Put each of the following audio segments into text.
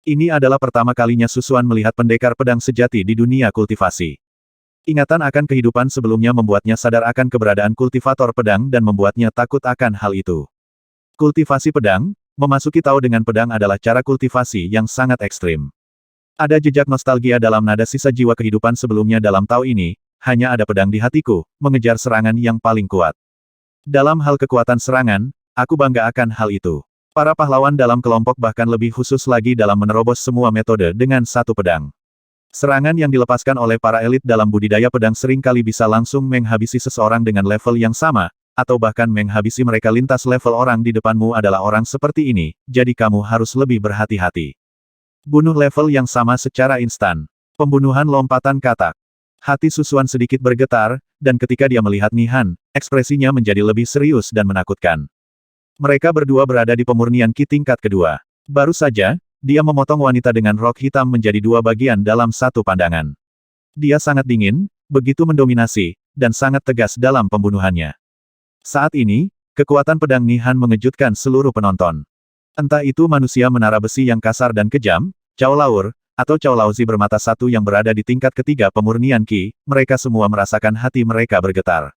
Ini adalah pertama kalinya Susuan melihat pendekar pedang sejati di dunia kultivasi. Ingatan akan kehidupan sebelumnya membuatnya sadar akan keberadaan kultivator pedang dan membuatnya takut akan hal itu. Kultivasi pedang, memasuki Tao dengan pedang adalah cara kultivasi yang sangat ekstrim. Ada jejak nostalgia dalam nada sisa jiwa kehidupan sebelumnya dalam Tao ini, hanya ada pedang di hatiku, mengejar serangan yang paling kuat. Dalam hal kekuatan serangan, aku bangga akan hal itu. Para pahlawan dalam kelompok bahkan lebih khusus lagi dalam menerobos semua metode dengan satu pedang. Serangan yang dilepaskan oleh para elit dalam budidaya pedang seringkali bisa langsung menghabisi seseorang dengan level yang sama, atau bahkan menghabisi mereka lintas level. Orang di depanmu adalah orang seperti ini, jadi kamu harus lebih berhati-hati. Bunuh level yang sama secara instan. Pembunuhan lompatan katak. Hati Susuan sedikit bergetar, dan ketika dia melihat Nihan, ekspresinya menjadi lebih serius dan menakutkan. Mereka berdua berada di pemurnian Ki tingkat kedua. Baru saja, dia memotong wanita dengan rok hitam menjadi dua bagian dalam satu pandangan. Dia sangat dingin, begitu mendominasi, dan sangat tegas dalam pembunuhannya. Saat ini, kekuatan pedang Nihan mengejutkan seluruh penonton. Entah itu manusia menara besi yang kasar dan kejam, Cao Laur, atau Cao Laozi bermata satu yang berada di tingkat ketiga pemurnian Ki, mereka semua merasakan hati mereka bergetar.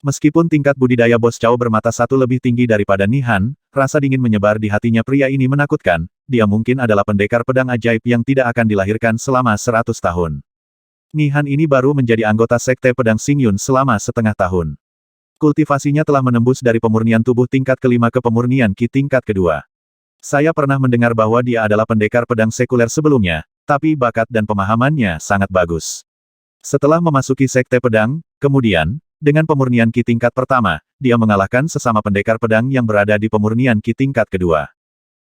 Meskipun tingkat budidaya Bos Cao bermata satu lebih tinggi daripada Nihan, rasa dingin menyebar di hatinya. Pria ini menakutkan, dia mungkin adalah pendekar pedang ajaib yang tidak akan dilahirkan selama 100 tahun. Nihan ini baru menjadi anggota Sekte Pedang Xingyun selama setengah tahun. Kultivasinya telah menembus dari pemurnian tubuh tingkat kelima ke pemurnian Ki tingkat kedua. Saya pernah mendengar bahwa dia adalah pendekar pedang sekuler sebelumnya, tapi bakat dan pemahamannya sangat bagus. Setelah memasuki Sekte Pedang, kemudian, dengan pemurnian Ki tingkat pertama, dia mengalahkan sesama pendekar pedang yang berada di pemurnian Ki tingkat kedua.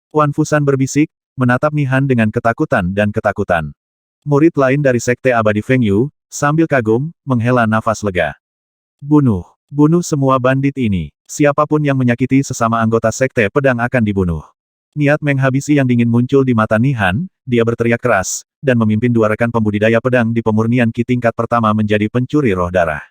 Wan Fusan berbisik, menatap Nihan dengan ketakutan dan ketakutan. Murid lain dari Sekte Abadi Feng Yu, sambil kagum, menghela nafas lega. Bunuh. Bunuh semua bandit ini. Siapapun yang menyakiti sesama anggota Sekte Pedang akan dibunuh. Niat menghabisi yang dingin muncul di mata Nihan, dia berteriak keras, dan memimpin dua rekan pembudidaya pedang di pemurnian Ki tingkat pertama menjadi pencuri roh darah.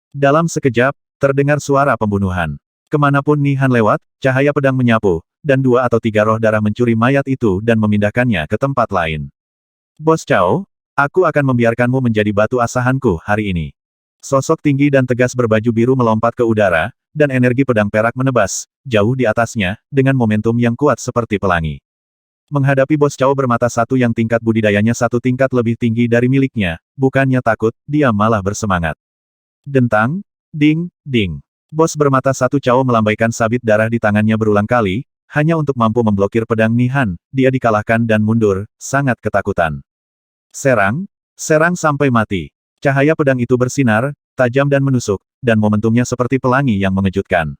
Dalam sekejap, terdengar suara pembunuhan. Kemanapun Nihan lewat, cahaya pedang menyapu, dan 2 atau 3 roh darah mencuri mayat itu dan memindahkannya ke tempat lain. Bos Cao, aku akan membiarkanmu menjadi batu asahanku hari ini. Sosok tinggi dan tegas berbaju biru melompat ke udara, dan energi pedang perak menebas, jauh di atasnya, dengan momentum yang kuat seperti pelangi. Menghadapi Bos Cao bermata satu yang tingkat budidayanya satu tingkat lebih tinggi dari miliknya, bukannya takut, dia malah bersemangat. Dentang, ding, ding. Bos bermata satu Cao melambaikan sabit darah di tangannya berulang kali, hanya untuk mampu memblokir pedang Nihan. Dia dikalahkan dan mundur, sangat ketakutan. Serang, serang sampai mati. Cahaya pedang itu bersinar, tajam dan menusuk, dan momentumnya seperti pelangi yang mengejutkan.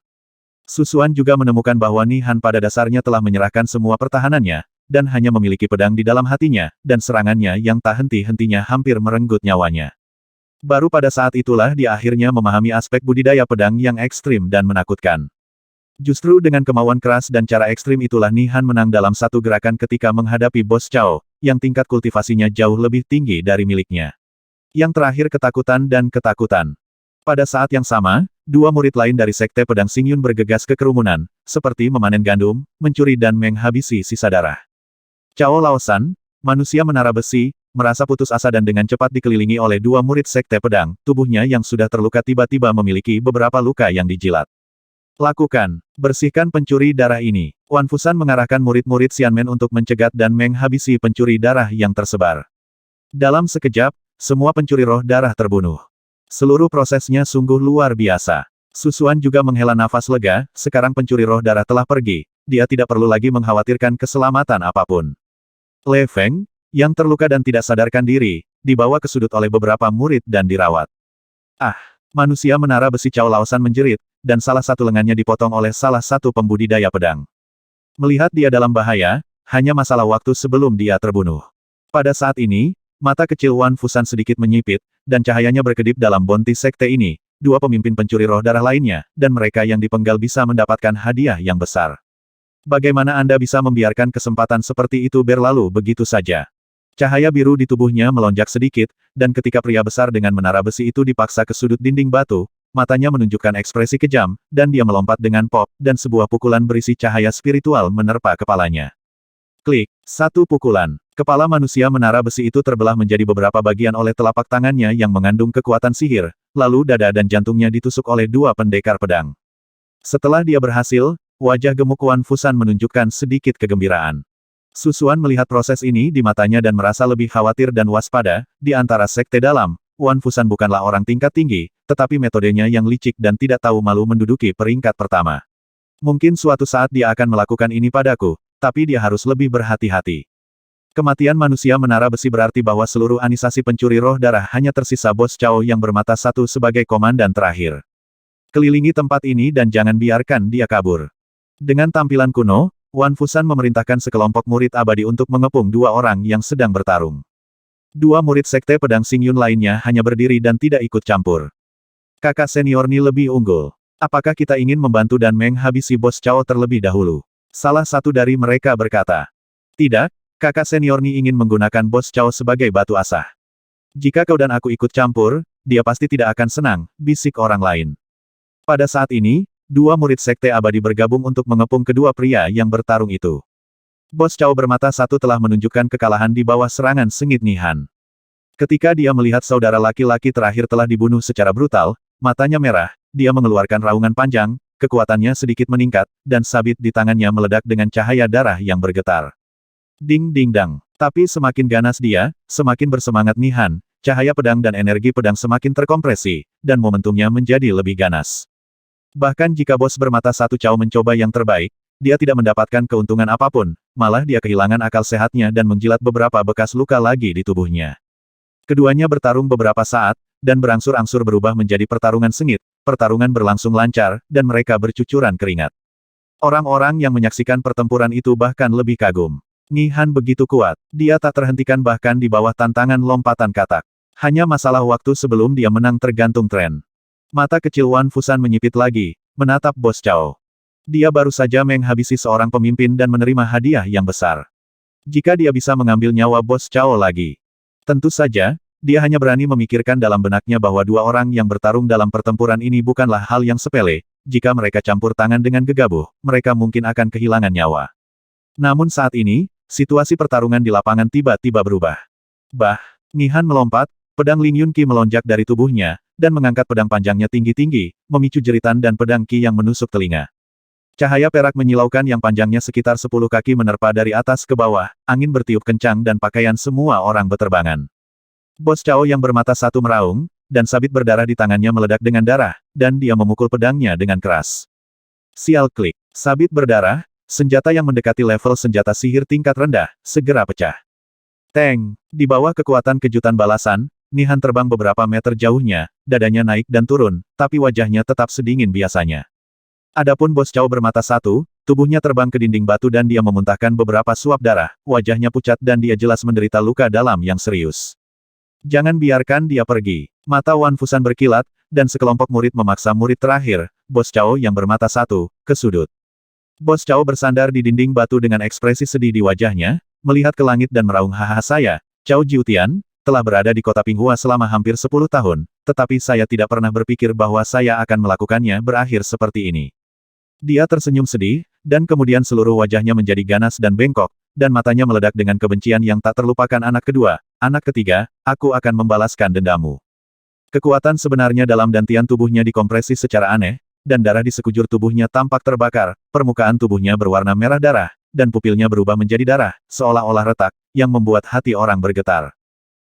Susuan juga menemukan bahwa Nihan pada dasarnya telah menyerahkan semua pertahanannya, dan hanya memiliki pedang di dalam hatinya, dan serangannya yang tak henti-hentinya hampir merenggut nyawanya. Baru pada saat itulah dia akhirnya memahami aspek budidaya pedang yang ekstrim dan menakutkan. Justru dengan kemauan keras dan cara ekstrim itulah Nihan menang dalam satu gerakan ketika menghadapi Bos Cao, yang tingkat kultivasinya jauh lebih tinggi dari miliknya. Yang terakhir ketakutan dan ketakutan. Pada saat yang sama, dua murid lain dari Sekte Pedang Xingyun bergegas ke kerumunan, seperti memanen gandum, mencuri dan menghabisi sisa darah. Cao Laosan, manusia menara besi, merasa putus asa dan dengan cepat dikelilingi oleh dua murid Sekte Pedang, tubuhnya yang sudah terluka tiba-tiba memiliki beberapa luka yang dijilat. Lakukan, bersihkan pencuri darah ini. Wan Fusan mengarahkan murid-murid Xianmen untuk mencegat dan menghabisi pencuri darah yang tersebar. Dalam sekejap, semua pencuri roh darah terbunuh. Seluruh prosesnya sungguh luar biasa. Susuan juga menghela nafas lega, sekarang pencuri roh darah telah pergi, dia tidak perlu lagi mengkhawatirkan keselamatan apapun. Le Feng, yang terluka dan tidak sadarkan diri, dibawa ke sudut oleh beberapa murid dan dirawat. Ah! Manusia menara besi Cao Laosan menjerit, dan salah satu lengannya dipotong oleh salah satu pembudidaya pedang. Melihat dia dalam bahaya, hanya masalah waktu sebelum dia terbunuh. Pada saat ini, mata kecil Wan Fusan sedikit menyipit, dan cahayanya berkedip dalam bonti sekte ini, dua pemimpin pencuri roh darah lainnya, dan mereka yang dipenggal bisa mendapatkan hadiah yang besar. Bagaimana Anda bisa membiarkan kesempatan seperti itu berlalu begitu saja? Cahaya biru di tubuhnya melonjak sedikit, dan ketika pria besar dengan menara besi itu dipaksa ke sudut dinding batu, matanya menunjukkan ekspresi kejam, dan dia melompat dengan pop, dan sebuah pukulan berisi cahaya spiritual menerpa kepalanya. Klik, satu pukulan. Kepala manusia menara besi itu terbelah menjadi beberapa bagian oleh telapak tangannya yang mengandung kekuatan sihir, lalu dada dan jantungnya ditusuk oleh dua pendekar pedang. Setelah dia berhasil, wajah gemuk Wan Fusan menunjukkan sedikit kegembiraan. Susuan melihat proses ini di matanya dan merasa lebih khawatir dan waspada. Di antara sekte dalam, Wan Fusan bukanlah orang tingkat tinggi, tetapi metodenya yang licik dan tidak tahu malu menduduki peringkat pertama. Mungkin suatu saat dia akan melakukan ini padaku, tapi dia harus lebih berhati-hati. Kematian manusia menara besi berarti bahwa seluruh anisasi pencuri roh darah hanya tersisa Bos Cao yang bermata satu sebagai komandan terakhir. Kelilingi tempat ini dan jangan biarkan dia kabur. Dengan tampilan kuno, Wan Fusan memerintahkan sekelompok murid abadi untuk mengepung dua orang yang sedang bertarung. Dua murid sekte pedang Xingyun lainnya hanya berdiri dan tidak ikut campur. Kakak senior Ni lebih unggul. Apakah kita ingin membantu dan menghabisi Bos Cao terlebih dahulu? Salah satu dari mereka berkata. Tidak. Kakak senior Ni ingin menggunakan Bos Cao sebagai batu asah. Jika kau dan aku ikut campur, dia pasti tidak akan senang, bisik orang lain. Pada saat ini, dua murid sekte abadi bergabung untuk mengepung kedua pria yang bertarung itu. Bos Cao bermata satu telah menunjukkan kekalahan di bawah serangan sengit Nihan. Ketika dia melihat saudara laki-laki terakhir telah dibunuh secara brutal, matanya merah, dia mengeluarkan raungan panjang, kekuatannya sedikit meningkat, dan sabit di tangannya meledak dengan cahaya darah yang bergetar. Ding ding dang. Tapi semakin ganas dia, semakin bersemangat Nihan, cahaya pedang dan energi pedang semakin terkompresi, dan momentumnya menjadi lebih ganas. Bahkan jika bos bermata satu Cao mencoba yang terbaik, dia tidak mendapatkan keuntungan apapun, malah dia kehilangan akal sehatnya dan menjilat beberapa bekas luka lagi di tubuhnya. Keduanya bertarung beberapa saat, dan berangsur-angsur berubah menjadi pertarungan sengit, pertarungan berlangsung lancar, dan mereka bercucuran keringat. Orang-orang yang menyaksikan pertempuran itu bahkan lebih kagum. Nihan begitu kuat, dia tak terhentikan bahkan di bawah tantangan lompatan katak. Hanya masalah waktu sebelum dia menang tergantung tren. Mata kecil Wan Fusan menyipit lagi, menatap Bos Cao. Dia baru saja menghabisi seorang pemimpin dan menerima hadiah yang besar. Jika dia bisa mengambil nyawa Bos Cao lagi. Tentu saja, dia hanya berani memikirkan dalam benaknya bahwa dua orang yang bertarung dalam pertempuran ini bukanlah hal yang sepele. Jika mereka campur tangan dengan gegabah, mereka mungkin akan kehilangan nyawa. Namun saat ini, situasi pertarungan di lapangan tiba-tiba berubah. Nihan melompat, pedang Ling Yunqi melonjak dari tubuhnya, dan mengangkat pedang panjangnya tinggi-tinggi, memicu jeritan dan pedang Qi yang menusuk telinga. Cahaya perak menyilaukan yang panjangnya sekitar 10 kaki menerpa dari atas ke bawah, angin bertiup kencang dan pakaian semua orang beterbangan. Bos Cao yang bermata satu meraung, dan sabit berdarah di tangannya meledak dengan darah, dan dia memukul pedangnya dengan keras. Sial klik, sabit berdarah, senjata yang mendekati level senjata sihir tingkat rendah, segera pecah. Teng! Di bawah kekuatan kejutan balasan, Nihan terbang beberapa meter jauhnya, dadanya naik dan turun, tapi wajahnya tetap sedingin biasanya. Adapun Bos Cao bermata satu, tubuhnya terbang ke dinding batu dan dia memuntahkan beberapa suap darah, wajahnya pucat dan dia jelas menderita luka dalam yang serius. Jangan biarkan dia pergi. Mata Wan Fusan berkilat, dan sekelompok murid memaksa murid terakhir, Bos Cao yang bermata satu, ke sudut. Bos Cao bersandar di dinding batu dengan ekspresi sedih di wajahnya, melihat ke langit dan meraung, hahaha, saya, Cao Jiutian, telah berada di kota Pinghua selama hampir 10 tahun, tetapi saya tidak pernah berpikir bahwa saya akan melakukannya berakhir seperti ini. Dia tersenyum sedih, dan kemudian seluruh wajahnya menjadi ganas dan bengkok, dan matanya meledak dengan kebencian yang tak terlupakan. Anak kedua, anak ketiga, aku akan membalaskan dendamu. Kekuatan sebenarnya dalam dantian tubuhnya dikompresi secara aneh, dan darah di sekujur tubuhnya tampak terbakar, permukaan tubuhnya berwarna merah darah, dan pupilnya berubah menjadi darah, seolah-olah retak, yang membuat hati orang bergetar.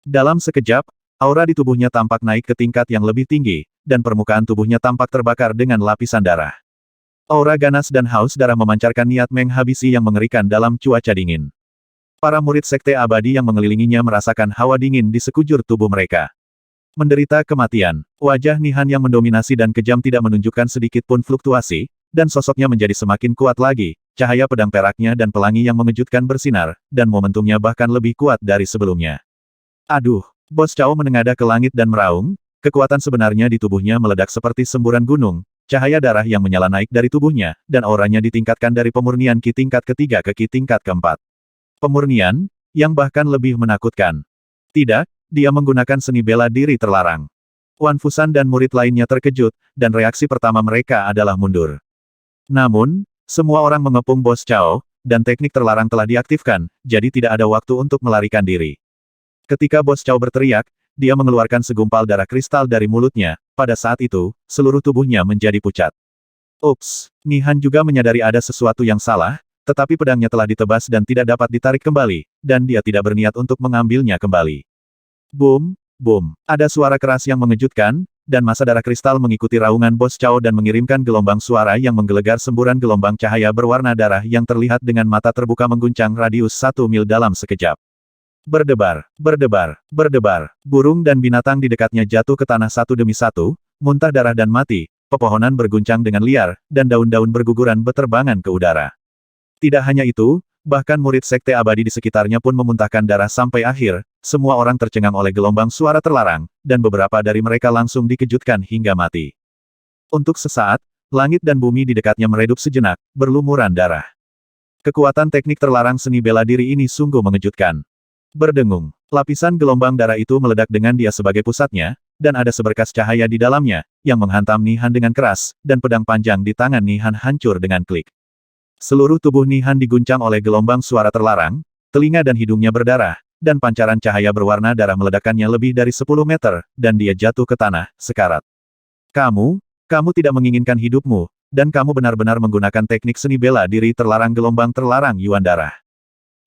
Dalam sekejap, aura di tubuhnya tampak naik ke tingkat yang lebih tinggi, dan permukaan tubuhnya tampak terbakar dengan lapisan darah. Aura ganas dan haus darah memancarkan niat menghabisi yang mengerikan dalam cuaca dingin. Para murid sekte abadi yang mengelilinginya merasakan hawa dingin di sekujur tubuh mereka. Menderita kematian, wajah Nihan yang mendominasi dan kejam tidak menunjukkan sedikit pun fluktuasi, dan sosoknya menjadi semakin kuat lagi, cahaya pedang peraknya dan pelangi yang mengejutkan bersinar, dan momentumnya bahkan lebih kuat dari sebelumnya. Aduh, Bos Cao menengadah ke langit dan meraung, kekuatan sebenarnya di tubuhnya meledak seperti semburan gunung, cahaya darah yang menyala naik dari tubuhnya, dan auranya ditingkatkan dari pemurnian Qi tingkat ketiga ke Qi tingkat keempat. Pemurnian, yang bahkan lebih menakutkan. Tidak, dia menggunakan seni bela diri terlarang. Wan Fusan dan murid lainnya terkejut, dan reaksi pertama mereka adalah mundur. Namun, semua orang mengepung Bos Cao, dan teknik terlarang telah diaktifkan, jadi tidak ada waktu untuk melarikan diri. Ketika Bos Chow berteriak, dia mengeluarkan segumpal darah kristal dari mulutnya. Pada saat itu, seluruh tubuhnya menjadi pucat. Ups, Nihan juga menyadari ada sesuatu yang salah, tetapi pedangnya telah ditebas dan tidak dapat ditarik kembali, dan dia tidak berniat untuk mengambilnya kembali. Boom, boom. Ada suara keras yang mengejutkan, dan massa darah kristal mengikuti raungan Bos Chow dan mengirimkan gelombang suara yang menggelegar semburan gelombang cahaya berwarna darah yang terlihat dengan mata terbuka mengguncang radius 1 mil dalam sekejap. Berdebar, berdebar, berdebar. Burung dan binatang di dekatnya jatuh ke tanah satu demi satu, muntah darah dan mati. Pepohonan berguncang dengan liar, dan daun-daun berguguran beterbangan ke udara. Tidak hanya itu, bahkan murid sekte abadi di sekitarnya pun memuntahkan darah sampai akhir. Semua orang tercengang oleh gelombang suara terlarang, dan beberapa dari mereka langsung dikejutkan hingga mati. Untuk sesaat, langit dan bumi di dekatnya meredup sejenak, berlumuran darah. Kekuatan teknik terlarang seni bela diri ini sungguh mengejutkan. Berdengung, lapisan gelombang darah itu meledak dengan dia sebagai pusatnya, dan ada seberkas cahaya di dalamnya, yang menghantam Nihan dengan keras, dan pedang panjang di tangan Nihan hancur dengan klik. Seluruh tubuh Nihan diguncang oleh gelombang suara terlarang, telinga dan hidungnya berdarah, dan pancaran cahaya berwarna darah meledakkannya lebih dari 10 meter, dan dia jatuh ke tanah, sekarat. Kamu tidak menginginkan hidupmu, dan kamu benar-benar menggunakan teknik seni bela diri terlarang gelombang terlarang Yuan darah.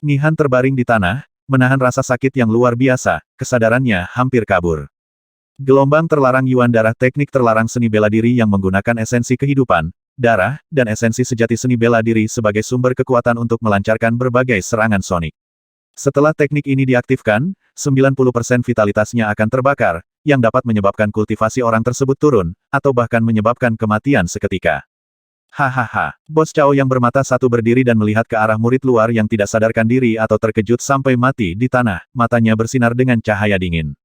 Nihan terbaring di tanah, menahan rasa sakit yang luar biasa, kesadarannya hampir kabur. Gelombang terlarang Yuan darah teknik terlarang seni bela diri yang menggunakan esensi kehidupan, darah, dan esensi sejati seni bela diri sebagai sumber kekuatan untuk melancarkan berbagai serangan sonik. Setelah teknik ini diaktifkan, 90% vitalitasnya akan terbakar, yang dapat menyebabkan kultivasi orang tersebut turun, atau bahkan menyebabkan kematian seketika. Hahaha, Bos Chow yang bermata satu berdiri dan melihat ke arah murid luar yang tidak sadarkan diri atau terkejut sampai mati di tanah, matanya bersinar dengan cahaya dingin.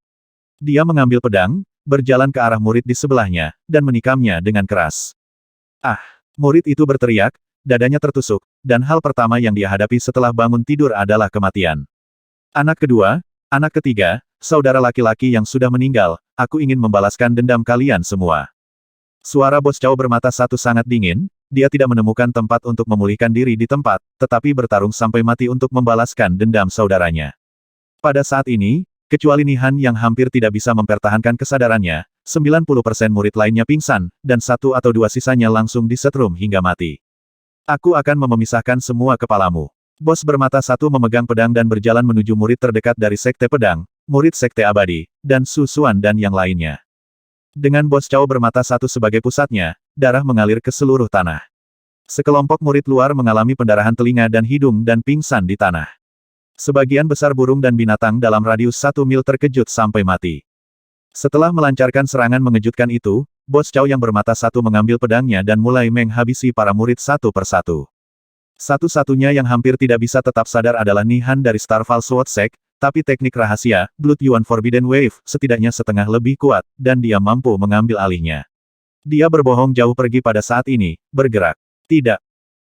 Dia mengambil pedang, berjalan ke arah murid di sebelahnya, dan menikamnya dengan keras. Ah! Murid itu berteriak, dadanya tertusuk, dan hal pertama yang dia hadapi setelah bangun tidur adalah kematian. Anak kedua, anak ketiga, saudara laki-laki yang sudah meninggal, aku ingin membalaskan dendam kalian semua. Suara Bos Chow bermata satu sangat dingin, dia tidak menemukan tempat untuk memulihkan diri di tempat, tetapi bertarung sampai mati untuk membalaskan dendam saudaranya. Pada saat ini, kecuali Nihan yang hampir tidak bisa mempertahankan kesadarannya, 90% murid lainnya pingsan, dan satu atau dua sisanya langsung disetrum hingga mati. Aku akan memisahkan semua kepalamu. Bos bermata satu memegang pedang dan berjalan menuju murid terdekat dari sekte pedang, murid sekte abadi, dan Su Xuan dan yang lainnya. Dengan Bos Chow bermata satu sebagai pusatnya, darah mengalir ke seluruh tanah. Sekelompok murid luar mengalami pendarahan telinga dan hidung dan pingsan di tanah. Sebagian besar burung dan binatang dalam radius 1 mil terkejut sampai mati. Setelah melancarkan serangan mengejutkan itu, Bos Chow yang bermata satu mengambil pedangnya dan mulai menghabisi para murid satu persatu. Satu-satunya yang hampir tidak bisa tetap sadar adalah Nihan dari Starfall Sword Sect, tapi teknik rahasia, Blood Yuan Forbidden Wave, setidaknya setengah lebih kuat, dan dia mampu mengambil alihnya. Dia berbohong jauh pergi pada saat ini, bergerak. Tidak.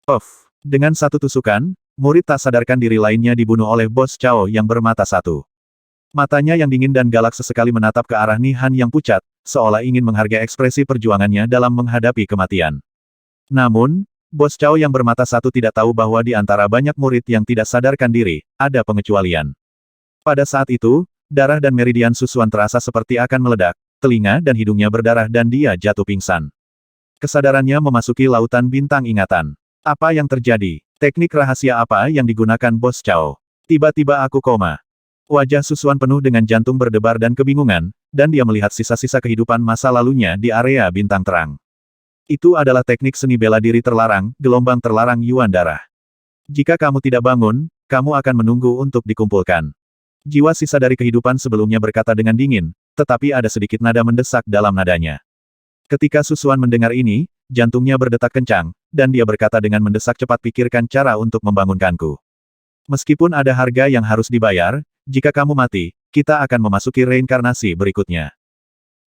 Puff. Dengan satu tusukan, murid tak sadarkan diri lainnya dibunuh oleh Bos Chow yang bermata satu. Matanya yang dingin dan galak sesekali menatap ke arah Nihan yang pucat, seolah ingin menghargai ekspresi perjuangannya dalam menghadapi kematian. Namun, Bos Chow yang bermata satu tidak tahu bahwa di antara banyak murid yang tidak sadarkan diri, ada pengecualian. Pada saat itu, darah dan meridian Su Xuan terasa seperti akan meledak, telinga dan hidungnya berdarah dan dia jatuh pingsan. Kesadarannya memasuki lautan bintang ingatan. Apa yang terjadi? Teknik rahasia apa yang digunakan Bos Chow? Tiba-tiba aku koma. Wajah Su Xuan penuh dengan jantung berdebar dan kebingungan, dan dia melihat sisa-sisa kehidupan masa lalunya di area bintang terang. Itu adalah teknik seni bela diri terlarang, gelombang terlarang Yuan darah. Jika kamu tidak bangun, kamu akan menunggu untuk dikumpulkan. Jiwa sisa dari kehidupan sebelumnya berkata dengan dingin, tetapi ada sedikit nada mendesak dalam nadanya. Ketika Su Xuan mendengar ini, jantungnya berdetak kencang, dan dia berkata dengan mendesak, cepat pikirkan cara untuk membangunkanku. Meskipun ada harga yang harus dibayar, jika kamu mati, kita akan memasuki reinkarnasi berikutnya.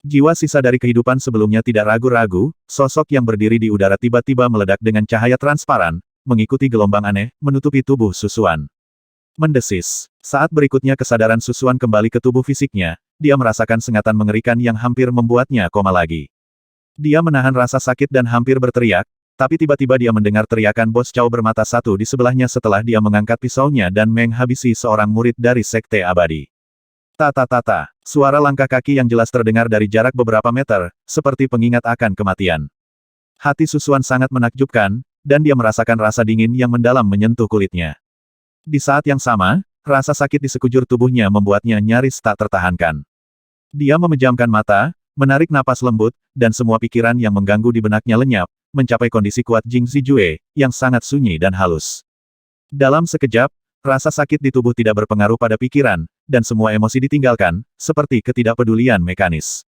Jiwa sisa dari kehidupan sebelumnya tidak ragu-ragu, sosok yang berdiri di udara tiba-tiba meledak dengan cahaya transparan, mengikuti gelombang aneh, menutupi tubuh Su Xuan. Mendesis. Saat berikutnya kesadaran Su Xuan kembali ke tubuh fisiknya, dia merasakan sengatan mengerikan yang hampir membuatnya koma lagi. Dia menahan rasa sakit dan hampir berteriak, Tapi tiba-tiba dia mendengar teriakan Bos Chow bermata satu di sebelahnya setelah dia mengangkat pisaunya dan menghabisi seorang murid dari Sekte Abadi. Tata-tata, suara langkah kaki yang jelas terdengar dari jarak beberapa meter, seperti pengingat akan kematian. Hati Susuan sangat menakjubkan, dan dia merasakan rasa dingin yang mendalam menyentuh kulitnya. Di saat yang sama, rasa sakit di sekujur tubuhnya membuatnya nyaris tak tertahankan. Dia memejamkan mata, menarik napas lembut, dan semua pikiran yang mengganggu di benaknya lenyap, mencapai kondisi kuat Jing Zijue, yang sangat sunyi dan halus. Dalam sekejap, rasa sakit di tubuh tidak berpengaruh pada pikiran, dan semua emosi ditinggalkan, seperti ketidakpedulian mekanis.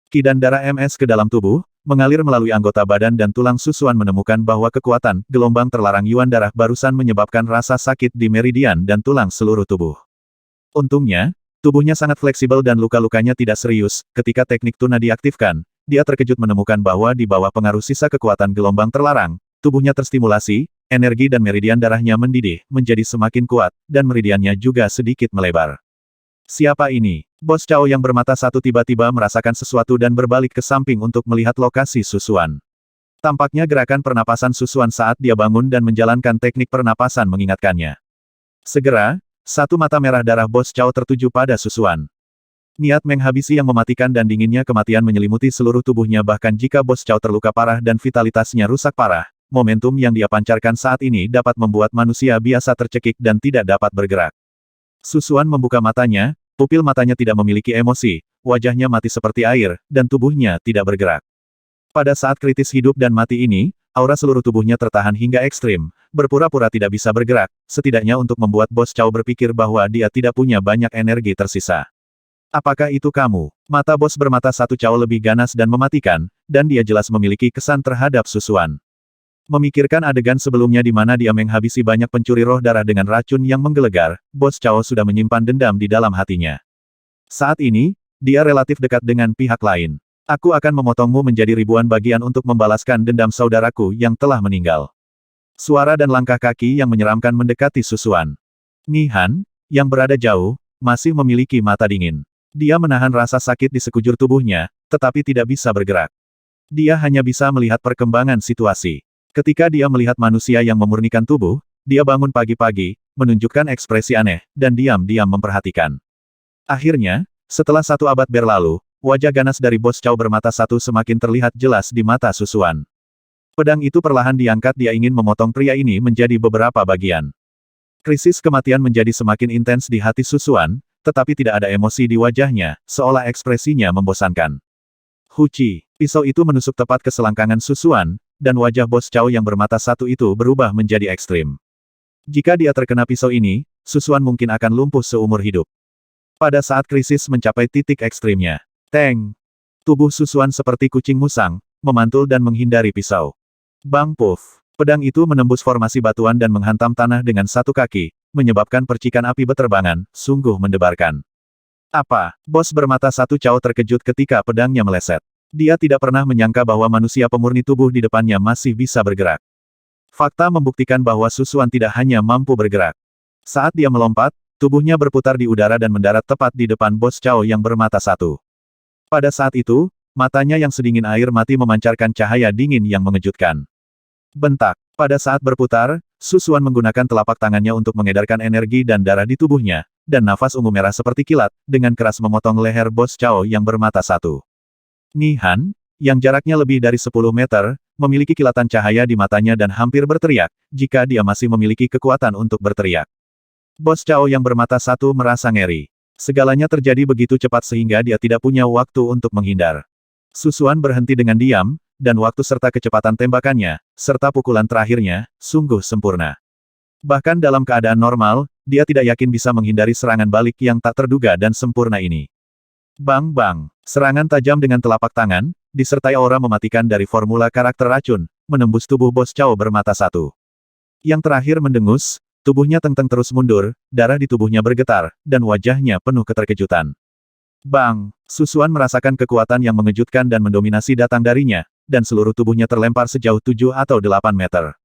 Qi dan darah MS ke dalam tubuh, mengalir melalui anggota badan dan tulang Susuan menemukan bahwa kekuatan, gelombang terlarang Yuan darah barusan menyebabkan rasa sakit di meridian dan tulang seluruh tubuh. Untungnya, tubuhnya sangat fleksibel dan luka-lukanya tidak serius. Ketika teknik tuna diaktifkan, dia terkejut menemukan bahwa di bawah pengaruh sisa kekuatan gelombang terlarang, tubuhnya terstimulasi, energi dan meridian darahnya mendidih, menjadi semakin kuat, dan meridiannya juga sedikit melebar. Siapa ini? Bos Chow yang bermata satu tiba-tiba merasakan sesuatu dan berbalik ke samping untuk melihat lokasi Susuan. Tampaknya gerakan pernapasan Susuan saat dia bangun dan menjalankan teknik pernapasan mengingatkannya. Segera, satu mata merah darah Bos Chow tertuju pada Susuan. Niat menghabisi yang mematikan dan dinginnya kematian menyelimuti seluruh tubuhnya bahkan jika Bos Chow terluka parah dan vitalitasnya rusak parah, momentum yang dia pancarkan saat ini dapat membuat manusia biasa tercekik dan tidak dapat bergerak. Susuan membuka matanya, pupil matanya tidak memiliki emosi, wajahnya mati seperti air, dan tubuhnya tidak bergerak. Pada saat kritis hidup dan mati ini, aura seluruh tubuhnya tertahan hingga ekstrim, berpura-pura tidak bisa bergerak, setidaknya untuk membuat Bos Chow berpikir bahwa dia tidak punya banyak energi tersisa. Apakah itu kamu? Mata bos bermata satu Chow lebih ganas dan mematikan, dan dia jelas memiliki kesan terhadap Susuan. Memikirkan adegan sebelumnya di mana dia menghabisi banyak pencuri roh darah dengan racun yang menggelegar, Bos Chow sudah menyimpan dendam di dalam hatinya. Saat ini, dia relatif dekat dengan pihak lain. Aku akan memotongmu menjadi ribuan bagian untuk membalaskan dendam saudaraku yang telah meninggal. Suara dan langkah kaki yang menyeramkan mendekati Susuan. Ni Han, yang berada jauh, masih memiliki mata dingin. Dia menahan rasa sakit di sekujur tubuhnya, tetapi tidak bisa bergerak. Dia hanya bisa melihat perkembangan situasi. Ketika dia melihat manusia yang memurnikan tubuh, dia bangun pagi-pagi, menunjukkan ekspresi aneh, dan diam-diam memperhatikan. Akhirnya, setelah satu abad berlalu, wajah ganas dari Bos Chow bermata satu semakin terlihat jelas di mata Susuan. Pedang itu perlahan diangkat dia ingin memotong pria ini menjadi beberapa bagian. Krisis kematian menjadi semakin intens di hati Susuan, tetapi tidak ada emosi di wajahnya, seolah ekspresinya membosankan. Huci, pisau itu menusuk tepat ke selangkangan Susuan, dan wajah Bos Chow yang bermata satu itu berubah menjadi ekstrim. Jika dia terkena pisau ini, Susuan mungkin akan lumpuh seumur hidup. Pada saat krisis mencapai titik ekstrimnya, Teng! Tubuh Susuan seperti kucing musang, memantul dan menghindari pisau. Bang Puff! Pedang itu menembus formasi batuan dan menghantam tanah dengan satu kaki, menyebabkan percikan api beterbangan, sungguh mendebarkan. Apa? Bos bermata satu Chow terkejut ketika pedangnya meleset. Dia tidak pernah menyangka bahwa manusia pemurni tubuh di depannya masih bisa bergerak. Fakta membuktikan bahwa Susuan tidak hanya mampu bergerak. Saat dia melompat, tubuhnya berputar di udara dan mendarat tepat di depan Bos Chow yang bermata satu. Pada saat itu, matanya yang sedingin air mati memancarkan cahaya dingin yang mengejutkan. Bentak. Pada saat berputar, Susuan menggunakan telapak tangannya untuk mengedarkan energi dan darah di tubuhnya, dan nafas ungu merah seperti kilat, dengan keras memotong leher Bos Chow yang bermata satu. Ni Han, yang jaraknya lebih dari 10 meter, memiliki kilatan cahaya di matanya dan hampir berteriak, jika dia masih memiliki kekuatan untuk berteriak. Bos Chow yang bermata satu merasa ngeri. Segalanya terjadi begitu cepat sehingga dia tidak punya waktu untuk menghindar. Susuan berhenti dengan diam, dan waktu serta kecepatan tembakannya, serta pukulan terakhirnya, sungguh sempurna. Bahkan dalam keadaan normal, dia tidak yakin bisa menghindari serangan balik yang tak terduga dan sempurna ini. Bang-bang, serangan tajam dengan telapak tangan, disertai aura mematikan dari formula karakter racun, menembus tubuh Bos Chow bermata satu. Yang terakhir mendengus, tubuhnya Teng terus mundur, darah di tubuhnya bergetar, dan wajahnya penuh keterkejutan. Bang! Susuan merasakan kekuatan yang mengejutkan dan mendominasi datang darinya, dan seluruh tubuhnya terlempar sejauh 7 atau 8 meter.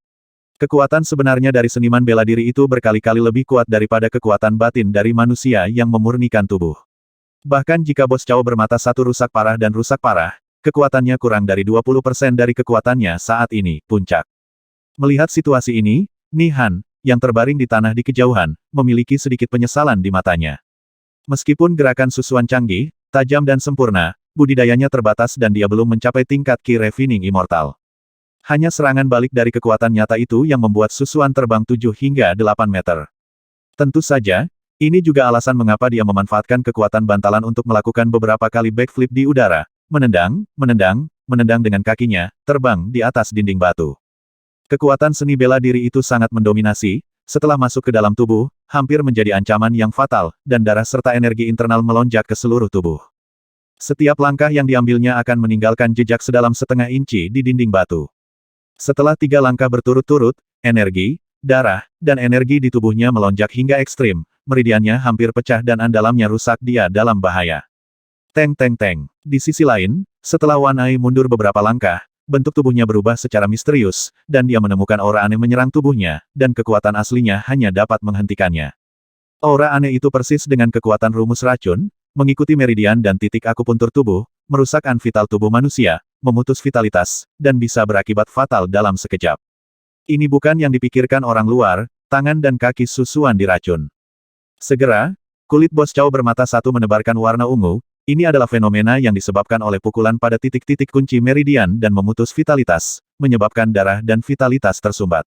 Kekuatan sebenarnya dari seniman bela diri itu berkali-kali lebih kuat daripada kekuatan batin dari manusia yang memurnikan tubuh. Bahkan jika Bos Chow bermata satu rusak parah, kekuatannya kurang dari 20% dari kekuatannya saat ini, puncak. Melihat situasi ini, Nihan, yang terbaring di tanah di kejauhan, memiliki sedikit penyesalan di matanya. Meskipun gerakan Susuan canggih, tajam dan sempurna, budidayanya terbatas dan dia belum mencapai tingkat Ki Refining Immortal. Hanya serangan balik dari kekuatan nyata itu yang membuat Susuan terbang 7 hingga 8 meter. Tentu saja, ini juga alasan mengapa dia memanfaatkan kekuatan bantalan untuk melakukan beberapa kali backflip di udara, menendang dengan kakinya, terbang di atas dinding batu. Kekuatan seni bela diri itu sangat mendominasi, setelah masuk ke dalam tubuh, hampir menjadi ancaman yang fatal, dan darah serta energi internal melonjak ke seluruh tubuh. Setiap langkah yang diambilnya akan meninggalkan jejak sedalam setengah inci di dinding batu. Setelah 3 langkah berturut-turut, energi, darah, dan energi di tubuhnya melonjak hingga ekstrim, meridiannya hampir pecah dan andalamnya rusak, dia dalam bahaya. Teng. Di sisi lain, setelah Wan Ai mundur beberapa langkah, bentuk tubuhnya berubah secara misterius, dan dia menemukan aura aneh menyerang tubuhnya, dan kekuatan aslinya hanya dapat menghentikannya. Aura aneh itu persis dengan kekuatan rumus racun, mengikuti meridian dan titik akupuntur tubuh, merusak an vital tubuh manusia, memutus vitalitas, dan bisa berakibat fatal dalam sekejap. Ini bukan yang dipikirkan orang luar, tangan dan kaki Susuan diracun. Segera, kulit Bos Chow bermata satu menebarkan warna ungu, ini adalah fenomena yang disebabkan oleh pukulan pada titik-titik kunci meridian dan memutus vitalitas, menyebabkan darah dan vitalitas tersumbat.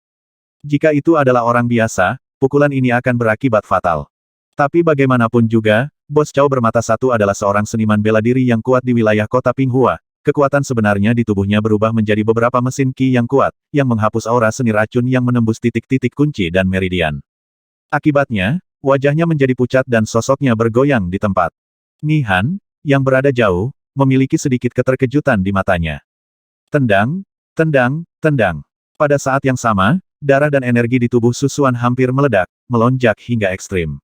Jika itu adalah orang biasa, pukulan ini akan berakibat fatal. Tapi bagaimanapun juga, Bos Chow bermata satu adalah seorang seniman bela diri yang kuat di wilayah kota Pinghua. Kekuatan sebenarnya di tubuhnya berubah menjadi beberapa mesin Qi yang kuat, yang menghapus aura seni racun yang menembus titik-titik kunci dan meridian. Akibatnya, wajahnya menjadi pucat dan sosoknya bergoyang di tempat. Nihan, yang berada jauh, memiliki sedikit keterkejutan di matanya. Tendang. Pada saat yang sama, darah dan energi di tubuh Susuan hampir meledak, melonjak hingga ekstrim.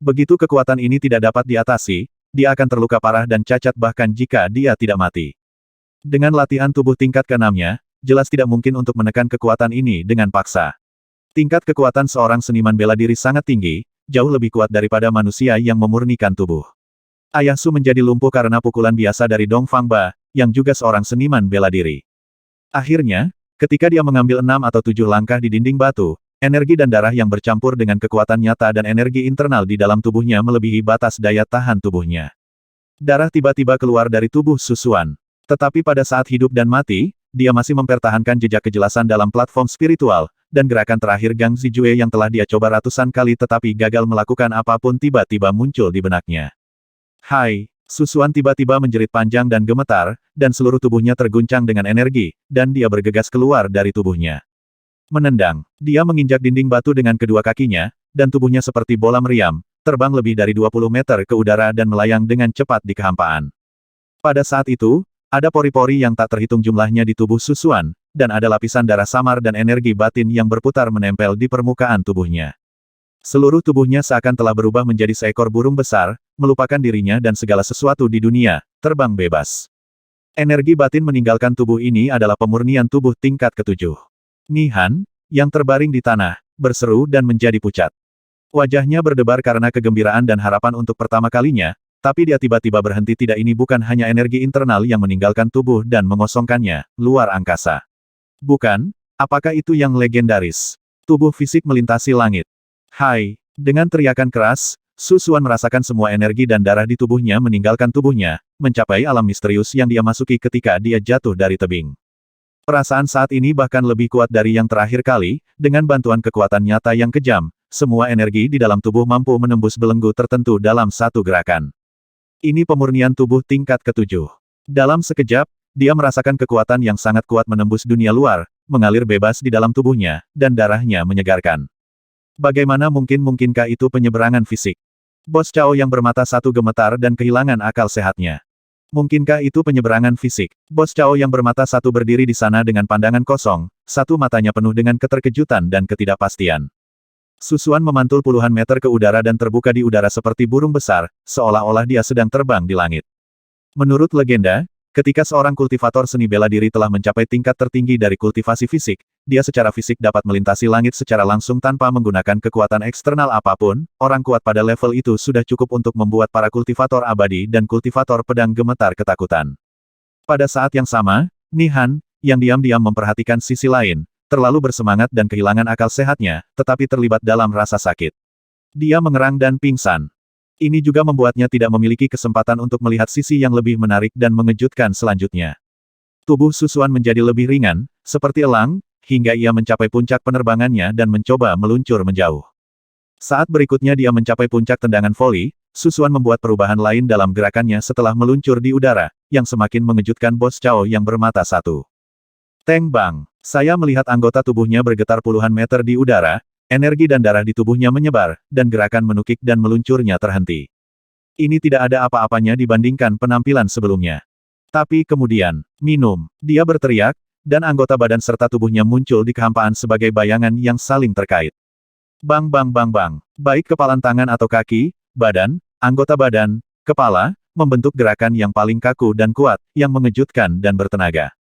Begitu kekuatan ini tidak dapat diatasi, dia akan terluka parah dan cacat bahkan jika dia tidak mati. Dengan latihan tubuh tingkat ke-6-nya, jelas tidak mungkin untuk menekan kekuatan ini dengan paksa. Tingkat kekuatan seorang seniman bela diri sangat tinggi, jauh lebih kuat daripada manusia yang memurnikan tubuh. Ayah Su menjadi lumpuh karena pukulan biasa dari Dong Fang Ba, yang juga seorang seniman bela diri. Akhirnya, ketika dia mengambil 6 atau 7 langkah di dinding batu, energi dan darah yang bercampur dengan kekuatan nyata dan energi internal di dalam tubuhnya melebihi batas daya tahan tubuhnya. Darah tiba-tiba keluar dari tubuh Susuan. Tetapi pada saat hidup dan mati, dia masih mempertahankan jejak kejelasan dalam platform spiritual, dan gerakan terakhir Gang Zijue yang telah dia coba ratusan kali tetapi gagal melakukan apapun tiba-tiba muncul di benaknya. Hai! Susuan tiba-tiba menjerit panjang dan gemetar, dan seluruh tubuhnya terguncang dengan energi, dan dia bergegas keluar dari tubuhnya. Menendang, dia menginjak dinding batu dengan kedua kakinya, dan tubuhnya seperti bola meriam, terbang lebih dari 20 meter ke udara dan melayang dengan cepat di kehampaan. Pada saat itu, ada pori-pori yang tak terhitung jumlahnya di tubuh Susuan, dan ada lapisan darah samar dan energi batin yang berputar menempel di permukaan tubuhnya. Seluruh tubuhnya seakan telah berubah menjadi seekor burung besar, melupakan dirinya dan segala sesuatu di dunia, terbang bebas. Energi batin meninggalkan tubuh ini adalah pemurnian tubuh tingkat ke-7. Nihan, yang terbaring di tanah, berseru dan menjadi pucat. Wajahnya berdebar karena kegembiraan dan harapan untuk pertama kalinya, tapi dia tiba-tiba berhenti. Tidak, ini bukan hanya energi internal yang meninggalkan tubuh dan mengosongkannya, luar angkasa. Bukan, apakah itu yang legendaris? Tubuh fisik melintasi langit. Hai! Dengan teriakan keras, Susuan merasakan semua energi dan darah di tubuhnya meninggalkan tubuhnya, mencapai alam misterius yang dia masuki ketika dia jatuh dari tebing. Perasaan saat ini bahkan lebih kuat dari yang terakhir kali, dengan bantuan kekuatan nyata yang kejam, semua energi di dalam tubuh mampu menembus belenggu tertentu dalam satu gerakan. Ini pemurnian tubuh tingkat ke-7. Dalam sekejap, dia merasakan kekuatan yang sangat kuat menembus dunia luar, mengalir bebas di dalam tubuhnya, dan darahnya menyegarkan. Bagaimana mungkinkah itu penyeberangan fisik? Bos Chow yang bermata satu gemetar dan kehilangan akal sehatnya. Mungkinkah itu penyeberangan fisik? Bos Chow yang bermata satu berdiri di sana dengan pandangan kosong, satu matanya penuh dengan keterkejutan dan ketidakpastian. Susuan memantul puluhan meter ke udara dan terbuka di udara seperti burung besar, seolah-olah dia sedang terbang di langit. Menurut legenda, ketika seorang kultivator seni bela diri telah mencapai tingkat tertinggi dari kultivasi fisik, dia secara fisik dapat melintasi langit secara langsung tanpa menggunakan kekuatan eksternal apapun. Orang kuat pada level itu sudah cukup untuk membuat para kultivator abadi dan kultivator pedang gemetar ketakutan. Pada saat yang sama, Nihan, yang diam-diam memperhatikan sisi lain, terlalu bersemangat dan kehilangan akal sehatnya, tetapi terlibat dalam rasa sakit. Dia mengerang dan pingsan. Ini juga membuatnya tidak memiliki kesempatan untuk melihat sisi yang lebih menarik dan mengejutkan selanjutnya. Tubuh Susuan menjadi lebih ringan, seperti elang, hingga ia mencapai puncak penerbangannya dan mencoba meluncur menjauh. Saat berikutnya dia mencapai puncak tendangan voli, Susuan membuat perubahan lain dalam gerakannya setelah meluncur di udara, yang semakin mengejutkan Bos Cao yang bermata satu. Teng bang! Saya melihat anggota tubuhnya bergetar puluhan meter di udara, energi dan darah di tubuhnya menyebar, dan gerakan menukik dan meluncurnya terhenti. Ini tidak ada apa-apanya dibandingkan penampilan sebelumnya. Tapi kemudian, minum, dia berteriak, dan anggota badan serta tubuhnya muncul di kehampaan sebagai bayangan yang saling terkait. Bang bang bang bang, baik kepalan tangan atau kaki, badan, anggota badan, kepala, membentuk gerakan yang paling kaku dan kuat, yang mengejutkan dan bertenaga.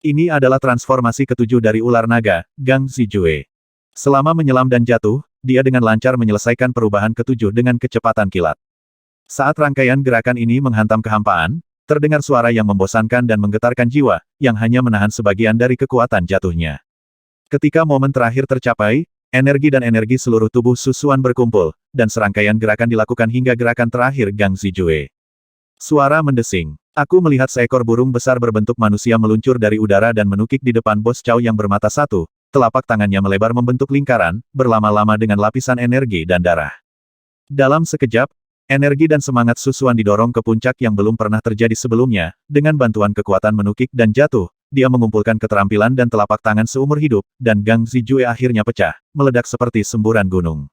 Ini adalah transformasi ketujuh dari ular naga, Gang Zijue. Selama menyelam dan jatuh, dia dengan lancar menyelesaikan perubahan ketujuh dengan kecepatan kilat. Saat rangkaian gerakan ini menghantam kehampaan, terdengar suara yang membosankan dan menggetarkan jiwa, yang hanya menahan sebagian dari kekuatan jatuhnya. Ketika momen terakhir tercapai, energi dan energi seluruh tubuh Susuan berkumpul, dan serangkaian gerakan dilakukan hingga gerakan terakhir Gang Zijue. Suara mendesing. Aku melihat seekor burung besar berbentuk manusia meluncur dari udara dan menukik di depan Bos Cao yang bermata satu, telapak tangannya melebar membentuk lingkaran, berlama-lama dengan lapisan energi dan darah. Dalam sekejap, energi dan semangat Susuan didorong ke puncak yang belum pernah terjadi sebelumnya, dengan bantuan kekuatan menukik dan jatuh, dia mengumpulkan keterampilan dan telapak tangan seumur hidup, dan Gang Zijue akhirnya pecah, meledak seperti semburan gunung.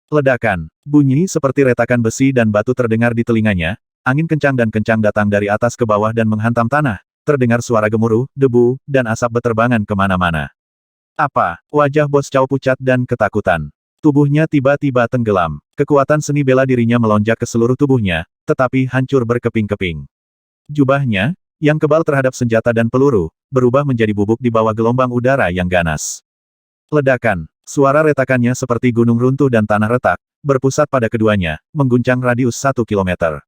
Ledakan, bunyi seperti retakan besi dan batu terdengar di telinganya, angin kencang dan kencang datang dari atas ke bawah dan menghantam tanah, terdengar suara gemuruh, debu, dan asap beterbangan kemana-mana. Apa? Wajah Bos Cao pucat dan ketakutan. Tubuhnya tiba-tiba tenggelam. Kekuatan seni bela dirinya melonjak ke seluruh tubuhnya, tetapi hancur berkeping-keping. Jubahnya, yang kebal terhadap senjata dan peluru, berubah menjadi bubuk di bawah gelombang udara yang ganas. Ledakan. Suara retakannya seperti gunung runtuh dan tanah retak, berpusat pada keduanya, mengguncang radius 1 kilometer.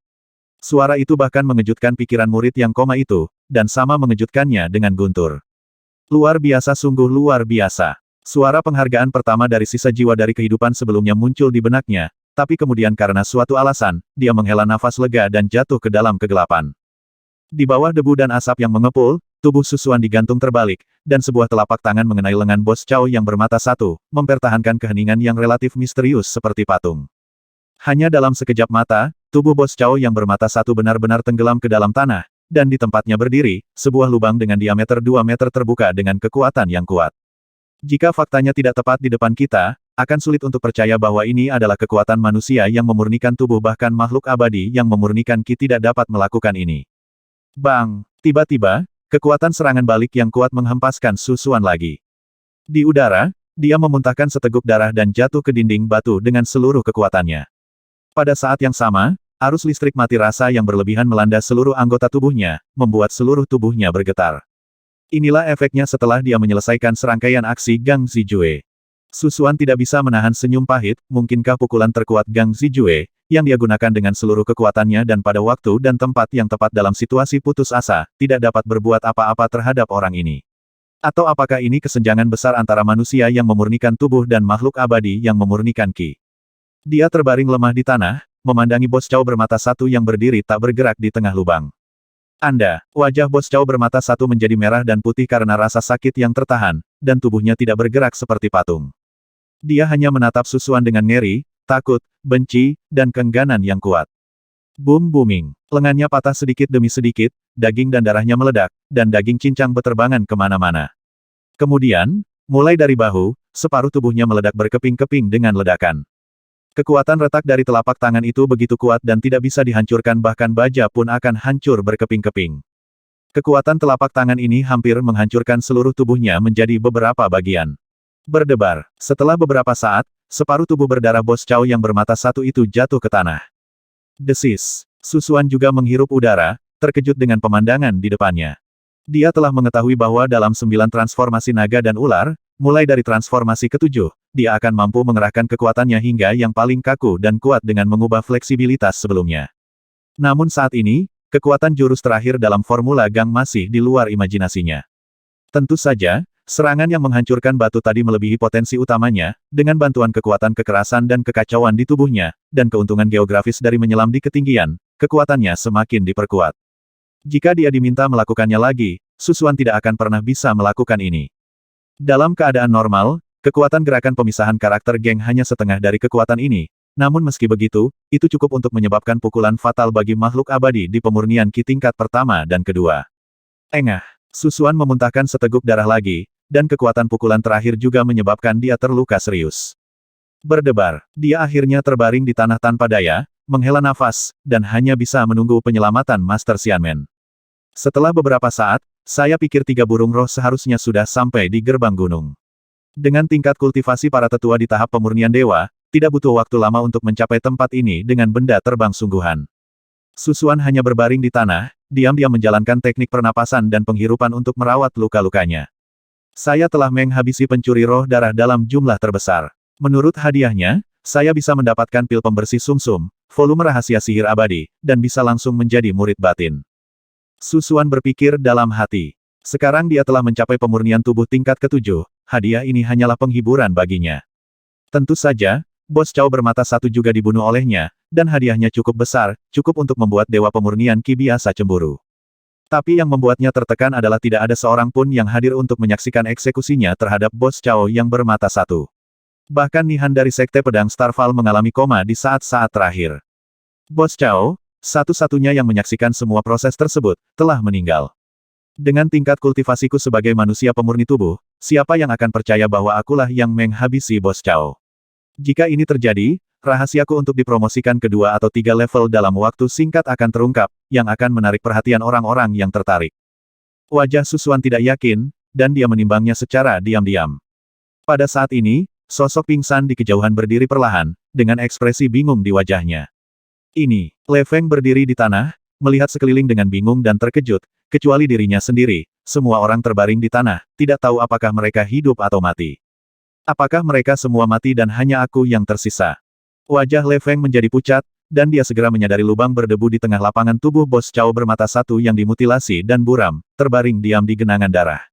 Suara itu bahkan mengejutkan pikiran murid yang koma itu, dan sama mengejutkannya dengan guntur. Luar biasa, sungguh luar biasa. Suara penghargaan pertama dari sisa jiwa dari kehidupan sebelumnya muncul di benaknya, tapi kemudian karena suatu alasan, dia menghela nafas lega dan jatuh ke dalam kegelapan. Di bawah debu dan asap yang mengepul, tubuh Susuan digantung terbalik, dan sebuah telapak tangan mengenai lengan Bos Cao yang bermata satu, mempertahankan keheningan yang relatif misterius seperti patung. Hanya dalam sekejap mata, tubuh Bos Cao yang bermata satu benar-benar tenggelam ke dalam tanah, dan di tempatnya berdiri, sebuah lubang dengan diameter 2 meter terbuka dengan kekuatan yang kuat. Jika faktanya tidak tepat di depan kita, akan sulit untuk percaya bahwa ini adalah kekuatan manusia yang memurnikan tubuh, bahkan makhluk abadi yang memurnikan ki tidak dapat melakukan ini. Bang! Tiba-tiba, kekuatan serangan balik yang kuat menghempaskan Susuan lagi. Di udara, dia memuntahkan seteguk darah dan jatuh ke dinding batu dengan seluruh kekuatannya. Pada saat yang sama, arus listrik mati rasa yang berlebihan melanda seluruh anggota tubuhnya, membuat seluruh tubuhnya bergetar. Inilah efeknya setelah dia menyelesaikan serangkaian aksi Gang Zijue. Susuan tidak bisa menahan senyum pahit, mungkinkah pukulan terkuat Gang Zijue, yang dia gunakan dengan seluruh kekuatannya dan pada waktu dan tempat yang tepat dalam situasi putus asa, tidak dapat berbuat apa-apa terhadap orang ini. Atau apakah ini kesenjangan besar antara manusia yang memurnikan tubuh dan makhluk abadi yang memurnikan ki? Dia terbaring lemah di tanah, memandangi Bos Cao bermata satu yang berdiri tak bergerak di tengah lubang. Wajah Bos Cao bermata satu menjadi merah dan putih karena rasa sakit yang tertahan, dan tubuhnya tidak bergerak seperti patung. Dia hanya menatap Susuan dengan ngeri, takut, benci, dan keengganan yang kuat. Boom-booming. Lengannya patah sedikit demi sedikit, daging dan darahnya meledak, dan daging cincang beterbangan kemana-mana. Kemudian, mulai dari bahu, separuh tubuhnya meledak berkeping-keping dengan ledakan. Kekuatan retak dari telapak tangan itu begitu kuat dan tidak bisa dihancurkan, bahkan baja pun akan hancur berkeping-keping. Kekuatan telapak tangan ini hampir menghancurkan seluruh tubuhnya menjadi beberapa bagian. Berdebar. Setelah beberapa saat, separuh tubuh berdarah Bos Cao yang bermata satu itu jatuh ke tanah. Desis. Susuan juga menghirup udara, terkejut dengan pemandangan di depannya. Dia telah mengetahui bahwa dalam 9 transformasi naga dan ular, mulai dari transformasi ketujuh, dia akan mampu mengerahkan kekuatannya hingga yang paling kaku dan kuat dengan mengubah fleksibilitas sebelumnya. Namun saat ini, kekuatan jurus terakhir dalam formula Gang masih di luar imajinasinya. Tentu saja, serangan yang menghancurkan batu tadi melebihi potensi utamanya, dengan bantuan kekuatan kekerasan dan kekacauan di tubuhnya, dan keuntungan geografis dari menyelam di ketinggian, kekuatannya semakin diperkuat. Jika dia diminta melakukannya lagi, Susuan tidak akan pernah bisa melakukan ini. Dalam keadaan normal, kekuatan gerakan pemisahan karakter Geng hanya setengah dari kekuatan ini, namun meski begitu, itu cukup untuk menyebabkan pukulan fatal bagi makhluk abadi di pemurnian Ki tingkat pertama dan kedua. Engah, Susuan memuntahkan seteguk darah lagi, dan kekuatan pukulan terakhir juga menyebabkan dia terluka serius. Berdebar, dia akhirnya terbaring di tanah tanpa daya, menghela nafas, dan hanya bisa menunggu penyelamatan Master Xianmen. Setelah beberapa saat, saya pikir 3 burung roh seharusnya sudah sampai di gerbang gunung. Dengan tingkat kultivasi para tetua di tahap pemurnian dewa, tidak butuh waktu lama untuk mencapai tempat ini dengan benda terbang sungguhan. Susuan hanya berbaring di tanah, diam-diam menjalankan teknik pernapasan dan penghirupan untuk merawat luka-lukanya. Saya telah menghabisi pencuri roh darah dalam jumlah terbesar. Menurut hadiahnya, saya bisa mendapatkan pil pembersih sumsum, volume rahasia sihir abadi, dan bisa langsung menjadi murid batin. Susuan berpikir dalam hati. Sekarang dia telah mencapai pemurnian tubuh tingkat ke-7, hadiah ini hanyalah penghiburan baginya. Tentu saja, Bos Cao bermata satu juga dibunuh olehnya, dan hadiahnya cukup besar, cukup untuk membuat Dewa Pemurnian Ki biasa cemburu. Tapi yang membuatnya tertekan adalah tidak ada seorang pun yang hadir untuk menyaksikan eksekusinya terhadap Bos Cao yang bermata satu. Bahkan Nihan dari Sekte Pedang Starfall mengalami koma di saat-saat terakhir. Bos Cao, satu-satunya yang menyaksikan semua proses tersebut, telah meninggal. Dengan tingkat kultivasiku sebagai manusia pemurni tubuh, siapa yang akan percaya bahwa akulah yang menghabisi Bos Cao? Jika ini terjadi, rahasiaku untuk dipromosikan ke 2 atau 3 level dalam waktu singkat akan terungkap, yang akan menarik perhatian orang-orang yang tertarik. Wajah Susuan tidak yakin, dan dia menimbangnya secara diam-diam. Pada saat ini, sosok pingsan di kejauhan berdiri perlahan, dengan ekspresi bingung di wajahnya. Ini, Le Feng berdiri di tanah, melihat sekeliling dengan bingung dan terkejut, kecuali dirinya sendiri, semua orang terbaring di tanah, tidak tahu apakah mereka hidup atau mati. Apakah mereka semua mati dan hanya aku yang tersisa? Wajah Le Feng menjadi pucat, dan dia segera menyadari lubang berdebu di tengah lapangan tubuh Bos Cao bermata satu yang dimutilasi dan buram, terbaring diam di genangan darah.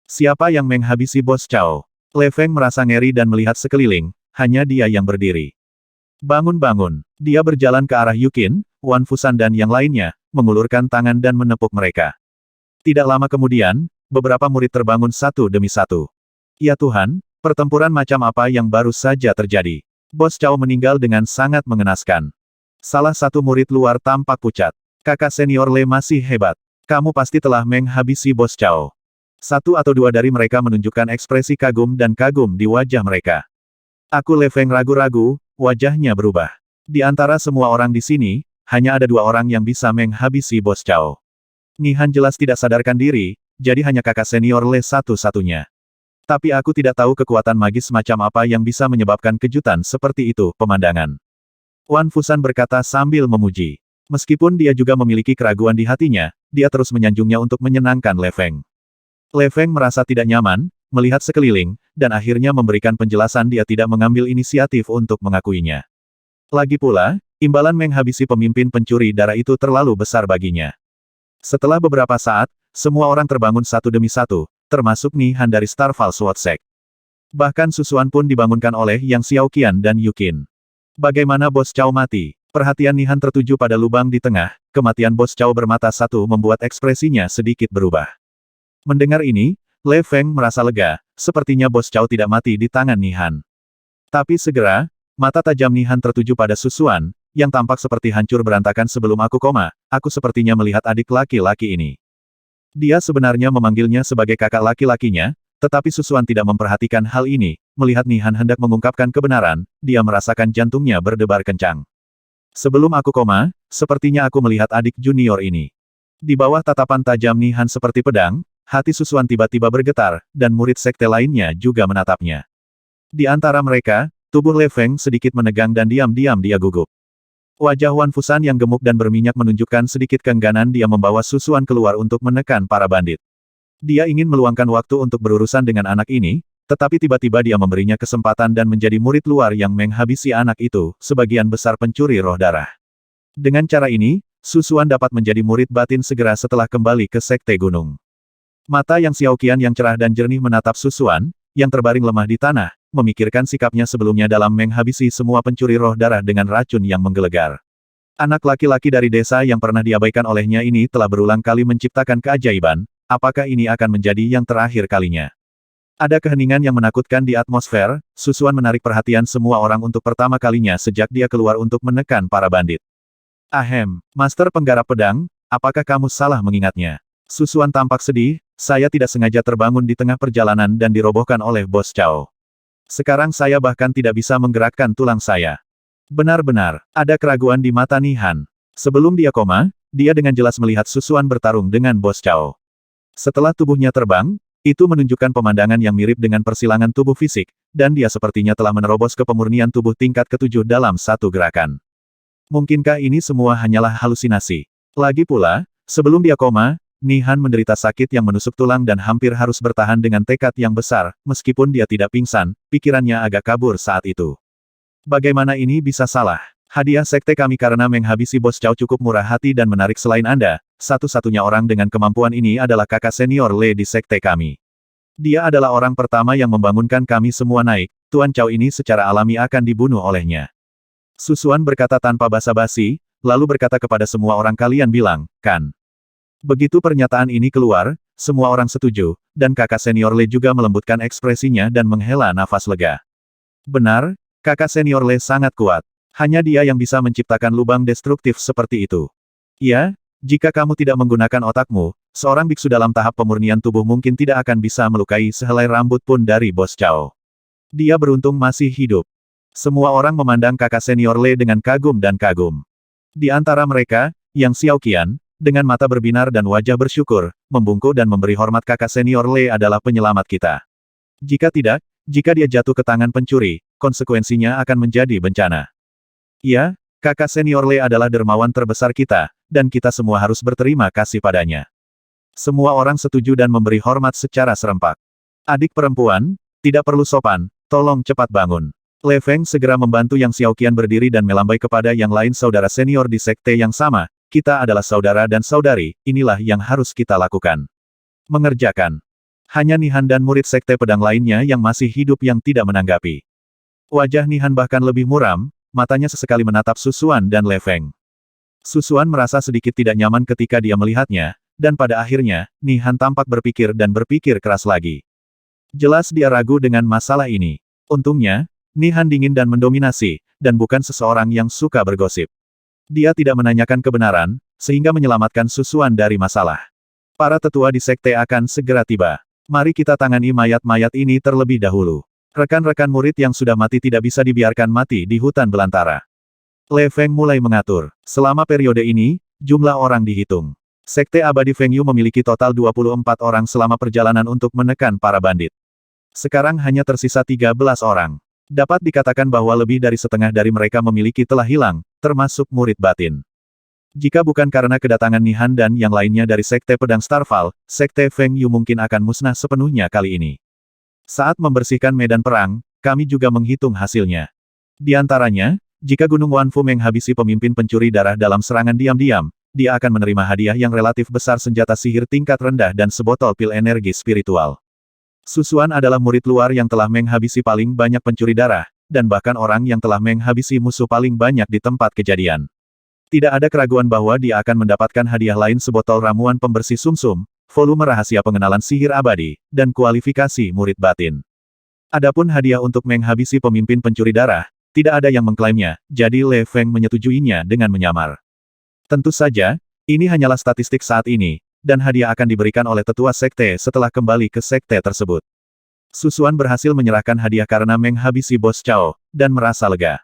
Siapa yang menghabisi Bos Cao? Le Feng merasa ngeri dan melihat sekeliling, hanya dia yang berdiri. Bangun-bangun, dia berjalan ke arah Yukin, Wan Fusan dan yang lainnya, mengulurkan tangan dan menepuk mereka. Tidak lama kemudian, beberapa murid terbangun satu demi satu. Ya Tuhan, pertempuran macam apa yang baru saja terjadi? Bos Cao meninggal dengan sangat mengenaskan. Salah satu murid luar tampak pucat. Kakak senior Le masih hebat. Kamu pasti telah menghabisi Bos Cao. Satu atau dua dari mereka menunjukkan ekspresi kagum dan kagum di wajah mereka. Aku Le Feng ragu-ragu, wajahnya berubah. Di antara semua orang di sini, hanya ada 2 orang yang bisa menghabisi Bos Cao. Nihan jelas tidak sadarkan diri, jadi hanya kakak senior Le satu-satunya. Tapi aku tidak tahu kekuatan magis macam apa yang bisa menyebabkan kejutan seperti itu, pemandangan. Wan Fusan berkata sambil memuji. Meskipun dia juga memiliki keraguan di hatinya, dia terus menyanjungnya untuk menyenangkan Le Feng. Le Feng merasa tidak nyaman, melihat sekeliling, dan akhirnya memberikan penjelasan dia tidak mengambil inisiatif untuk mengakuinya. Lagi pula, imbalan menghabisi pemimpin pencuri darah itu terlalu besar baginya. Setelah beberapa saat, semua orang terbangun satu demi satu, termasuk Nihan dari Starfall Sword Sect. Bahkan Susuan pun dibangunkan oleh Yang Xiaoqian dan Yukin. Bagaimana Bos Cao mati? Perhatian Nihan tertuju pada lubang di tengah, kematian Bos Cao bermata satu membuat ekspresinya sedikit berubah. Mendengar ini, Le Feng merasa lega, sepertinya Bos Cao tidak mati di tangan Nihan. Tapi segera, mata tajam Nihan tertuju pada Susuan, yang tampak seperti hancur berantakan sebelum aku koma, aku sepertinya melihat adik laki-laki ini. Dia sebenarnya memanggilnya sebagai kakak laki-lakinya, tetapi Susuan tidak memperhatikan hal ini, melihat Nihan hendak mengungkapkan kebenaran, dia merasakan jantungnya berdebar kencang. Sebelum aku koma, sepertinya aku melihat adik junior ini. Di bawah tatapan tajam Nihan seperti pedang, hati Susuan tiba-tiba bergetar, dan murid sekte lainnya juga menatapnya. Di antara mereka, tubuh Le Feng sedikit menegang dan diam-diam dia gugup. Wajah Wan Fusan yang gemuk dan berminyak menunjukkan sedikit keengganan dia membawa Susuan keluar untuk menekan para bandit. Dia ingin meluangkan waktu untuk berurusan dengan anak ini, tetapi tiba-tiba dia memberinya kesempatan dan menjadi murid luar yang menghabisi anak itu, sebagian besar pencuri roh darah. Dengan cara ini, Susuan dapat menjadi murid batin segera setelah kembali ke Sekte Gunung. Mata yang Xiaoqian yang cerah dan jernih menatap Susuan, yang terbaring lemah di tanah, memikirkan sikapnya sebelumnya dalam menghabisi semua pencuri roh darah dengan racun yang menggelegar. Anak laki-laki dari desa yang pernah diabaikan olehnya ini telah berulang kali menciptakan keajaiban, apakah ini akan menjadi yang terakhir kalinya? Ada keheningan yang menakutkan di atmosfer, Susuan menarik perhatian semua orang untuk pertama kalinya sejak dia keluar untuk menekan para bandit. Ahem, Master Penggarap Pedang, apakah kamu salah mengingatnya? Susuan tampak sedih, saya tidak sengaja terbangun di tengah perjalanan dan dirobohkan oleh Bos Cao. Sekarang saya bahkan tidak bisa menggerakkan tulang saya. Benar-benar, ada keraguan di mata Nihan. Sebelum dia koma, dia dengan jelas melihat Susuan bertarung dengan Bos Cao. Setelah tubuhnya terbang, itu menunjukkan pemandangan yang mirip dengan persilangan tubuh fisik, dan dia sepertinya telah menerobos ke pemurnian tubuh tingkat ke-7 dalam satu gerakan. Mungkinkah ini semua hanyalah halusinasi? Lagi pula, sebelum dia koma, Nihan menderita sakit yang menusuk tulang dan hampir harus bertahan dengan tekad yang besar, meskipun dia tidak pingsan, pikirannya agak kabur saat itu. Bagaimana ini bisa salah? Hadiah sekte kami karena menghabisi Bos Cao cukup murah hati dan menarik selain Anda, satu-satunya orang dengan kemampuan ini adalah kakak senior Le di sekte kami. Dia adalah orang pertama yang membangunkan kami semua naik, Tuan Cao ini secara alami akan dibunuh olehnya. Susuan berkata tanpa basa-basi, lalu berkata kepada semua orang kalian bilang, kan. Begitu pernyataan ini keluar, semua orang setuju, dan kakak senior Le juga melembutkan ekspresinya dan menghela nafas lega. Benar, kakak senior Le sangat kuat. Hanya dia yang bisa menciptakan lubang destruktif seperti itu. Ya, jika kamu tidak menggunakan otakmu, seorang biksu dalam tahap pemurnian tubuh mungkin tidak akan bisa melukai sehelai rambut pun dari Bos Cao. Dia beruntung masih hidup. Semua orang memandang kakak senior Le dengan kagum dan kagum. Di antara mereka, Yang Xiaoqian, dengan mata berbinar dan wajah bersyukur, membungkuk dan memberi hormat kakak senior Le adalah penyelamat kita. Jika tidak, jika dia jatuh ke tangan pencuri, konsekuensinya akan menjadi bencana. Ya, kakak senior Le adalah dermawan terbesar kita, dan kita semua harus berterima kasih padanya. Semua orang setuju dan memberi hormat secara serempak. Adik perempuan, tidak perlu sopan, tolong cepat bangun. Le Feng segera membantu Yang Xiaoqian berdiri dan melambai kepada yang lain saudara senior di sekte yang sama, kita adalah saudara dan saudari, inilah yang harus kita lakukan. Mengerjakan. Hanya Nihan dan murid sekte pedang lainnya yang masih hidup yang tidak menanggapi. Wajah Nihan bahkan lebih muram, matanya sesekali menatap Susuan dan Le Feng. Susuan merasa sedikit tidak nyaman ketika dia melihatnya, dan pada akhirnya, Nihan tampak berpikir dan berpikir keras lagi. Jelas dia ragu dengan masalah ini. Untungnya, Nihan dingin dan mendominasi, dan bukan seseorang yang suka bergosip. Dia tidak menanyakan kebenaran, sehingga menyelamatkan Susuan dari masalah. Para tetua di sekte akan segera tiba. Mari kita tangani mayat-mayat ini terlebih dahulu. Rekan-rekan murid yang sudah mati tidak bisa dibiarkan mati di hutan belantara. Le Feng mulai mengatur. Selama periode ini, jumlah orang dihitung. Sekte abadi Feng Yu memiliki total 24 orang selama perjalanan untuk menekan para bandit. Sekarang hanya tersisa 13 orang. Dapat dikatakan bahwa lebih dari setengah dari mereka memiliki telah hilang, termasuk murid batin. Jika bukan karena kedatangan Nihan dan yang lainnya dari Sekte Pedang Starfall, Sekte Feng Yu mungkin akan musnah sepenuhnya kali ini. Saat membersihkan medan perang, kami juga menghitung hasilnya. Di antaranya, jika Gunung Wanfu menghabisi pemimpin pencuri darah dalam serangan diam-diam, dia akan menerima hadiah yang relatif besar senjata sihir tingkat rendah dan sebotol pil energi spiritual. Susuan adalah murid luar yang telah menghabisi paling banyak pencuri darah, dan bahkan orang yang telah menghabisi musuh paling banyak di tempat kejadian. Tidak ada keraguan bahwa dia akan mendapatkan hadiah lain sebotol ramuan pembersih sumsum, volume rahasia pengenalan sihir abadi, dan kualifikasi murid batin. Adapun hadiah untuk menghabisi pemimpin pencuri darah, tidak ada yang mengklaimnya, jadi Le Feng menyetujuinya dengan menyamar. Tentu saja, ini hanyalah statistik saat ini, dan hadiah akan diberikan oleh tetua sekte setelah kembali ke sekte tersebut. Susuan berhasil menyerahkan hadiah karena menghabisi Bos Cao, dan merasa lega.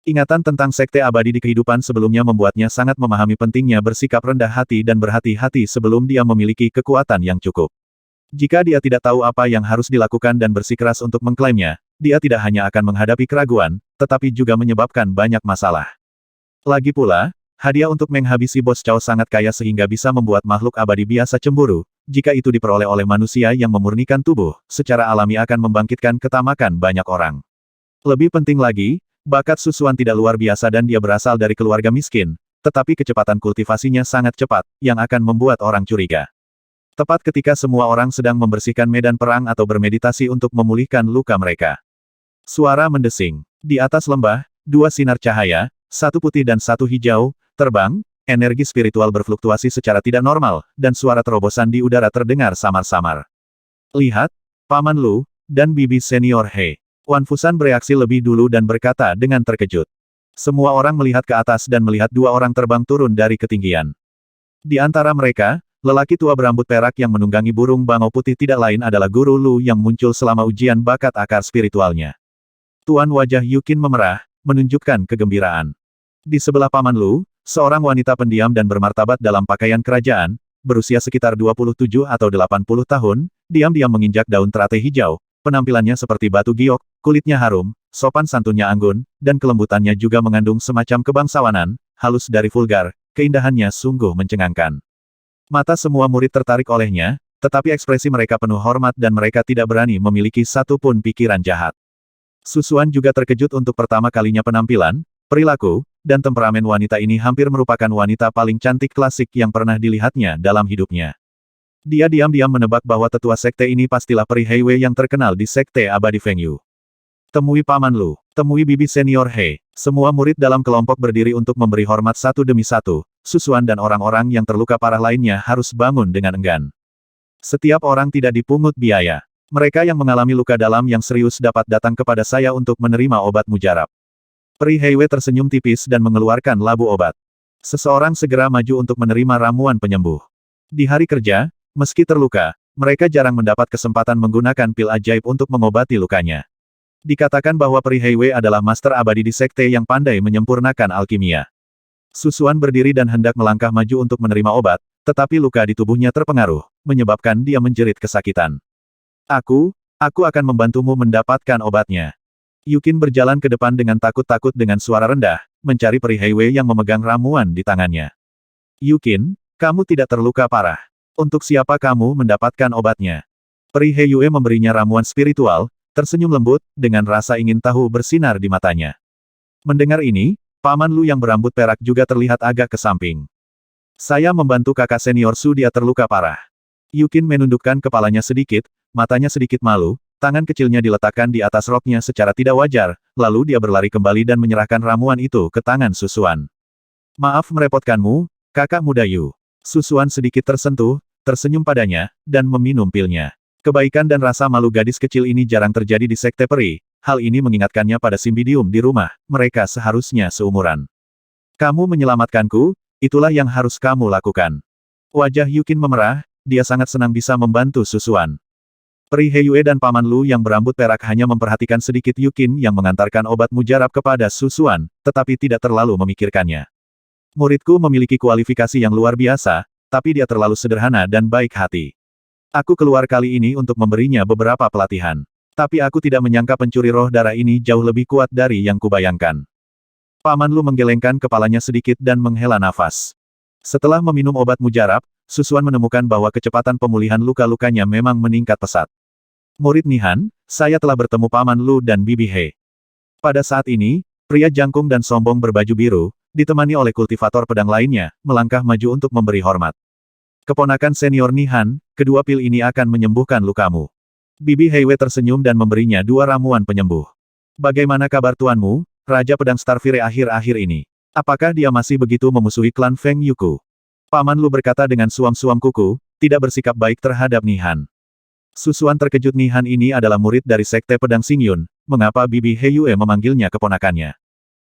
Ingatan tentang sekte abadi di kehidupan sebelumnya membuatnya sangat memahami pentingnya bersikap rendah hati dan berhati-hati sebelum dia memiliki kekuatan yang cukup. Jika dia tidak tahu apa yang harus dilakukan dan bersikeras untuk mengklaimnya, dia tidak hanya akan menghadapi keraguan, tetapi juga menyebabkan banyak masalah. Lagi pula, hadiah untuk menghabisi Bos Cao sangat kaya sehingga bisa membuat makhluk abadi biasa cemburu, jika itu diperoleh oleh manusia yang memurnikan tubuh, secara alami akan membangkitkan ketamakan banyak orang. Lebih penting lagi, bakat Susuan tidak luar biasa dan dia berasal dari keluarga miskin, tetapi kecepatan kultivasinya sangat cepat, yang akan membuat orang curiga. Tepat ketika semua orang sedang membersihkan medan perang atau bermeditasi untuk memulihkan luka mereka. Suara mendesing. Di atas lembah, dua sinar cahaya, satu putih dan satu hijau, terbang, energi spiritual berfluktuasi secara tidak normal, dan suara terobosan di udara terdengar samar-samar. Lihat, Paman Lu, dan Bibi Senior He. Wan Fusan bereaksi lebih dulu dan berkata dengan terkejut. Semua orang melihat ke atas dan melihat dua orang terbang turun dari ketinggian. Di antara mereka, lelaki tua berambut perak yang menunggangi burung bangau putih tidak lain adalah Guru Lu yang muncul selama ujian bakat akar spiritualnya. Tuan wajah Yukin memerah, menunjukkan kegembiraan. Di sebelah Paman Lu, seorang wanita pendiam dan bermartabat dalam pakaian kerajaan, berusia sekitar 27 atau 80 tahun, diam-diam menginjak daun teratai hijau, penampilannya seperti batu giok, kulitnya harum, sopan santunnya anggun, dan kelembutannya juga mengandung semacam kebangsawanan, halus dari vulgar, keindahannya sungguh mencengangkan. Mata semua murid tertarik olehnya, tetapi ekspresi mereka penuh hormat dan mereka tidak berani memiliki satu pun pikiran jahat. Susuan juga terkejut untuk pertama kalinya penampilan, perilaku, dan temperamen wanita ini hampir merupakan wanita paling cantik klasik yang pernah dilihatnya dalam hidupnya. Dia diam-diam menebak bahwa tetua sekte ini pastilah peri Heiwei yang terkenal di sekte abadi Fengyu. Temui Paman Lu, temui Bibi Senior He. Semua murid dalam kelompok berdiri untuk memberi hormat satu demi satu. Susuan dan orang-orang yang terluka parah lainnya harus bangun dengan enggan. Setiap orang tidak dipungut biaya. Mereka yang mengalami luka dalam yang serius dapat datang kepada saya untuk menerima obat mujarab. Peri Heiwei tersenyum tipis dan mengeluarkan labu obat. Seseorang segera maju untuk menerima ramuan penyembuh. Di hari kerja, meski terluka, mereka jarang mendapat kesempatan menggunakan pil ajaib untuk mengobati lukanya. Dikatakan bahwa Peri Heiwei adalah master abadi di sekte yang pandai menyempurnakan alkimia. Susuan berdiri dan hendak melangkah maju untuk menerima obat, tetapi luka di tubuhnya terpengaruh, menyebabkan dia menjerit kesakitan. Aku akan membantumu mendapatkan obatnya. Yukin berjalan ke depan dengan takut-takut dengan suara rendah, mencari Peri Heiwei yang memegang ramuan di tangannya. Yukin, kamu tidak terluka parah. Untuk siapa kamu mendapatkan obatnya? Peri Heiwei memberinya ramuan spiritual, tersenyum lembut, dengan rasa ingin tahu bersinar di matanya. Mendengar ini, Paman Lu yang berambut perak juga terlihat agak ke samping. Saya membantu kakak senior Su dia terluka parah. Yukin menundukkan kepalanya sedikit, matanya sedikit malu, tangan kecilnya diletakkan di atas roknya secara tidak wajar, lalu dia berlari kembali dan menyerahkan ramuan itu ke tangan Susuan. Maaf merepotkanmu, kakak muda Yu. Susuan sedikit tersentuh, tersenyum padanya, dan meminum pilnya. Kebaikan dan rasa malu gadis kecil ini jarang terjadi di sekte peri, hal ini mengingatkannya pada Simbidium di rumah, mereka seharusnya seumuran. Kamu menyelamatkanku, itulah yang harus kamu lakukan. Wajah Yukin memerah, dia sangat senang bisa membantu Susuan. Peri Heiwei dan Paman Lu yang berambut perak hanya memperhatikan sedikit Yukin yang mengantarkan obat mujarab kepada Susuan, tetapi tidak terlalu memikirkannya. Muridku memiliki kualifikasi yang luar biasa, tapi dia terlalu sederhana dan baik hati. Aku keluar kali ini untuk memberinya beberapa pelatihan. Tapi aku tidak menyangka pencuri roh darah ini jauh lebih kuat dari yang kubayangkan. Paman Lu menggelengkan kepalanya sedikit dan menghela nafas. Setelah meminum obat mujarab, Susuan menemukan bahwa kecepatan pemulihan luka-lukanya memang meningkat pesat. Murid Nihan, saya telah bertemu Paman Lu dan Bibi He. Pada saat ini, pria jangkung dan sombong berbaju biru, ditemani oleh kultivator pedang lainnya, melangkah maju untuk memberi hormat. Keponakan senior Nihan, kedua pil ini akan menyembuhkan lukamu. Bibi Heiwei tersenyum dan memberinya dua ramuan penyembuh. Bagaimana kabar tuanmu, Raja Pedang Starfire akhir-akhir ini? Apakah dia masih begitu memusuhi klan Feng Yuku? Paman Lu berkata dengan suam-suam kuku, tidak bersikap baik terhadap Nihan. Susuan terkejut Nihan ini adalah murid dari Sekte Pedang Xingyun, mengapa Bibi Heiwei memanggilnya keponakannya?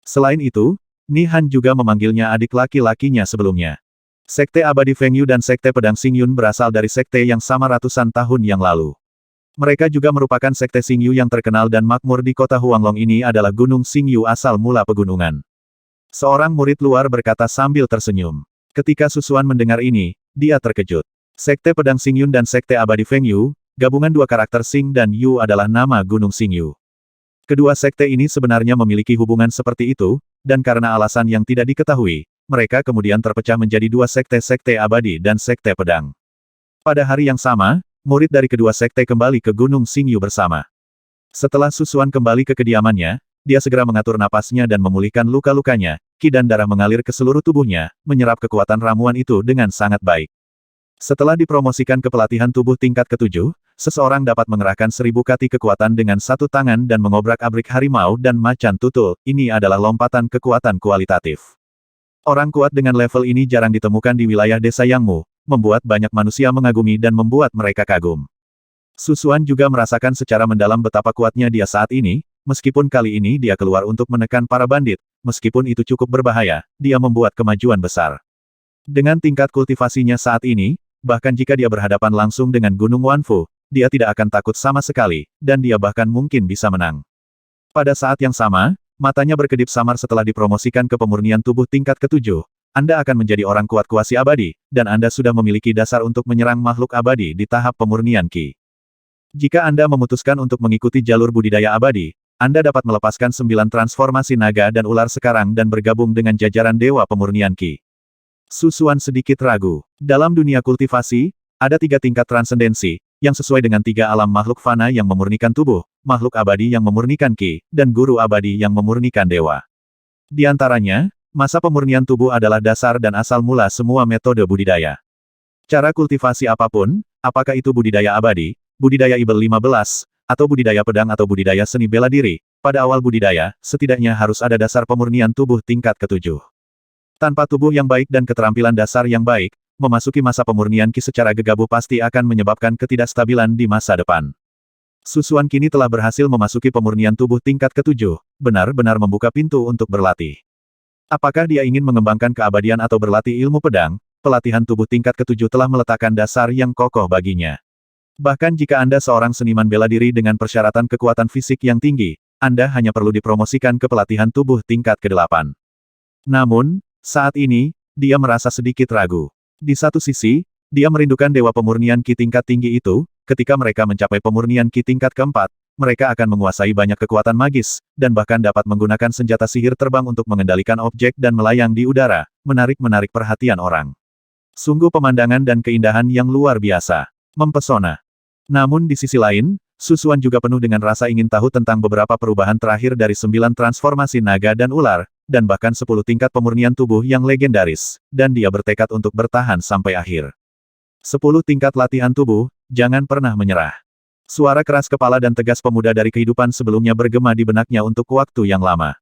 Selain itu, Nihan juga memanggilnya adik laki-lakinya sebelumnya. Sekte Abadi Fengyu dan Sekte Pedang Xingyun berasal dari sekte yang sama ratusan tahun yang lalu. Mereka juga merupakan sekte Xingyu yang terkenal dan makmur di kota Huanglong ini adalah Gunung Xingyu asal mula pegunungan. Seorang murid luar berkata sambil tersenyum. Ketika Susuan mendengar ini, dia terkejut. Sekte Pedang Xingyun dan Sekte Abadi Fengyu, gabungan dua karakter Xing dan Yu adalah nama Gunung Xingyu. Kedua sekte ini sebenarnya memiliki hubungan seperti itu, dan karena alasan yang tidak diketahui, mereka kemudian terpecah menjadi dua sekte-sekte abadi dan sekte pedang. Pada hari yang sama, murid dari kedua sekte kembali ke Gunung Xingyu bersama. Setelah Susuan kembali ke kediamannya, dia segera mengatur napasnya dan memulihkan luka-lukanya, ki dan darah mengalir ke seluruh tubuhnya, menyerap kekuatan ramuan itu dengan sangat baik. Setelah dipromosikan ke pelatihan tubuh tingkat ke-7, seseorang dapat mengerahkan 1000 kati kekuatan dengan satu tangan dan mengobrak-abrik harimau dan macan tutul. Ini adalah lompatan kekuatan kualitatif. Orang kuat dengan level ini jarang ditemukan di wilayah desa Yangmu, membuat banyak manusia mengagumi dan membuat mereka kagum. Su Xuan juga merasakan secara mendalam betapa kuatnya dia saat ini, meskipun kali ini dia keluar untuk menekan para bandit, meskipun itu cukup berbahaya, dia membuat kemajuan besar. Dengan tingkat kultivasinya saat ini, bahkan jika dia berhadapan langsung dengan Gunung Wanfu, dia tidak akan takut sama sekali, dan dia bahkan mungkin bisa menang. Pada saat yang sama, matanya berkedip samar setelah dipromosikan ke pemurnian tubuh tingkat ke-7. Anda akan menjadi orang kuat kuasi abadi, dan Anda sudah memiliki dasar untuk menyerang makhluk abadi di tahap pemurnian Qi. Jika Anda memutuskan untuk mengikuti jalur budidaya abadi, Anda dapat melepaskan 9 transformasi naga dan ular sekarang dan bergabung dengan jajaran dewa pemurnian Qi. Su Xuan sedikit ragu. Dalam dunia kultivasi, ada 3 tingkat transendensi, yang sesuai dengan 3 alam makhluk fana yang memurnikan tubuh, makhluk abadi yang memurnikan Qi, dan guru abadi yang memurnikan dewa. Di antaranya, masa pemurnian tubuh adalah dasar dan asal mula semua metode budidaya. Cara kultivasi apapun, apakah itu budidaya abadi, budidaya ibel 15, atau budidaya pedang atau budidaya seni bela diri, pada awal budidaya, setidaknya harus ada dasar pemurnian tubuh tingkat ke-7. Tanpa tubuh yang baik dan keterampilan dasar yang baik, memasuki masa pemurnian Qi secara gegabah pasti akan menyebabkan ketidakstabilan di masa depan. Su Xuan kini telah berhasil memasuki pemurnian tubuh tingkat ke-7, benar-benar membuka pintu untuk berlatih. Apakah dia ingin mengembangkan keabadian atau berlatih ilmu pedang? Pelatihan tubuh tingkat ke-7 telah meletakkan dasar yang kokoh baginya. Bahkan jika Anda seorang seniman bela diri dengan persyaratan kekuatan fisik yang tinggi, Anda hanya perlu dipromosikan ke pelatihan tubuh tingkat ke-8. Namun, saat ini, dia merasa sedikit ragu. Di satu sisi, dia merindukan dewa pemurnian Qi tingkat tinggi itu. Ketika mereka mencapai pemurnian Qi tingkat ke-4, mereka akan menguasai banyak kekuatan magis, dan bahkan dapat menggunakan senjata sihir terbang untuk mengendalikan objek dan melayang di udara, menarik perhatian orang. Sungguh pemandangan dan keindahan yang luar biasa. Mempesona. Namun di sisi lain, Su Xuan juga penuh dengan rasa ingin tahu tentang beberapa perubahan terakhir dari 9 transformasi naga dan ular, dan bahkan 10 tingkat pemurnian tubuh yang legendaris, dan dia bertekad untuk bertahan sampai akhir. 10 tingkat latihan tubuh, jangan pernah menyerah. Suara keras kepala dan tegas pemuda dari kehidupan sebelumnya bergema di benaknya untuk waktu yang lama.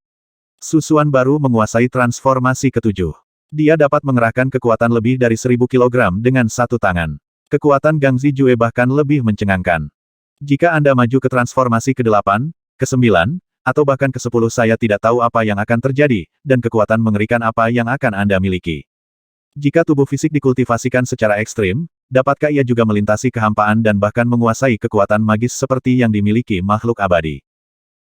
Su Xuan baru menguasai transformasi ke-7. Dia dapat mengerahkan kekuatan lebih dari 1000 kg dengan satu tangan. Kekuatan Gang Zijue bahkan lebih mencengangkan. Jika Anda maju ke transformasi ke-8, ke-9, atau bahkan ke-10 saya tidak tahu apa yang akan terjadi, dan kekuatan mengerikan apa yang akan Anda miliki. Jika tubuh fisik dikultivasikan secara ekstrim, dapatkah ia juga melintasi kehampaan dan bahkan menguasai kekuatan magis seperti yang dimiliki makhluk abadi?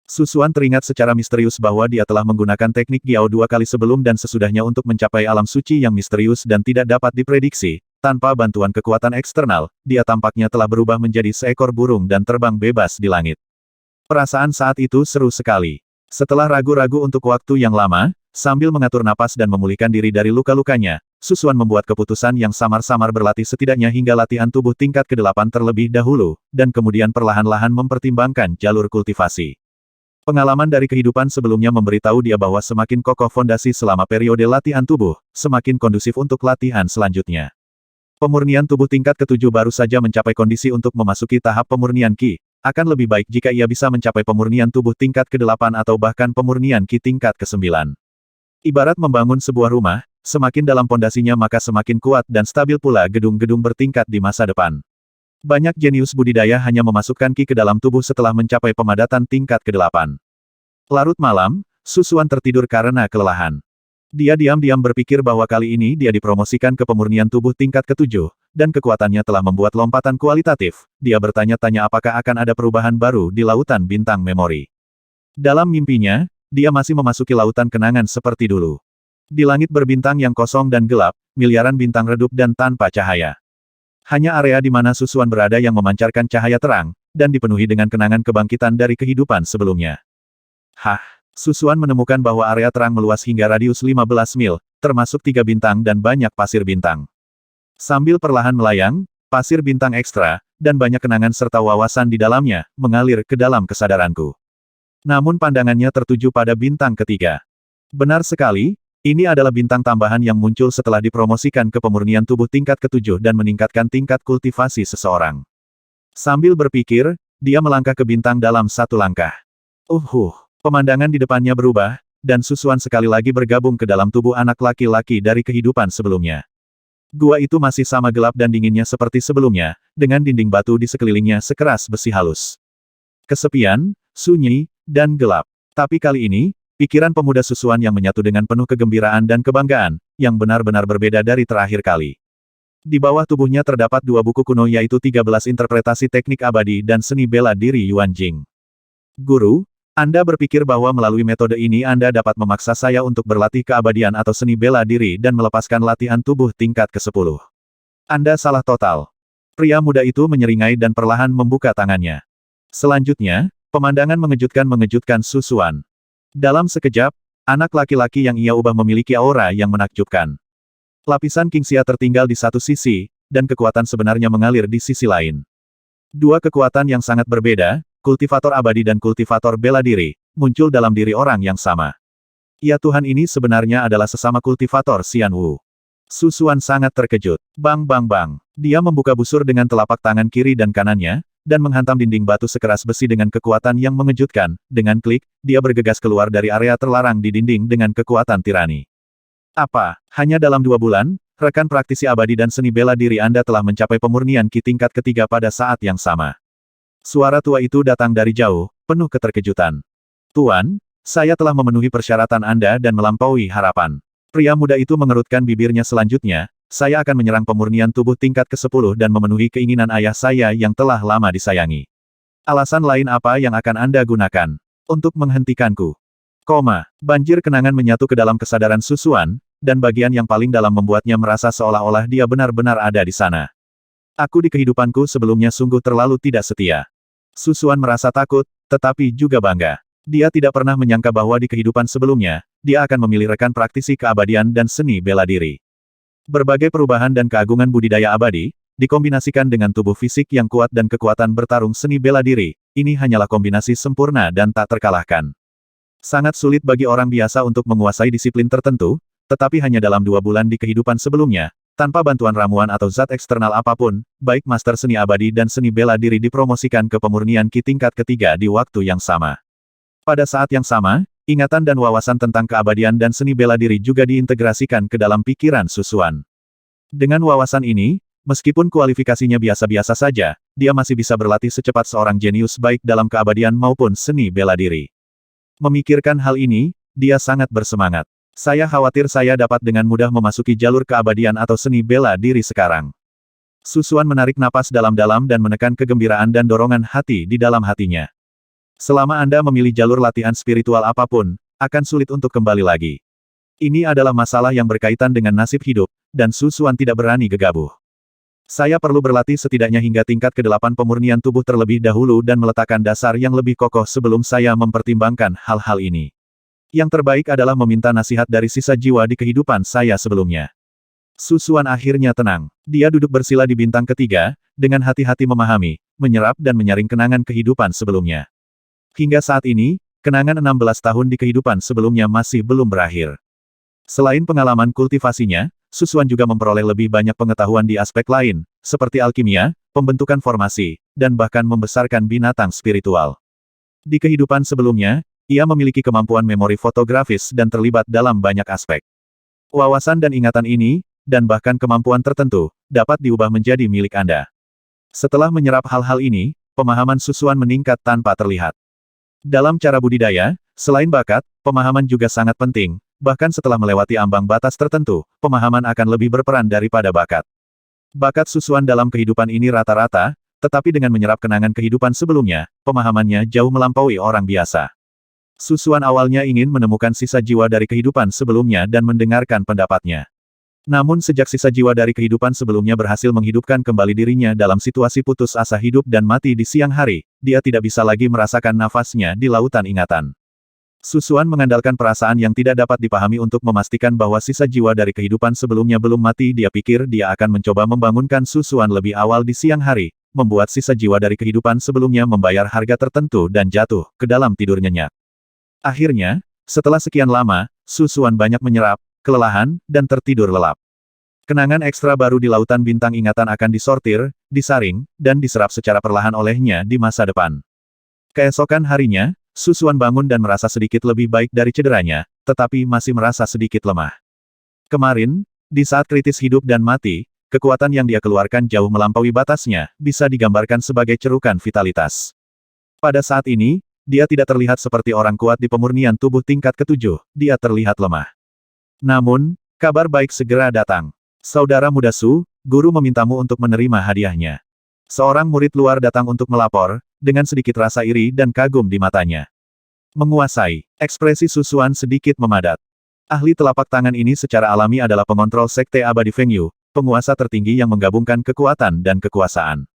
Su Xuan teringat secara misterius bahwa dia telah menggunakan teknik Giao 2 kali sebelum dan sesudahnya untuk mencapai alam suci yang misterius dan tidak dapat diprediksi. Tanpa bantuan kekuatan eksternal, dia tampaknya telah berubah menjadi seekor burung dan terbang bebas di langit. Perasaan saat itu seru sekali. Setelah ragu-ragu untuk waktu yang lama, sambil mengatur napas dan memulihkan diri dari luka-lukanya, Su Xuan membuat keputusan yang samar-samar berlatih setidaknya hingga latihan tubuh tingkat ke-8 terlebih dahulu, dan kemudian perlahan-lahan mempertimbangkan jalur kultivasi. Pengalaman dari kehidupan sebelumnya memberitahu dia bahwa semakin kokoh fondasi selama periode latihan tubuh, semakin kondusif untuk latihan selanjutnya. Pemurnian tubuh tingkat ke-7 baru saja mencapai kondisi untuk memasuki tahap pemurnian Qi. Akan lebih baik jika ia bisa mencapai pemurnian tubuh tingkat ke-8 atau bahkan pemurnian Qi tingkat ke-9. Ibarat membangun sebuah rumah, semakin dalam pondasinya maka semakin kuat dan stabil pula gedung-gedung bertingkat di masa depan. Banyak jenius budidaya hanya memasukkan Qi ke dalam tubuh setelah mencapai pemadatan tingkat ke-8. Larut malam, Su Xuan tertidur karena kelelahan. Dia diam-diam berpikir bahwa kali ini dia dipromosikan ke pemurnian tubuh tingkat ke-7, dan kekuatannya telah membuat lompatan kualitatif. Dia bertanya-tanya apakah akan ada perubahan baru di lautan bintang memori. Dalam mimpinya, dia masih memasuki lautan kenangan seperti dulu. Di langit berbintang yang kosong dan gelap, miliaran bintang redup dan tanpa cahaya. Hanya area di mana Su Xuan berada yang memancarkan cahaya terang, dan dipenuhi dengan kenangan kebangkitan dari kehidupan sebelumnya. Su Xuan menemukan bahwa area terang meluas hingga radius 15 mil, termasuk 3 bintang dan banyak pasir bintang. Sambil perlahan melayang, pasir bintang ekstra, dan banyak kenangan serta wawasan di dalamnya, mengalir ke dalam kesadaranku. Namun pandangannya tertuju pada bintang ketiga. Benar sekali, Ini adalah bintang tambahan yang muncul setelah dipromosikan ke pemurnian tubuh tingkat ke-7 dan meningkatkan tingkat kultivasi seseorang. Sambil berpikir, dia melangkah ke bintang dalam satu langkah. Pemandangan di depannya berubah, dan Susuan sekali lagi bergabung ke dalam tubuh anak laki-laki dari kehidupan sebelumnya. Gua itu masih sama gelap dan dinginnya seperti sebelumnya, dengan dinding batu di sekelilingnya sekeras besi halus. Kesepian, sunyi, dan gelap. Tapi kali ini, pikiran pemuda Susuan yang menyatu dengan penuh kegembiraan dan kebanggaan, yang benar-benar berbeda dari terakhir kali. Di bawah tubuhnya terdapat 2 buku kuno yaitu 13 interpretasi teknik abadi dan seni bela diri Yuan Jing. Guru, Anda berpikir bahwa melalui metode ini Anda dapat memaksa saya untuk berlatih keabadian atau seni bela diri dan melepaskan latihan tubuh tingkat ke-10. Anda salah total. Pria muda itu menyeringai dan perlahan membuka tangannya. Selanjutnya, pemandangan mengejutkan Susuan. Dalam sekejap, anak laki-laki yang ia ubah memiliki aura yang menakjubkan. Lapisan Kingxia tertinggal di satu sisi, dan kekuatan sebenarnya mengalir di sisi lain. Dua kekuatan yang sangat berbeda, kultivator abadi dan kultivator bela diri, muncul dalam diri orang yang sama. Ya Tuhan, ini sebenarnya adalah sesama kultivator Xian Wu. Susuan sangat terkejut. Bang bang bang. Dia membuka busur dengan telapak tangan kiri dan kanannya, dan menghantam dinding batu sekeras besi dengan kekuatan yang mengejutkan. Dengan klik, dia bergegas keluar dari area terlarang di dinding dengan kekuatan tirani. Apa? Hanya dalam 2 bulan, rekan praktisi abadi dan seni bela diri Anda telah mencapai pemurnian Ki tingkat ketiga pada saat yang sama. Suara tua itu datang dari jauh, penuh keterkejutan. Tuan, saya telah memenuhi persyaratan Anda dan melampaui harapan. Pria muda itu mengerutkan bibirnya. Selanjutnya, saya akan menyerang pemurnian tubuh tingkat ke-10 dan memenuhi keinginan ayah saya yang telah lama disayangi. Alasan lain apa yang akan Anda gunakan untuk menghentikanku? Banjir kenangan menyatu ke dalam kesadaran Susuan, dan bagian yang paling dalam membuatnya merasa seolah-olah dia benar-benar ada di sana. Aku di kehidupanku sebelumnya sungguh terlalu tidak setia. Susuan merasa takut, tetapi juga bangga. Dia tidak pernah menyangka bahwa di kehidupan sebelumnya, dia akan memilih rekan praktisi keabadian dan seni bela diri. Berbagai perubahan dan keagungan budidaya abadi, dikombinasikan dengan tubuh fisik yang kuat dan kekuatan bertarung seni bela diri, ini hanyalah kombinasi sempurna dan tak terkalahkan. Sangat sulit bagi orang biasa untuk menguasai disiplin tertentu, tetapi hanya dalam 2 bulan di kehidupan sebelumnya, tanpa bantuan ramuan atau zat eksternal apapun, baik Master Seni Abadi dan Seni Bela Diri dipromosikan ke pemurnian Ki tingkat ketiga di waktu yang sama. Pada saat yang sama, ingatan dan wawasan tentang keabadian dan seni bela diri juga diintegrasikan ke dalam pikiran Susuan. Dengan wawasan ini, meskipun kualifikasinya biasa-biasa saja, dia masih bisa berlatih secepat seorang jenius baik dalam keabadian maupun seni bela diri. Memikirkan hal ini, dia sangat bersemangat. Saya khawatir saya dapat dengan mudah memasuki jalur keabadian atau seni bela diri sekarang. Susuan menarik napas dalam-dalam dan menekan kegembiraan dan dorongan hati di dalam hatinya. Selama Anda memilih jalur latihan spiritual apapun, akan sulit untuk kembali lagi. Ini adalah masalah yang berkaitan dengan nasib hidup, dan Susuan tidak berani gegabah. Saya perlu berlatih setidaknya hingga tingkat ke-8 pemurnian tubuh terlebih dahulu dan meletakkan dasar yang lebih kokoh sebelum saya mempertimbangkan hal-hal ini. Yang terbaik adalah meminta nasihat dari sisa jiwa di kehidupan saya sebelumnya. Susuan akhirnya tenang. Dia duduk bersila di bintang ketiga, dengan hati-hati memahami, menyerap dan menyaring kenangan kehidupan sebelumnya. Hingga saat ini, kenangan 16 tahun di kehidupan sebelumnya masih belum berakhir. Selain pengalaman kultivasinya, Susuan juga memperoleh lebih banyak pengetahuan di aspek lain, seperti alkimia, pembentukan formasi, dan bahkan membesarkan binatang spiritual. Di kehidupan sebelumnya, ia memiliki kemampuan memori fotografis dan terlibat dalam banyak aspek. Wawasan dan ingatan ini, dan bahkan kemampuan tertentu, dapat diubah menjadi milik Anda. Setelah menyerap hal-hal ini, pemahaman Susuan meningkat tanpa terlihat. Dalam cara budidaya, selain bakat, pemahaman juga sangat penting, bahkan setelah melewati ambang batas tertentu, pemahaman akan lebih berperan daripada bakat. Bakat Susuan dalam kehidupan ini rata-rata, tetapi dengan menyerap kenangan kehidupan sebelumnya, pemahamannya jauh melampaui orang biasa. Susuan awalnya ingin menemukan sisa jiwa dari kehidupan sebelumnya dan mendengarkan pendapatnya. Namun sejak sisa jiwa dari kehidupan sebelumnya berhasil menghidupkan kembali dirinya dalam situasi putus asa hidup dan mati di siang hari, dia tidak bisa lagi merasakan nafasnya di lautan ingatan. Susuan mengandalkan perasaan yang tidak dapat dipahami untuk memastikan bahwa sisa jiwa dari kehidupan sebelumnya belum mati. Dia pikir dia akan mencoba membangunkan Susuan lebih awal di siang hari, membuat sisa jiwa dari kehidupan sebelumnya membayar harga tertentu dan jatuh ke dalam tidur nyenyak. Akhirnya, setelah sekian lama, Susuan banyak menyerap, kelelahan, dan tertidur lelap. Kenangan ekstra baru di lautan bintang ingatan akan disortir, disaring, dan diserap secara perlahan olehnya di masa depan. Keesokan harinya, Susuan bangun dan merasa sedikit lebih baik dari cederanya, tetapi masih merasa sedikit lemah. Kemarin, di saat kritis hidup dan mati, kekuatan yang dia keluarkan jauh melampaui batasnya, bisa digambarkan sebagai cerukan vitalitas. Pada saat ini, dia tidak terlihat seperti orang kuat di pemurnian tubuh tingkat ke-7, dia terlihat lemah. Namun, kabar baik segera datang. Saudara muda Su, guru memintamu untuk menerima hadiahnya. Seorang murid luar datang untuk melapor, dengan sedikit rasa iri dan kagum di matanya. Menguasai, ekspresi Susuan sedikit memadat. Ahli telapak tangan ini secara alami adalah pengontrol Sekte Abadi Feng Yu, penguasa tertinggi yang menggabungkan kekuatan dan kekuasaan.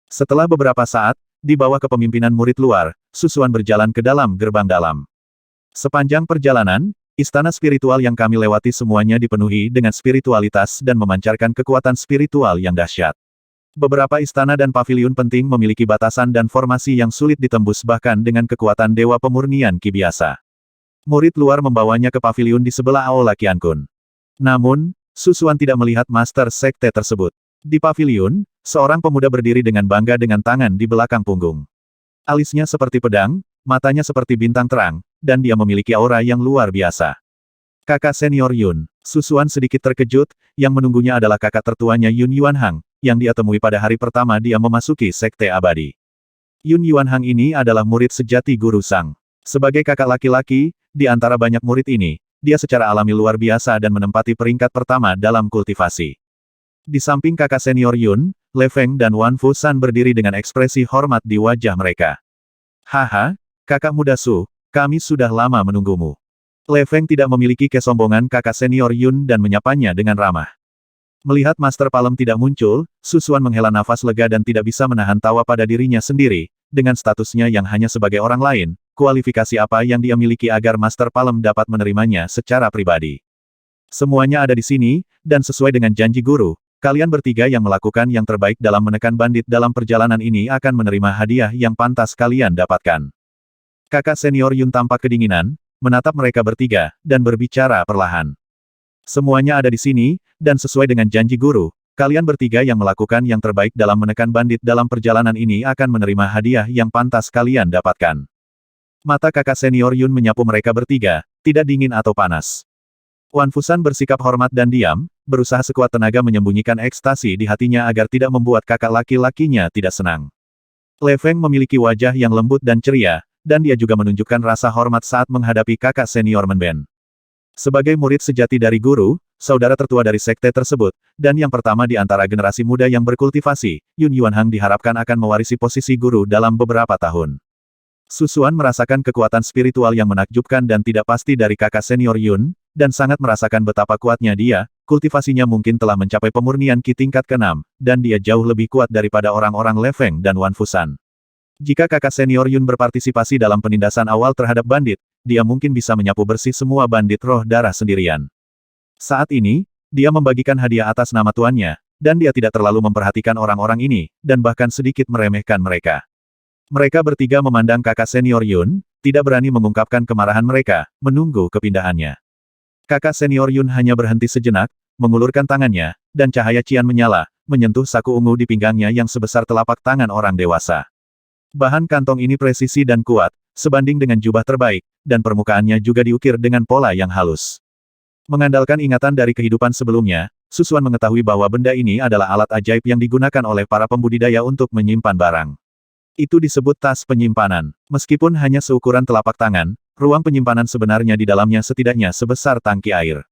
Setelah beberapa saat, di bawah kepemimpinan murid luar, Susuan berjalan ke dalam gerbang dalam. Sepanjang perjalanan, istana spiritual yang kami lewati semuanya dipenuhi dengan spiritualitas dan memancarkan kekuatan spiritual yang dahsyat. Beberapa istana dan paviliun penting memiliki batasan dan formasi yang sulit ditembus bahkan dengan kekuatan Dewa Pemurnian Ki biasa. Murid luar membawanya ke paviliun di sebelah Aula Qiankun. Namun, Susuan tidak melihat master sekte tersebut. Di paviliun, seorang pemuda berdiri dengan bangga dengan tangan di belakang punggung. Alisnya seperti pedang, matanya seperti bintang terang, dan dia memiliki aura yang luar biasa. Kakak senior Yun. Susuan sedikit terkejut, yang menunggunya adalah kakak tertuanya Yun Yuanhang, yang dia temui pada hari pertama dia memasuki Sekte Abadi. Yun Yuanhang ini adalah murid sejati Guru Sang. Sebagai kakak laki-laki, di antara banyak murid ini, dia secara alami luar biasa dan menempati peringkat pertama dalam kultivasi. Di samping kakak senior Yun, Le Feng dan Wan Fusan berdiri dengan ekspresi hormat di wajah mereka. Haha, kakak muda Su, kami sudah lama menunggumu. Le Feng tidak memiliki kesombongan kakak senior Yun dan menyapanya dengan ramah. Melihat Master Palem tidak muncul, Susuan menghela nafas lega dan tidak bisa menahan tawa pada dirinya sendiri, dengan statusnya yang hanya sebagai orang lain, kualifikasi apa yang dia miliki agar Master Palem dapat menerimanya secara pribadi. Semuanya ada di sini, dan sesuai dengan janji guru, kalian bertiga yang melakukan yang terbaik dalam menekan bandit dalam perjalanan ini akan menerima hadiah yang pantas kalian dapatkan. Kakak senior Yun tampak kedinginan, menatap mereka bertiga, dan berbicara perlahan. Semuanya ada di sini, dan sesuai dengan janji guru, kalian bertiga yang melakukan yang terbaik dalam menekan bandit dalam perjalanan ini akan menerima hadiah yang pantas kalian dapatkan. Mata kakak senior Yun menyapu mereka bertiga, tidak dingin atau panas. Wan Fusan bersikap hormat dan diam, berusaha sekuat tenaga menyembunyikan ekstasi di hatinya agar tidak membuat kakak laki-lakinya tidak senang. Le Feng memiliki wajah yang lembut dan ceria, dan dia juga menunjukkan rasa hormat saat menghadapi kakak senior Menben. Sebagai murid sejati dari guru, saudara tertua dari sekte tersebut, dan yang pertama di antara generasi muda yang berkultivasi, Yun Yuanhang diharapkan akan mewarisi posisi guru dalam beberapa tahun. Susuan merasakan kekuatan spiritual yang menakjubkan dan tidak pasti dari kakak senior Yun, dan sangat merasakan betapa kuatnya dia, kultivasinya mungkin telah mencapai pemurnian Ki tingkat ke-6, dan dia jauh lebih kuat daripada orang-orang Le Feng dan Wan Fusan. Jika kakak senior Yun berpartisipasi dalam penindasan awal terhadap bandit, dia mungkin bisa menyapu bersih semua bandit roh darah sendirian. Saat ini, dia membagikan hadiah atas nama tuannya, dan dia tidak terlalu memperhatikan orang-orang ini, dan bahkan sedikit meremehkan mereka. Mereka bertiga memandang kakak senior Yun, tidak berani mengungkapkan kemarahan mereka, menunggu kepindahannya. Kakak senior Yun hanya berhenti sejenak, mengulurkan tangannya, dan cahaya cian menyala, menyentuh saku ungu di pinggangnya yang sebesar telapak tangan orang dewasa. Bahan kantong ini presisi dan kuat, sebanding dengan jubah terbaik, dan permukaannya juga diukir dengan pola yang halus. Mengandalkan ingatan dari kehidupan sebelumnya, Susuan mengetahui bahwa benda ini adalah alat ajaib yang digunakan oleh para pembudidaya untuk menyimpan barang. Itu disebut tas penyimpanan. Meskipun hanya seukuran telapak tangan, ruang penyimpanan sebenarnya di dalamnya setidaknya sebesar tangki air.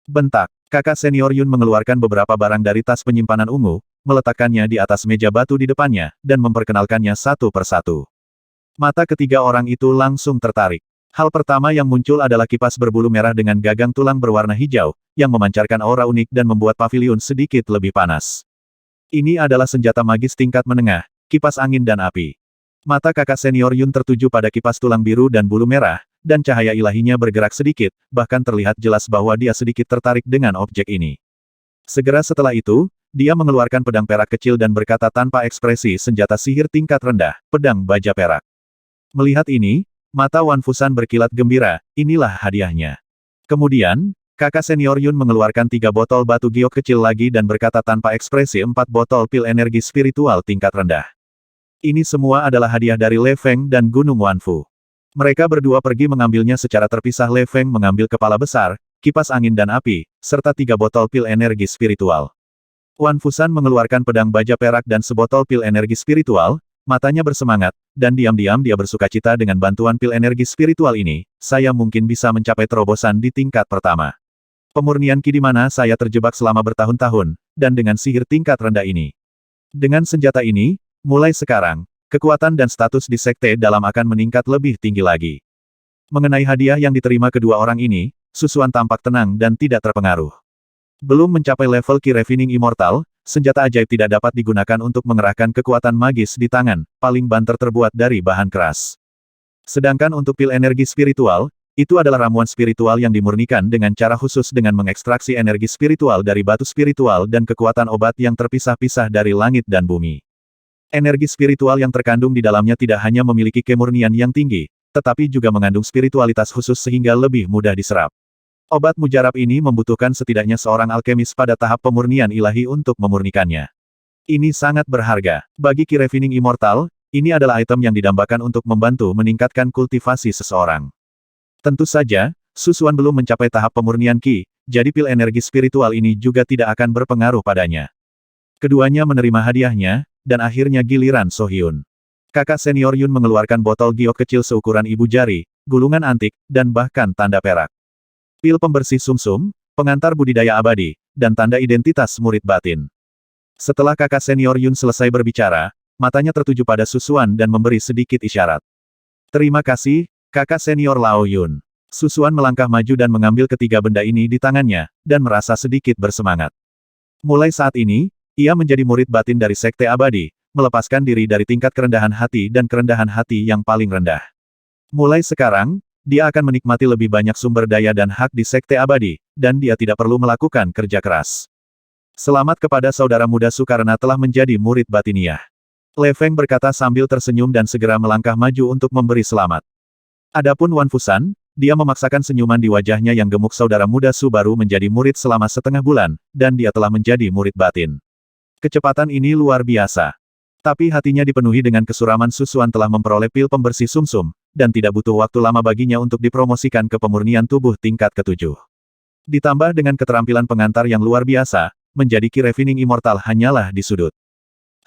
Bentak. Kakak senior Yun mengeluarkan beberapa barang dari tas penyimpanan ungu, meletakkannya di atas meja batu di depannya, dan memperkenalkannya satu persatu. Mata ketiga orang itu langsung tertarik. Hal pertama yang muncul adalah kipas berbulu merah dengan gagang tulang berwarna hijau, yang memancarkan aura unik dan membuat paviliun sedikit lebih panas. Ini adalah senjata magis tingkat menengah, kipas angin dan api. Mata kakak senior Yun tertuju pada kipas tulang biru dan bulu merah, dan cahaya ilahinya bergerak sedikit, bahkan terlihat jelas bahwa dia sedikit tertarik dengan objek ini. Segera setelah itu, dia mengeluarkan pedang perak kecil dan berkata tanpa ekspresi senjata sihir tingkat rendah, pedang baja perak. Melihat ini, mata Wan Fusan berkilat gembira, inilah hadiahnya. Kemudian, Kakak senior Yun mengeluarkan 3 botol batu giok kecil lagi dan berkata tanpa ekspresi 4 botol pil energi spiritual tingkat rendah. Ini semua adalah hadiah dari Le Feng dan Gunung Wanfu. Mereka berdua pergi mengambilnya secara terpisah. Le Feng mengambil kepala besar, kipas angin dan api, serta 3 botol pil energi spiritual. Wan Fusan mengeluarkan pedang baja perak dan sebotol pil energi spiritual, matanya bersemangat, dan diam-diam dia bersukacita dengan bantuan pil energi spiritual ini, saya mungkin bisa mencapai terobosan di tingkat pertama. Pemurnian ki di mana saya terjebak selama bertahun-tahun, dan dengan sihir tingkat rendah ini. Dengan senjata ini, mulai sekarang, kekuatan dan status di sekte dalam akan meningkat lebih tinggi lagi. Mengenai hadiah yang diterima kedua orang ini, Susuan tampak tenang dan tidak terpengaruh. Belum mencapai level Ki Refining Immortal, senjata ajaib tidak dapat digunakan untuk mengerahkan kekuatan magis di tangan, paling banter terbuat dari bahan keras. Sedangkan untuk pil energi spiritual, itu adalah ramuan spiritual yang dimurnikan dengan cara khusus dengan mengekstraksi energi spiritual dari batu spiritual dan kekuatan obat yang terpisah-pisah dari langit dan bumi. Energi spiritual yang terkandung di dalamnya tidak hanya memiliki kemurnian yang tinggi, tetapi juga mengandung spiritualitas khusus sehingga lebih mudah diserap. Obat mujarab ini membutuhkan setidaknya seorang alkemis pada tahap pemurnian ilahi untuk memurnikannya. Ini sangat berharga. Bagi Ki Refining Immortal, ini adalah item yang didambakan untuk membantu meningkatkan kultivasi seseorang. Tentu saja, Susuan belum mencapai tahap pemurnian Ki, jadi pil energi spiritual ini juga tidak akan berpengaruh padanya. Keduanya menerima hadiahnya, dan akhirnya giliran So Hyun. Kakak senior Yun mengeluarkan botol giok kecil seukuran ibu jari, gulungan antik, dan bahkan tanda perak. Pil pembersih sumsum, pengantar budidaya abadi, dan tanda identitas murid batin. Setelah kakak senior Yun selesai berbicara, matanya tertuju pada Susuan dan memberi sedikit isyarat. Terima kasih, kakak senior Lao Yun. Susuan melangkah maju dan mengambil ketiga benda ini di tangannya, dan merasa sedikit bersemangat. Mulai saat ini, ia menjadi murid batin dari Sekte Abadi, melepaskan diri dari tingkat kerendahan hati dan kerendahan hati yang paling rendah. Mulai sekarang, dia akan menikmati lebih banyak sumber daya dan hak di Sekte Abadi, dan dia tidak perlu melakukan kerja keras. Selamat kepada saudara muda Su karena telah menjadi murid batiniah. Le Feng berkata sambil tersenyum dan segera melangkah maju untuk memberi selamat. Adapun Wan Fusan, dia memaksakan senyuman di wajahnya yang gemuk. Saudara muda Su baru menjadi murid selama setengah bulan, dan dia telah menjadi murid batin. Kecepatan ini luar biasa. Tapi hatinya dipenuhi dengan kesuraman. Susuan telah memperoleh pil pembersih sumsum, dan tidak butuh waktu lama baginya untuk dipromosikan ke pemurnian tubuh tingkat ke-7. Ditambah dengan keterampilan pengantar yang luar biasa, menjadi Ki Refining Immortal hanyalah di sudut.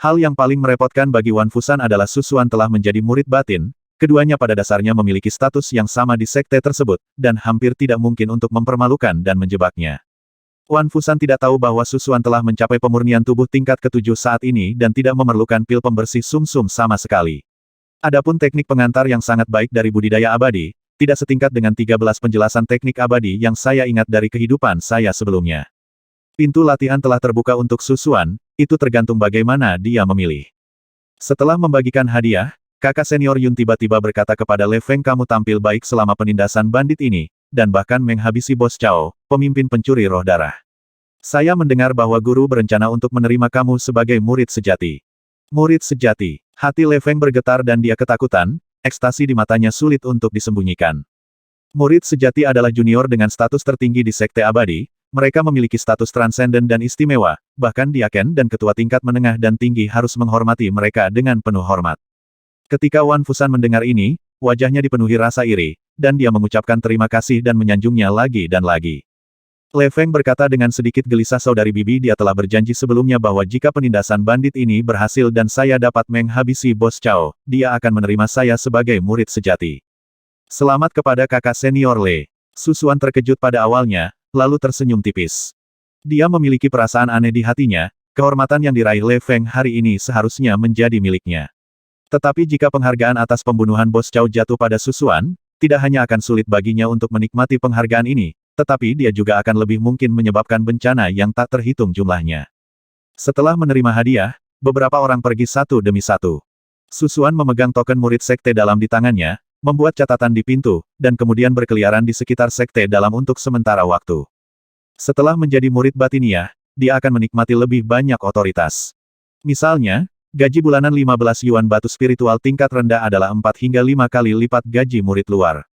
Hal yang paling merepotkan bagi Wan Fusan adalah Susuan telah menjadi murid batin, keduanya pada dasarnya memiliki status yang sama di sekte tersebut, dan hampir tidak mungkin untuk mempermalukan dan menjebaknya. Wan Fusan tidak tahu bahwa Susuan telah mencapai pemurnian tubuh tingkat ke-7 saat ini dan tidak memerlukan pil pembersih sumsum sama sekali. Adapun teknik pengantar yang sangat baik dari budidaya abadi, tidak setingkat dengan 13 penjelasan teknik abadi yang saya ingat dari kehidupan saya sebelumnya. Pintu latihan telah terbuka untuk Susuan, itu tergantung bagaimana dia memilih. Setelah membagikan hadiah, kakak senior Yun tiba-tiba berkata kepada Le Feng, kamu tampil baik selama penindasan bandit ini, dan bahkan menghabisi Bos Chao, pemimpin pencuri roh darah. Saya mendengar bahwa guru berencana untuk menerima kamu sebagai murid sejati. Murid sejati. Hati Le Feng bergetar dan dia ketakutan, ekstasi di matanya sulit untuk disembunyikan. Murid sejati adalah junior dengan status tertinggi di Sekte Abadi, mereka memiliki status transenden dan istimewa, bahkan diaken dan ketua tingkat menengah dan tinggi harus menghormati mereka dengan penuh hormat. Ketika Wan Fusan mendengar ini, wajahnya dipenuhi rasa iri, dan dia mengucapkan terima kasih dan menyanjungnya lagi dan lagi. Le Feng berkata dengan sedikit gelisah, saudari bibi, dia telah berjanji sebelumnya bahwa jika penindasan bandit ini berhasil dan saya dapat menghabisi Bos Chao, dia akan menerima saya sebagai murid sejati. Selamat kepada kakak senior Le. Susuan terkejut pada awalnya, lalu tersenyum tipis. Dia memiliki perasaan aneh di hatinya, kehormatan yang diraih Le Feng hari ini seharusnya menjadi miliknya. Tetapi jika penghargaan atas pembunuhan Bos Chao jatuh pada Susuan, tidak hanya akan sulit baginya untuk menikmati penghargaan ini, tetapi dia juga akan lebih mungkin menyebabkan bencana yang tak terhitung jumlahnya. Setelah menerima hadiah, beberapa orang pergi satu demi satu. Susuan memegang token murid sekte dalam di tangannya, membuat catatan di pintu, dan kemudian berkeliaran di sekitar sekte dalam untuk sementara waktu. Setelah menjadi murid batiniah, dia akan menikmati lebih banyak otoritas. Misalnya, gaji bulanan 15 yuan batu spiritual tingkat rendah adalah 4 hingga 5 kali lipat gaji murid luar.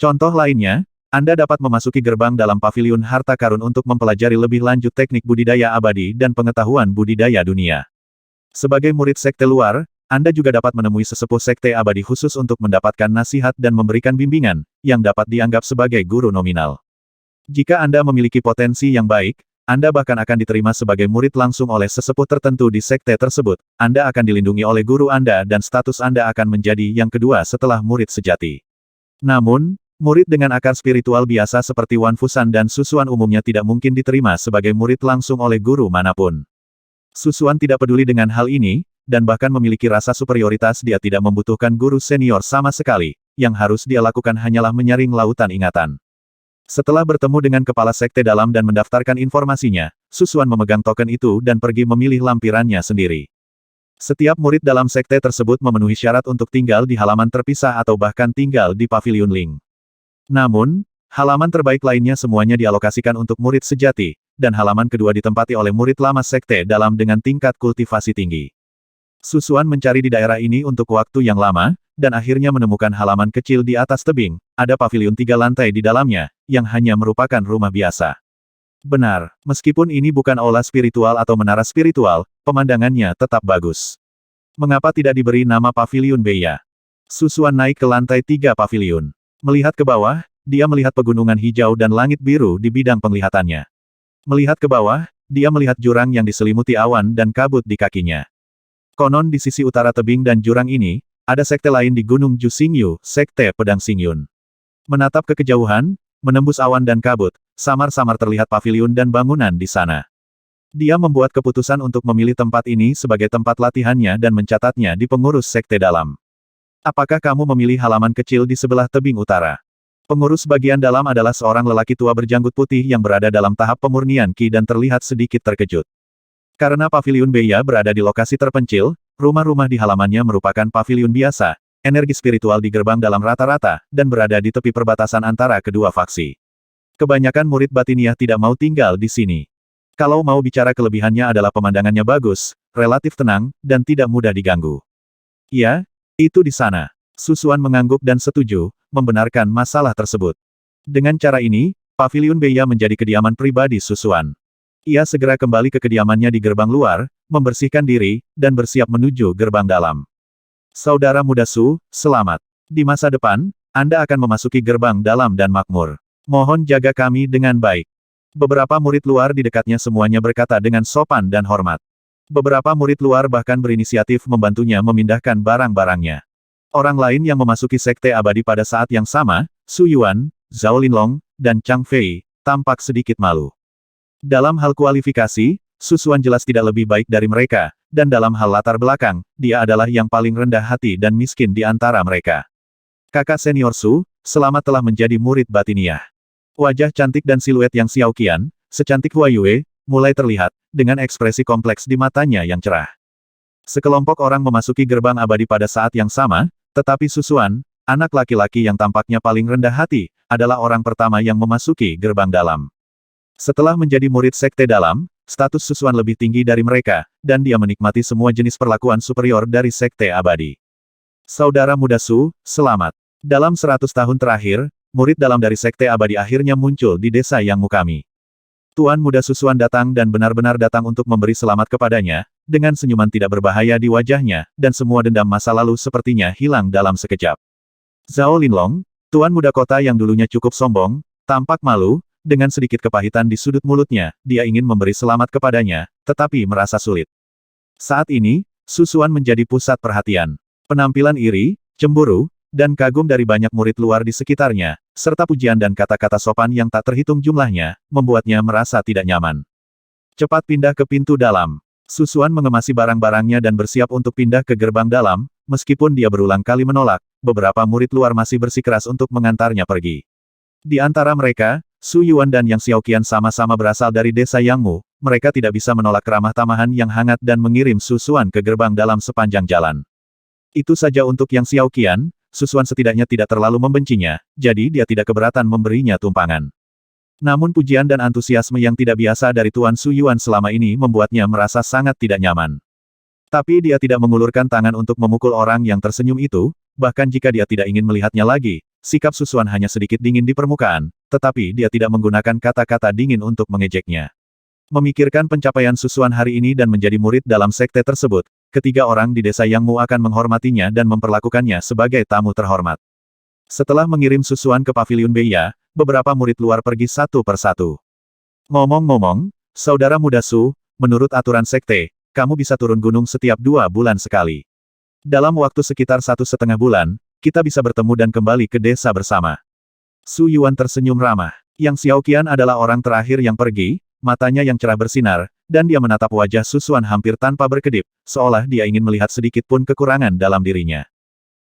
Contoh lainnya, Anda dapat memasuki gerbang dalam paviliun harta karun untuk mempelajari lebih lanjut teknik budidaya abadi dan pengetahuan budidaya dunia. Sebagai murid sekte luar, Anda juga dapat menemui sesepuh sekte abadi khusus untuk mendapatkan nasihat dan memberikan bimbingan, yang dapat dianggap sebagai guru nominal. Jika Anda memiliki potensi yang baik, Anda bahkan akan diterima sebagai murid langsung oleh sesepuh tertentu di sekte tersebut. Anda akan dilindungi oleh guru Anda dan status Anda akan menjadi yang kedua setelah murid sejati. Namun, murid dengan akar spiritual biasa seperti Wan Fusan dan Susuan umumnya tidak mungkin diterima sebagai murid langsung oleh guru manapun. Susuan tidak peduli dengan hal ini, dan bahkan memiliki rasa superioritas. Dia tidak membutuhkan guru senior sama sekali, yang harus dia lakukan hanyalah menyaring lautan ingatan. Setelah bertemu dengan kepala sekte dalam dan mendaftarkan informasinya, Susuan memegang token itu dan pergi memilih lampirannya sendiri. Setiap murid dalam sekte tersebut memenuhi syarat untuk tinggal di halaman terpisah atau bahkan tinggal di paviliun Ling. Namun, halaman terbaik lainnya semuanya dialokasikan untuk murid sejati, dan halaman kedua ditempati oleh murid lama sekte dalam dengan tingkat kultivasi tinggi. Susuan mencari di daerah ini untuk waktu yang lama, dan akhirnya menemukan halaman kecil di atas tebing. Ada paviliun 3 lantai di dalamnya, yang hanya merupakan rumah biasa. Benar, meskipun ini bukan aula spiritual atau menara spiritual, pemandangannya tetap bagus. Mengapa tidak diberi nama paviliun Beya? Susuan naik ke lantai 3 paviliun. Melihat ke bawah, dia melihat pegunungan hijau dan langit biru di bidang penglihatannya. Melihat ke bawah, dia melihat jurang yang diselimuti awan dan kabut di kakinya. Konon di sisi utara tebing dan jurang ini, ada sekte lain di Gunung Ju Xingyu, sekte Pedang Xingyun. Menatap ke kejauhan, menembus awan dan kabut, samar-samar terlihat paviliun dan bangunan di sana. Dia membuat keputusan untuk memilih tempat ini sebagai tempat latihannya dan mencatatnya di pengurus sekte dalam. Apakah kamu memilih halaman kecil di sebelah tebing utara? Pengurus bagian dalam adalah seorang lelaki tua berjanggut putih yang berada dalam tahap pemurnian Qi dan terlihat sedikit terkejut. Karena paviliun Beya berada di lokasi terpencil, rumah-rumah di halamannya merupakan paviliun biasa, energi spiritual di gerbang dalam rata-rata, dan berada di tepi perbatasan antara kedua faksi. Kebanyakan murid batiniah tidak mau tinggal di sini. Kalau mau bicara kelebihannya adalah pemandangannya bagus, relatif tenang, dan tidak mudah diganggu. Ya, itu di sana. Susuan mengangguk dan setuju, membenarkan masalah tersebut. Dengan cara ini, paviliun Beya menjadi kediaman pribadi Susuan. Ia segera kembali ke kediamannya di gerbang luar, membersihkan diri, dan bersiap menuju gerbang dalam. Saudara muda Su, selamat. Di masa depan, Anda akan memasuki gerbang dalam dan makmur. Mohon jaga kami dengan baik. Beberapa murid luar di dekatnya semuanya berkata dengan sopan dan hormat. Beberapa murid luar bahkan berinisiatif membantunya memindahkan barang-barangnya. Orang lain yang memasuki sekte abadi pada saat yang sama, Su Yuan, Zhao Linlong, dan Chang Fei, tampak sedikit malu. Dalam hal kualifikasi, Susuan jelas tidak lebih baik dari mereka, dan dalam hal latar belakang, dia adalah yang paling rendah hati dan miskin di antara mereka. Kakak senior Su, selamat telah menjadi murid batiniah. Wajah cantik dan siluet yang Xiao Qian, secantik Hua Yue, mulai terlihat, dengan ekspresi kompleks di matanya yang cerah. Sekelompok orang memasuki gerbang abadi pada saat yang sama, tetapi Susuan, anak laki-laki yang tampaknya paling rendah hati, adalah orang pertama yang memasuki gerbang dalam. Setelah menjadi murid sekte dalam, status Susuan lebih tinggi dari mereka, dan dia menikmati semua jenis perlakuan superior dari sekte abadi. Saudara muda Su, selamat. Dalam 100 tahun terakhir, murid dalam dari sekte abadi akhirnya muncul di desa Yang Mu kami. Tuan muda Susuan datang dan benar-benar datang untuk memberi selamat kepadanya, dengan senyuman tidak berbahaya di wajahnya, dan semua dendam masa lalu sepertinya hilang dalam sekejap. Zhao Linlong, tuan muda kota yang dulunya cukup sombong, tampak malu. Dengan sedikit kepahitan di sudut mulutnya, dia ingin memberi selamat kepadanya, tetapi merasa sulit. Saat ini, Susuan menjadi pusat perhatian. Penampilan iri, cemburu, dan kagum dari banyak murid luar di sekitarnya, serta pujian dan kata-kata sopan yang tak terhitung jumlahnya, membuatnya merasa tidak nyaman. Cepat pindah ke pintu dalam. Susuan mengemasi barang-barangnya dan bersiap untuk pindah ke gerbang dalam, meskipun dia berulang kali menolak, beberapa murid luar masih bersikeras untuk mengantarnya pergi. Di antara mereka, Su Yuan dan Yang Xiaoqian sama-sama berasal dari desa Yang Mu, mereka tidak bisa menolak keramah tamahan yang hangat dan mengirim Susuan ke gerbang dalam sepanjang jalan. Itu saja untuk Yang Xiaoqian, Susuan setidaknya tidak terlalu membencinya, jadi dia tidak keberatan memberinya tumpangan. Namun pujian dan antusiasme yang tidak biasa dari Tuan Su Yuan selama ini membuatnya merasa sangat tidak nyaman. Tapi dia tidak mengulurkan tangan untuk memukul orang yang tersenyum itu, bahkan jika dia tidak ingin melihatnya lagi. Sikap Susuan hanya sedikit dingin di permukaan, tetapi dia tidak menggunakan kata-kata dingin untuk mengejeknya. Memikirkan pencapaian Susuan hari ini dan menjadi murid dalam sekte tersebut, ketiga orang di desa Yangmu akan menghormatinya dan memperlakukannya sebagai tamu terhormat. Setelah mengirim Susuan ke Paviliun Beia, beberapa murid luar pergi satu persatu. Ngomong-ngomong, saudara muda Su, menurut aturan sekte, kamu bisa turun gunung setiap 2 bulan sekali. Dalam waktu sekitar 1,5 bulan, kita bisa bertemu dan kembali ke desa bersama. Su Yuan tersenyum ramah. Yang Xiaoqian adalah orang terakhir yang pergi, matanya yang cerah bersinar, dan dia menatap wajah Susuan hampir tanpa berkedip, seolah dia ingin melihat sedikit pun kekurangan dalam dirinya.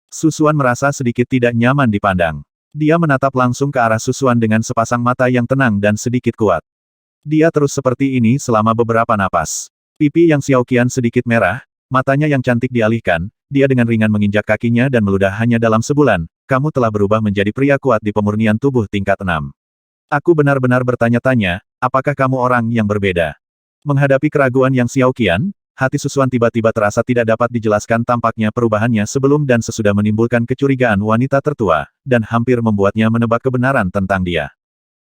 Susuan merasa sedikit tidak nyaman dipandang. Dia menatap langsung ke arah Susuan dengan sepasang mata yang tenang dan sedikit kuat. Dia terus seperti ini selama beberapa napas. Pipi yang Xiaoqian sedikit merah, matanya yang cantik dialihkan, dia dengan ringan menginjak kakinya dan meludah hanya dalam sebulan, kamu telah berubah menjadi pria kuat di pemurnian tubuh tingkat 6. Aku benar-benar bertanya-tanya, apakah kamu orang yang berbeda? Menghadapi keraguan yang Xiaoqian, hati Susuan tiba-tiba terasa tidak dapat dijelaskan tampaknya perubahannya sebelum dan sesudah menimbulkan kecurigaan wanita tertua, dan hampir membuatnya menebak kebenaran tentang dia.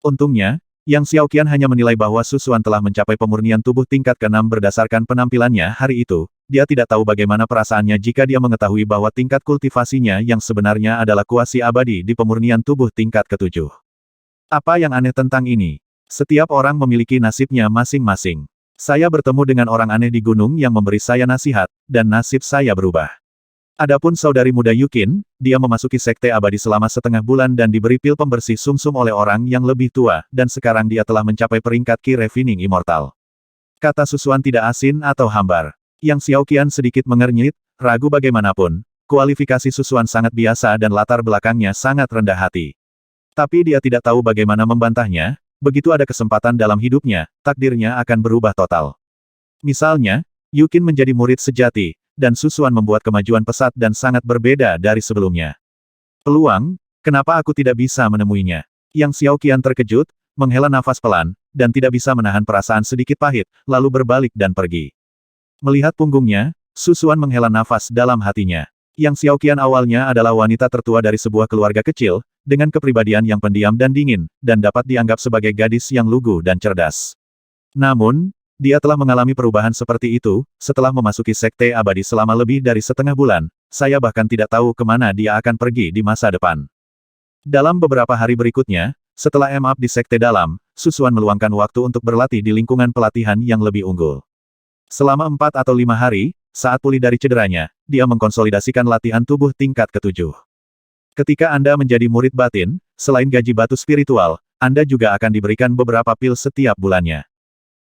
Untungnya, Yang Xiaoqian hanya menilai bahwa Susuan telah mencapai pemurnian tubuh tingkat ke-6 berdasarkan penampilannya hari itu, dia tidak tahu bagaimana perasaannya jika dia mengetahui bahwa tingkat kultivasinya yang sebenarnya adalah kuasi abadi di pemurnian tubuh tingkat ke-7. Apa yang aneh tentang ini? Setiap orang memiliki nasibnya masing-masing. Saya bertemu dengan orang aneh di gunung yang memberi saya nasihat, dan nasib saya berubah. Adapun saudari muda Yukin, dia memasuki sekte abadi selama setengah bulan dan diberi pil pembersih sumsum oleh orang yang lebih tua, dan sekarang dia telah mencapai peringkat Ki Refining Immortal. Kata Susuan tidak asin atau hambar. Yang Xiaoqian sedikit mengernyit, ragu bagaimanapun, kualifikasi Susuan sangat biasa dan latar belakangnya sangat rendah hati. Tapi dia tidak tahu bagaimana membantahnya, begitu ada kesempatan dalam hidupnya, takdirnya akan berubah total. Misalnya, Yukin menjadi murid sejati, dan Susuan membuat kemajuan pesat dan sangat berbeda dari sebelumnya. Peluang, kenapa aku tidak bisa menemuinya? Yang Xiaoqian terkejut, menghela nafas pelan, dan tidak bisa menahan perasaan sedikit pahit, lalu berbalik dan pergi. Melihat punggungnya, Susuan menghela nafas dalam hatinya. Yang Xiaoqian awalnya adalah wanita tertua dari sebuah keluarga kecil, dengan kepribadian yang pendiam dan dingin, dan dapat dianggap sebagai gadis yang lugu dan cerdas. Namun, dia telah mengalami perubahan seperti itu, setelah memasuki sekte abadi selama lebih dari setengah bulan, saya bahkan tidak tahu kemana dia akan pergi di masa depan. Dalam beberapa hari berikutnya, setelah MAP di sekte dalam, Susuan meluangkan waktu untuk berlatih di lingkungan pelatihan yang lebih unggul. Selama 4 atau 5 hari, saat pulih dari cederanya, dia mengkonsolidasikan latihan tubuh tingkat ke-7. Ketika Anda menjadi murid batin, selain gaji batu spiritual, Anda juga akan diberikan beberapa pil setiap bulannya.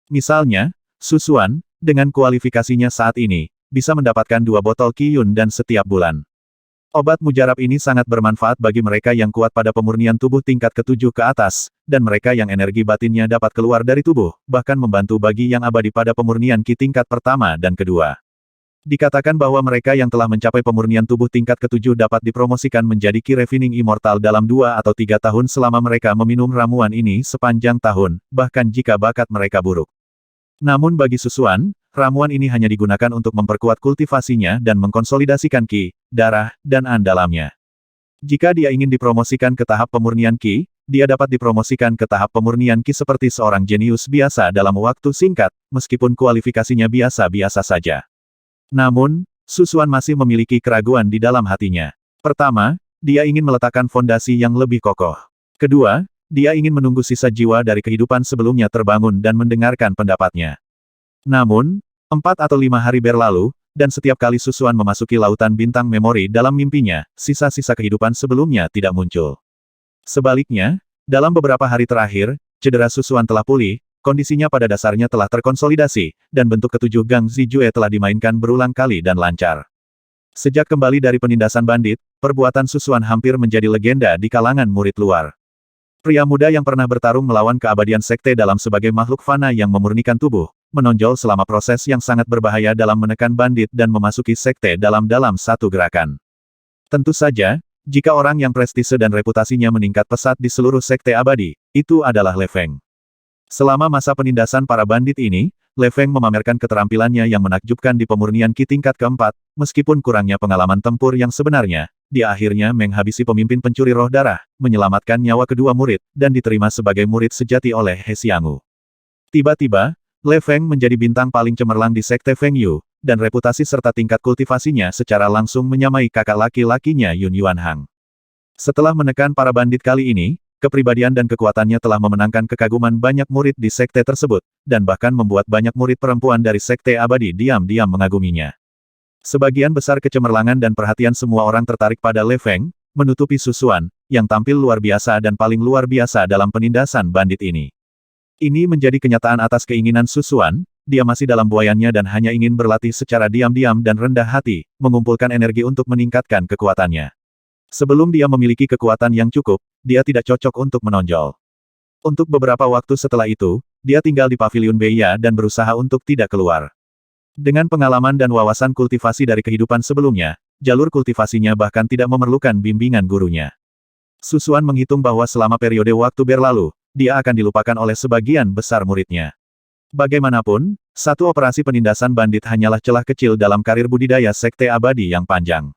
Misalnya, Susuan, dengan kualifikasinya saat ini, bisa mendapatkan 2 botol Qiyun dan setiap bulan. Obat mujarab ini sangat bermanfaat bagi mereka yang kuat pada pemurnian tubuh tingkat ke-7 ke atas, dan mereka yang energi batinnya dapat keluar dari tubuh, bahkan membantu bagi yang abadi pada pemurnian Qi tingkat pertama dan kedua. Dikatakan bahwa mereka yang telah mencapai pemurnian tubuh tingkat ke-7 dapat dipromosikan menjadi Ki Refining Immortal dalam 2 atau 3 tahun selama mereka meminum ramuan ini sepanjang tahun, bahkan jika bakat mereka buruk. Namun bagi Susuan, ramuan ini hanya digunakan untuk memperkuat kultivasinya dan mengkonsolidasikan Qi, darah, dan An dalamnya. Jika dia ingin dipromosikan ke tahap pemurnian Qi, dia dapat dipromosikan ke tahap pemurnian Qi seperti seorang jenius biasa dalam waktu singkat, meskipun kualifikasinya biasa-biasa saja. Namun, Susuan masih memiliki keraguan di dalam hatinya. Pertama, dia ingin meletakkan fondasi yang lebih kokoh. Kedua, dia ingin menunggu sisa jiwa dari kehidupan sebelumnya terbangun dan mendengarkan pendapatnya. Namun, 4 atau 5 hari berlalu, dan setiap kali Susuan memasuki lautan bintang memori dalam mimpinya, sisa-sisa kehidupan sebelumnya tidak muncul. Sebaliknya, dalam beberapa hari terakhir, cedera Susuan telah pulih, kondisinya pada dasarnya telah terkonsolidasi, dan bentuk ketujuh Gang Zijue telah dimainkan berulang kali dan lancar. Sejak kembali dari penindasan bandit, perbuatan Susuan hampir menjadi legenda di kalangan murid luar. Pria muda yang pernah bertarung melawan keabadian sekte dalam sebagai makhluk fana yang memurnikan tubuh, menonjol selama proses yang sangat berbahaya dalam menekan bandit dan memasuki sekte dalam satu gerakan. Tentu saja, jika orang yang prestise dan reputasinya meningkat pesat di seluruh sekte abadi, itu adalah Le Feng. Selama masa penindasan para bandit ini, Le Feng memamerkan keterampilannya yang menakjubkan di pemurnian Qi tingkat keempat, meskipun kurangnya pengalaman tempur yang sebenarnya, dia akhirnya menghabisi pemimpin pencuri roh darah, menyelamatkan nyawa kedua murid, dan diterima sebagai murid sejati oleh He Xianggu. Tiba-tiba, Le Feng menjadi bintang paling cemerlang di Sekte Feng Yu, dan reputasi serta tingkat kultivasinya secara langsung menyamai kakak laki-lakinya Yun Yuanhang. Setelah menekan para bandit kali ini, kepribadian dan kekuatannya telah memenangkan kekaguman banyak murid di sekte tersebut, dan bahkan membuat banyak murid perempuan dari Sekte Abadi diam-diam mengaguminya. Sebagian besar kecemerlangan dan perhatian semua orang tertarik pada Le Feng, menutupi Su Xuan, yang tampil luar biasa dan paling luar biasa dalam penindasan bandit ini. Ini menjadi kenyataan atas keinginan Su Xuan, dia masih dalam buayannya dan hanya ingin berlatih secara diam-diam dan rendah hati, mengumpulkan energi untuk meningkatkan kekuatannya. Sebelum dia memiliki kekuatan yang cukup, dia tidak cocok untuk menonjol. Untuk beberapa waktu setelah itu, dia tinggal di Paviliun Beia dan berusaha untuk tidak keluar. Dengan pengalaman dan wawasan kultivasi dari kehidupan sebelumnya, jalur kultivasinya bahkan tidak memerlukan bimbingan gurunya. Su Xuan menghitung bahwa selama periode waktu berlalu, dia akan dilupakan oleh sebagian besar muridnya. Bagaimanapun, satu operasi penindasan bandit hanyalah celah kecil dalam karir budidaya Sekte Abadi yang panjang.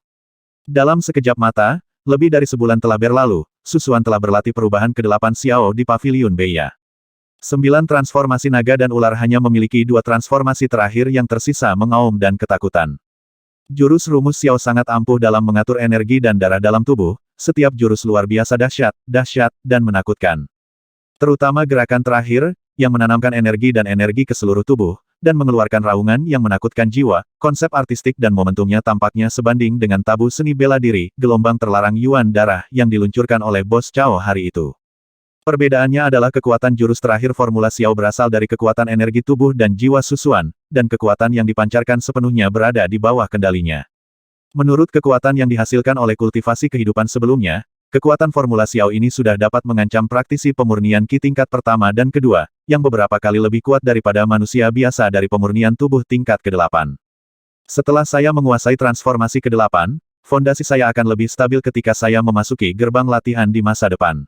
Dalam sekejap mata, lebih dari sebulan telah berlalu, Su Xuan telah berlatih perubahan ke-8 Xiao di Paviliun Beia. 9 transformasi naga dan ular hanya memiliki 2 transformasi terakhir yang tersisa mengaum dan ketakutan. Jurus rumus Xiao sangat ampuh dalam mengatur energi dan darah dalam tubuh, setiap jurus luar biasa dahsyat, dan menakutkan. Terutama gerakan terakhir, yang menanamkan energi dan energi ke seluruh tubuh, dan mengeluarkan raungan yang menakutkan jiwa, konsep artistik dan momentumnya tampaknya sebanding dengan tabu seni bela diri, gelombang terlarang Yuan darah yang diluncurkan oleh Bos Cao hari itu. Perbedaannya adalah kekuatan jurus terakhir Formula Xiao berasal dari kekuatan energi tubuh dan jiwa Su Xuan, dan kekuatan yang dipancarkan sepenuhnya berada di bawah kendalinya. Menurut kekuatan yang dihasilkan oleh kultivasi kehidupan sebelumnya, kekuatan Formula Xiao ini sudah dapat mengancam praktisi pemurnian Qi tingkat pertama dan kedua, yang beberapa kali lebih kuat daripada manusia biasa dari pemurnian tubuh tingkat ke-8. Setelah saya menguasai transformasi ke-8, fondasi saya akan lebih stabil ketika saya memasuki gerbang latihan di masa depan.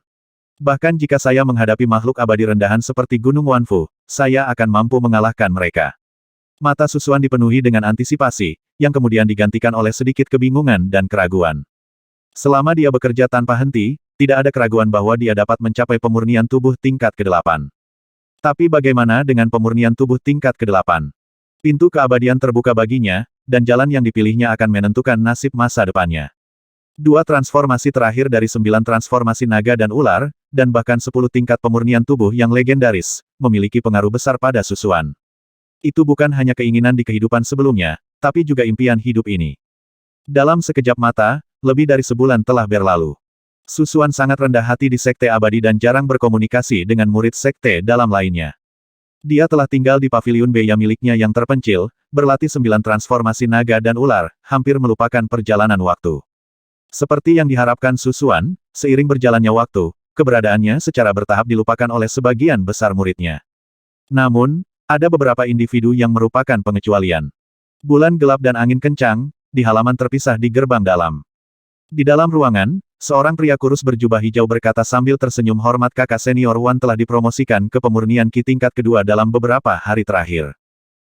Bahkan jika saya menghadapi makhluk abadi rendahan seperti Gunung Wanfu, saya akan mampu mengalahkan mereka. Mata Su Xuan dipenuhi dengan antisipasi, yang kemudian digantikan oleh sedikit kebingungan dan keraguan. Selama dia bekerja tanpa henti, tidak ada keraguan bahwa dia dapat mencapai pemurnian tubuh tingkat ke-8. Tapi bagaimana dengan pemurnian tubuh tingkat ke-8? Pintu keabadian terbuka baginya, dan jalan yang dipilihnya akan menentukan nasib masa depannya. 2 transformasi terakhir dari 9 transformasi naga dan ular, dan bahkan 10 tingkat pemurnian tubuh yang legendaris, memiliki pengaruh besar pada Su Xuan. Itu bukan hanya keinginan di kehidupan sebelumnya, tapi juga impian hidup ini. Dalam sekejap mata, lebih dari sebulan telah berlalu. Su Xuan sangat rendah hati di Sekte Abadi dan jarang berkomunikasi dengan murid Sekte dalam lainnya. Dia telah tinggal di Paviliun Beia miliknya yang terpencil, berlatih 9 transformasi naga dan ular, hampir melupakan perjalanan waktu. Seperti yang diharapkan Su Xuan, seiring berjalannya waktu, keberadaannya secara bertahap dilupakan oleh sebagian besar muridnya. Namun, ada beberapa individu yang merupakan pengecualian. Bulan gelap dan angin kencang, di halaman terpisah di gerbang dalam. Di dalam ruangan, seorang pria kurus berjubah hijau berkata sambil tersenyum hormat, kakak senior Wan telah dipromosikan ke pemurnian Qi tingkat kedua dalam beberapa hari terakhir.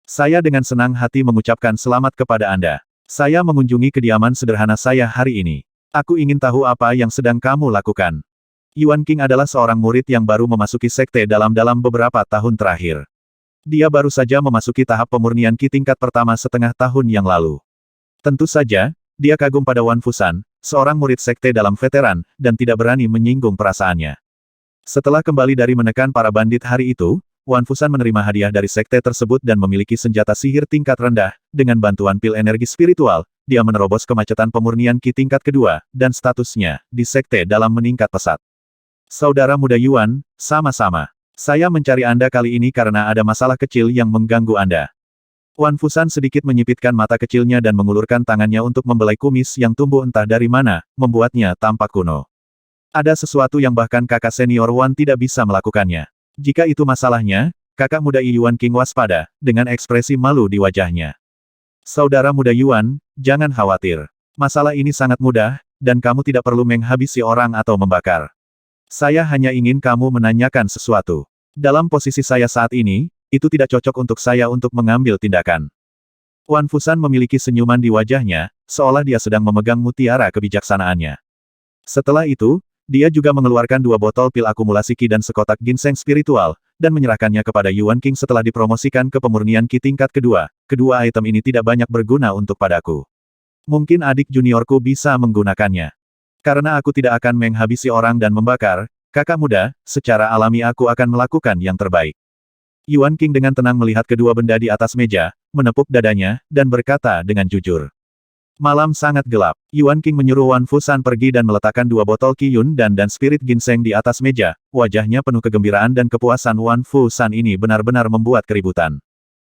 Saya dengan senang hati mengucapkan selamat kepada Anda. Saya mengunjungi kediaman sederhana saya hari ini. Aku ingin tahu apa yang sedang kamu lakukan. Yuan King adalah seorang murid yang baru memasuki sekte dalam beberapa tahun terakhir. Dia baru saja memasuki tahap pemurnian Qi tingkat pertama setengah tahun yang lalu. Tentu saja, dia kagum pada Wan Fusan, seorang murid sekte dalam veteran, dan tidak berani menyinggung perasaannya. Setelah kembali dari menekan para bandit hari itu, Wan Fusan menerima hadiah dari sekte tersebut dan memiliki senjata sihir tingkat rendah. Dengan bantuan pil energi spiritual, dia menerobos kemacetan pemurnian Qi tingkat kedua, dan statusnya di sekte dalam meningkat pesat. Saudara muda Yuan, sama-sama. Saya mencari Anda kali ini karena ada masalah kecil yang mengganggu Anda. Wan Fusan sedikit menyipitkan mata kecilnya dan mengulurkan tangannya untuk membelai kumis yang tumbuh entah dari mana, membuatnya tampak kuno. Ada sesuatu yang bahkan kakak senior Wan tidak bisa melakukannya. Jika itu masalahnya, kakak muda Yuan King waspada, dengan ekspresi malu di wajahnya. Saudara muda Yuan, jangan khawatir. Masalah ini sangat mudah, dan kamu tidak perlu menghabisi orang atau membakar. Saya hanya ingin kamu menanyakan sesuatu. Dalam posisi saya saat ini, itu tidak cocok untuk saya untuk mengambil tindakan. Wan Fusan memiliki senyuman di wajahnya, seolah dia sedang memegang mutiara kebijaksanaannya. Setelah itu, dia juga mengeluarkan 2 botol pil akumulasi Qi dan sekotak ginseng spiritual, dan menyerahkannya kepada Yuan King setelah dipromosikan ke pemurnian Qi tingkat kedua. Kedua item ini tidak banyak berguna untuk padaku. Mungkin adik juniorku bisa menggunakannya. Karena aku tidak akan menghabisi orang dan membakar, kakak muda, secara alami aku akan melakukan yang terbaik. Yuan King dengan tenang melihat kedua benda di atas meja, menepuk dadanya, dan berkata dengan jujur. Malam sangat gelap. Yuan King menyuruh Wan Fusan pergi dan meletakkan 2 botol Qi Yun dan spirit ginseng di atas meja. Wajahnya penuh kegembiraan dan kepuasan. Wan Fusan ini benar-benar membuat keributan.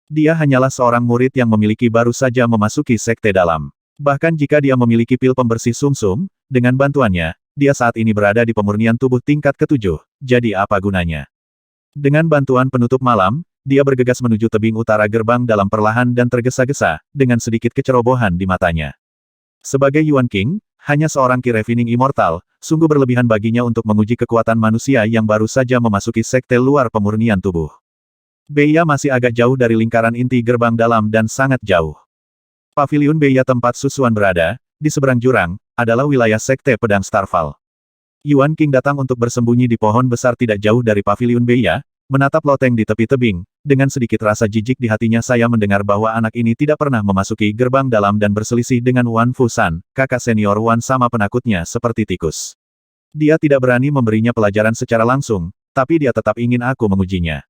Dia hanyalah seorang murid yang memiliki baru saja memasuki sekte dalam. Bahkan jika dia memiliki pil pembersih sumsum, dengan bantuannya, dia saat ini berada di pemurnian tubuh tingkat ke-7, jadi apa gunanya? Dengan bantuan penutup malam, dia bergegas menuju tebing utara gerbang dalam perlahan dan tergesa-gesa, dengan sedikit kecerobohan di matanya. Sebagai Yuan King, hanya seorang Qi Refining Immortal, sungguh berlebihan baginya untuk menguji kekuatan manusia yang baru saja memasuki sekte luar pemurnian tubuh. Beia masih agak jauh dari lingkaran inti gerbang dalam dan sangat jauh. Paviliun Beia tempat Susuan berada, di seberang jurang, adalah wilayah sekte pedang Starfall. Yuan King datang untuk bersembunyi di pohon besar tidak jauh dari Paviliun Beia, menatap loteng di tepi tebing. Dengan sedikit rasa jijik di hatinya saya mendengar bahwa anak ini tidak pernah memasuki gerbang dalam dan berselisih dengan Wan Fusan, kakak senior Wan sama penakutnya seperti tikus. Dia tidak berani memberinya pelajaran secara langsung, tapi dia tetap ingin aku mengujinya.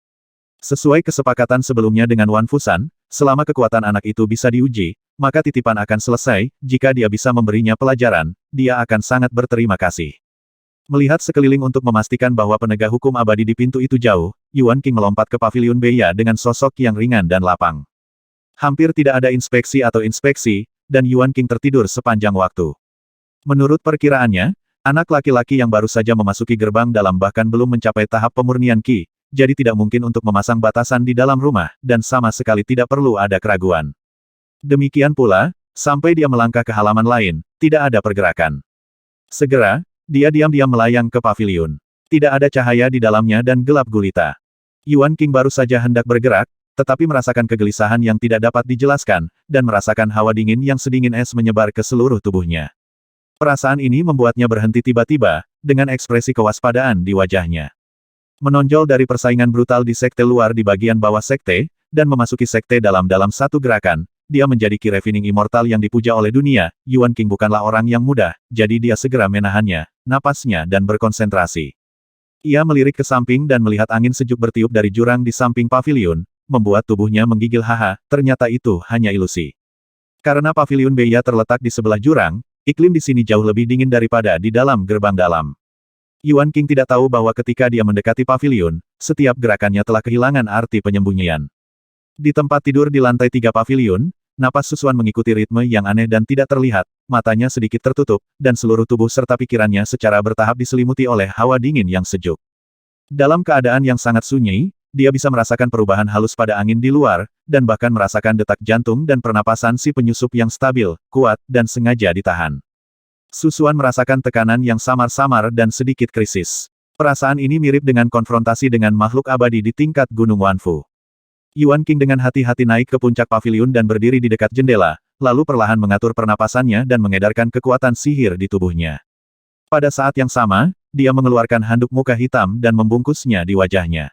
Sesuai kesepakatan sebelumnya dengan Wan Fusan, selama kekuatan anak itu bisa diuji, maka titipan akan selesai. Jika dia bisa memberinya pelajaran, dia akan sangat berterima kasih. Melihat sekeliling untuk memastikan bahwa penegak hukum abadi di pintu itu jauh, Yuan King melompat ke Paviliun Beia dengan sosok yang ringan dan lapang. Hampir tidak ada inspeksi, dan Yuan King tertidur sepanjang waktu. Menurut perkiraannya, anak laki-laki yang baru saja memasuki gerbang dalam bahkan belum mencapai tahap pemurnian Qi, jadi tidak mungkin untuk memasang batasan di dalam rumah, dan sama sekali tidak perlu ada keraguan. Demikian pula, sampai dia melangkah ke halaman lain, tidak ada pergerakan. Segera, dia diam-diam melayang ke paviliun. Tidak ada cahaya di dalamnya dan gelap gulita. Yuan King baru saja hendak bergerak, tetapi merasakan kegelisahan yang tidak dapat dijelaskan, dan merasakan hawa dingin yang sedingin es menyebar ke seluruh tubuhnya. Perasaan ini membuatnya berhenti tiba-tiba, dengan ekspresi kewaspadaan di wajahnya. Menonjol dari persaingan brutal di sekte luar di bagian bawah sekte, dan memasuki sekte dalam satu gerakan, dia menjadi Qi Refining Immortal yang dipuja oleh dunia. Yuan King bukanlah orang yang mudah, jadi dia segera menahannya, napasnya dan berkonsentrasi. Ia melirik ke samping dan melihat angin sejuk bertiup dari jurang di samping paviliun, membuat tubuhnya menggigil. Haha, ternyata itu hanya ilusi. Karena Paviliun Beia terletak di sebelah jurang, iklim di sini jauh lebih dingin daripada di dalam gerbang dalam. Yuan King tidak tahu bahwa ketika dia mendekati paviliun, setiap gerakannya telah kehilangan arti penyembunyian. Di tempat tidur di lantai 3 paviliun, napas Susuan mengikuti ritme yang aneh dan tidak terlihat, matanya sedikit tertutup, dan seluruh tubuh serta pikirannya secara bertahap diselimuti oleh hawa dingin yang sejuk. Dalam keadaan yang sangat sunyi, dia bisa merasakan perubahan halus pada angin di luar, dan bahkan merasakan detak jantung dan pernapasan si penyusup yang stabil, kuat, dan sengaja ditahan. Susuan merasakan tekanan yang samar-samar dan sedikit krisis. Perasaan ini mirip dengan konfrontasi dengan makhluk abadi di tingkat Gunung Wanfu. Yuan King dengan hati-hati naik ke puncak paviliun dan berdiri di dekat jendela, lalu perlahan mengatur pernapasannya dan mengedarkan kekuatan sihir di tubuhnya. Pada saat yang sama, dia mengeluarkan handuk muka hitam dan membungkusnya di wajahnya.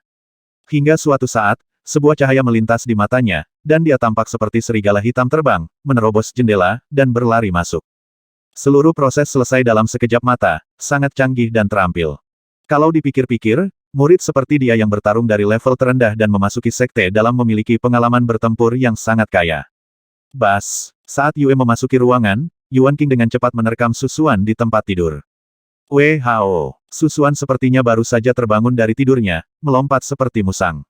Hingga suatu saat, sebuah cahaya melintas di matanya, dan dia tampak seperti serigala hitam terbang, menerobos jendela, dan berlari masuk. Seluruh proses selesai dalam sekejap mata, sangat canggih dan terampil. Kalau dipikir-pikir, murid seperti dia yang bertarung dari level terendah dan memasuki sekte dalam memiliki pengalaman bertempur yang sangat kaya. Bas, saat Yue memasuki ruangan, Yuan King dengan cepat menerkam Susuan di tempat tidur. Wei Hao, Susuan sepertinya baru saja terbangun dari tidurnya, melompat seperti musang.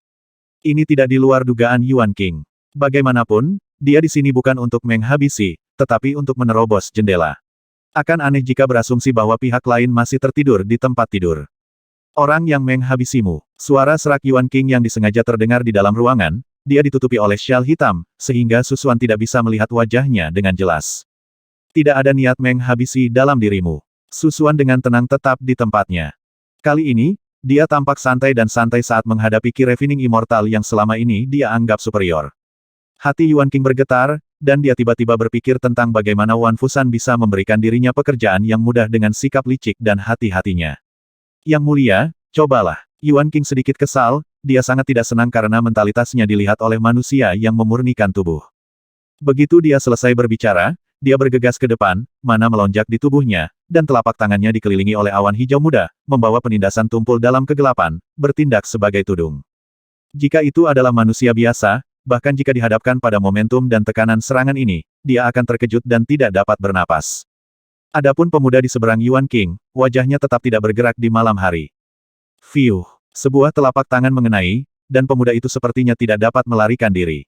Ini tidak di luar dugaan Yuan King. Bagaimanapun, dia di sini bukan untuk menghabisi, tetapi untuk menerobos jendela. Akan aneh jika berasumsi bahwa pihak lain masih tertidur di tempat tidur. Orang yang menghabisimu. Suara serak Yuan King yang disengaja terdengar di dalam ruangan, dia ditutupi oleh syal hitam, sehingga Susuan tidak bisa melihat wajahnya dengan jelas. Tidak ada niat menghabisi dalam dirimu. Susuan dengan tenang tetap di tempatnya. Kali ini, dia tampak santai dan santai saat menghadapi Qi Refining Immortal yang selama ini dia anggap superior. Hati Yuan King bergetar, dan dia tiba-tiba berpikir tentang bagaimana Wan Fusan bisa memberikan dirinya pekerjaan yang mudah dengan sikap licik dan hati-hatinya. Yang mulia, cobalah. Yuan King sedikit kesal, dia sangat tidak senang karena mentalitasnya dilihat oleh manusia yang memurnikan tubuh. Begitu dia selesai berbicara, dia bergegas ke depan, mana melonjak di tubuhnya, dan telapak tangannya dikelilingi oleh awan hijau muda, membawa penindasan tumpul dalam kegelapan, bertindak sebagai tudung. Jika itu adalah manusia biasa, bahkan jika dihadapkan pada momentum dan tekanan serangan ini, dia akan terkejut dan tidak dapat bernapas. Adapun pemuda di seberang Yuan King, wajahnya tetap tidak bergerak di malam hari. Fiuh, sebuah telapak tangan mengenai, dan pemuda itu sepertinya tidak dapat melarikan diri.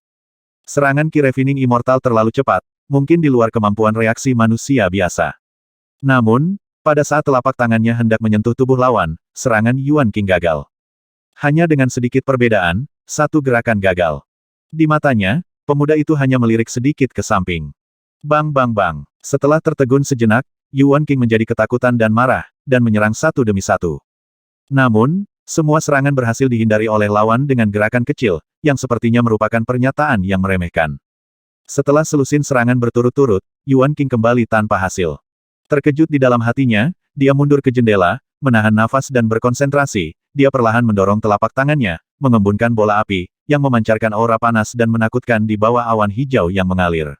Serangan Ki Refining Immortal terlalu cepat, mungkin di luar kemampuan reaksi manusia biasa. Namun, pada saat telapak tangannya hendak menyentuh tubuh lawan, serangan Yuan King gagal. Hanya dengan sedikit perbedaan, satu gerakan gagal. Di matanya, pemuda itu hanya melirik sedikit ke samping. Bang bang bang. Setelah tertegun sejenak, Yuan King menjadi ketakutan dan marah, dan menyerang satu demi satu. Namun, semua serangan berhasil dihindari oleh lawan dengan gerakan kecil, yang sepertinya merupakan pernyataan yang meremehkan. Setelah selusin serangan berturut-turut, Yuan King kembali tanpa hasil. Terkejut di dalam hatinya, dia mundur ke jendela, menahan nafas dan berkonsentrasi, dia perlahan mendorong telapak tangannya, mengembunkan bola api, yang memancarkan aura panas dan menakutkan di bawah awan hijau yang mengalir.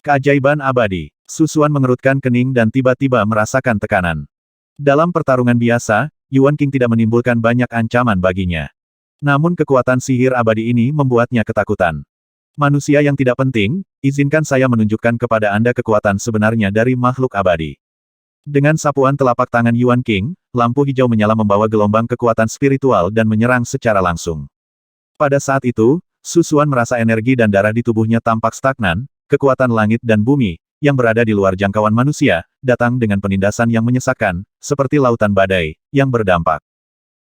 Keajaiban abadi. Susuan mengerutkan kening dan tiba-tiba merasakan tekanan. Dalam pertarungan biasa, Yuan King tidak menimbulkan banyak ancaman baginya. Namun kekuatan sihir abadi ini membuatnya ketakutan. Manusia yang tidak penting, izinkan saya menunjukkan kepada Anda kekuatan sebenarnya dari makhluk abadi. Dengan sapuan telapak tangan Yuan King, lampu hijau menyala membawa gelombang kekuatan spiritual dan menyerang secara langsung. Pada saat itu, Susuan merasa energi dan darah di tubuhnya tampak stagnan, kekuatan langit dan bumi, yang berada di luar jangkauan manusia, datang dengan penindasan yang menyesakkan, seperti lautan badai, yang berdampak.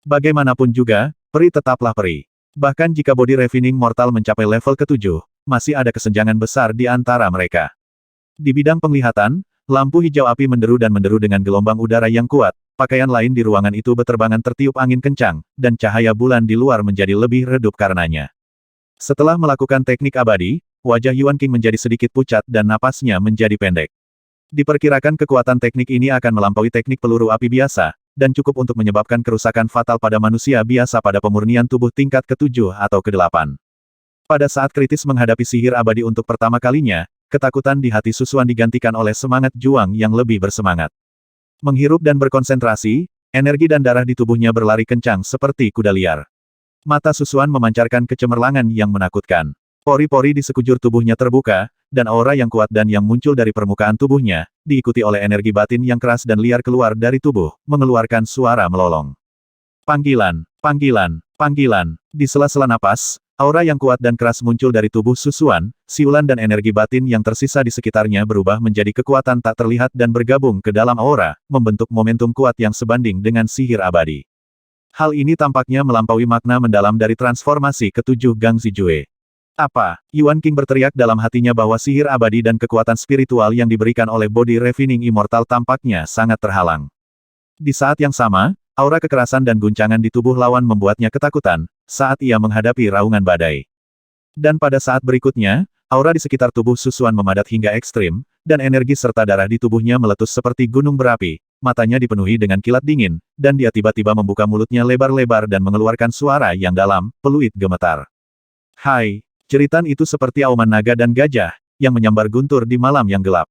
Bagaimanapun juga, peri tetaplah peri. Bahkan jika body refining mortal mencapai level ke-7, masih ada kesenjangan besar di antara mereka. Di bidang penglihatan, lampu hijau api menderu dan menderu dengan gelombang udara yang kuat, pakaian lain di ruangan itu beterbangan tertiup angin kencang, dan cahaya bulan di luar menjadi lebih redup karenanya. Setelah melakukan teknik abadi, wajah Yuan King menjadi sedikit pucat dan napasnya menjadi pendek. Diperkirakan kekuatan teknik ini akan melampaui teknik peluru api biasa, dan cukup untuk menyebabkan kerusakan fatal pada manusia biasa pada pemurnian tubuh tingkat ke-7 atau ke-8. Pada saat kritis menghadapi sihir abadi untuk pertama kalinya, ketakutan di hati Susuan digantikan oleh semangat juang yang lebih bersemangat. Menghirup dan berkonsentrasi, energi dan darah di tubuhnya berlari kencang seperti kuda liar. Mata Susuan memancarkan kecemerlangan yang menakutkan. Pori-pori di sekujur tubuhnya terbuka, dan aura yang kuat dan yang muncul dari permukaan tubuhnya, diikuti oleh energi batin yang keras dan liar keluar dari tubuh, mengeluarkan suara melolong. Panggilan, panggilan, panggilan. Di sela-sela napas, aura yang kuat dan keras muncul dari tubuh Susuan, siulan dan energi batin yang tersisa di sekitarnya berubah menjadi kekuatan tak terlihat dan bergabung ke dalam aura, membentuk momentum kuat yang sebanding dengan sihir abadi. Hal ini tampaknya melampaui makna mendalam dari transformasi ke-7 Gang Zijue. Apa? Yuan King berteriak dalam hatinya bahwa sihir abadi dan kekuatan spiritual yang diberikan oleh body refining immortal tampaknya sangat terhalang. Di saat yang sama, aura kekerasan dan guncangan di tubuh lawan membuatnya ketakutan, saat ia menghadapi raungan badai. Dan pada saat berikutnya, aura di sekitar tubuh Susuan memadat hingga ekstrim, dan energi serta darah di tubuhnya meletus seperti gunung berapi, matanya dipenuhi dengan kilat dingin, dan dia tiba-tiba membuka mulutnya lebar-lebar dan mengeluarkan suara yang dalam, peluit gemetar. Hai! Jeritan itu seperti auman naga dan gajah, yang menyambar guntur di malam yang gelap.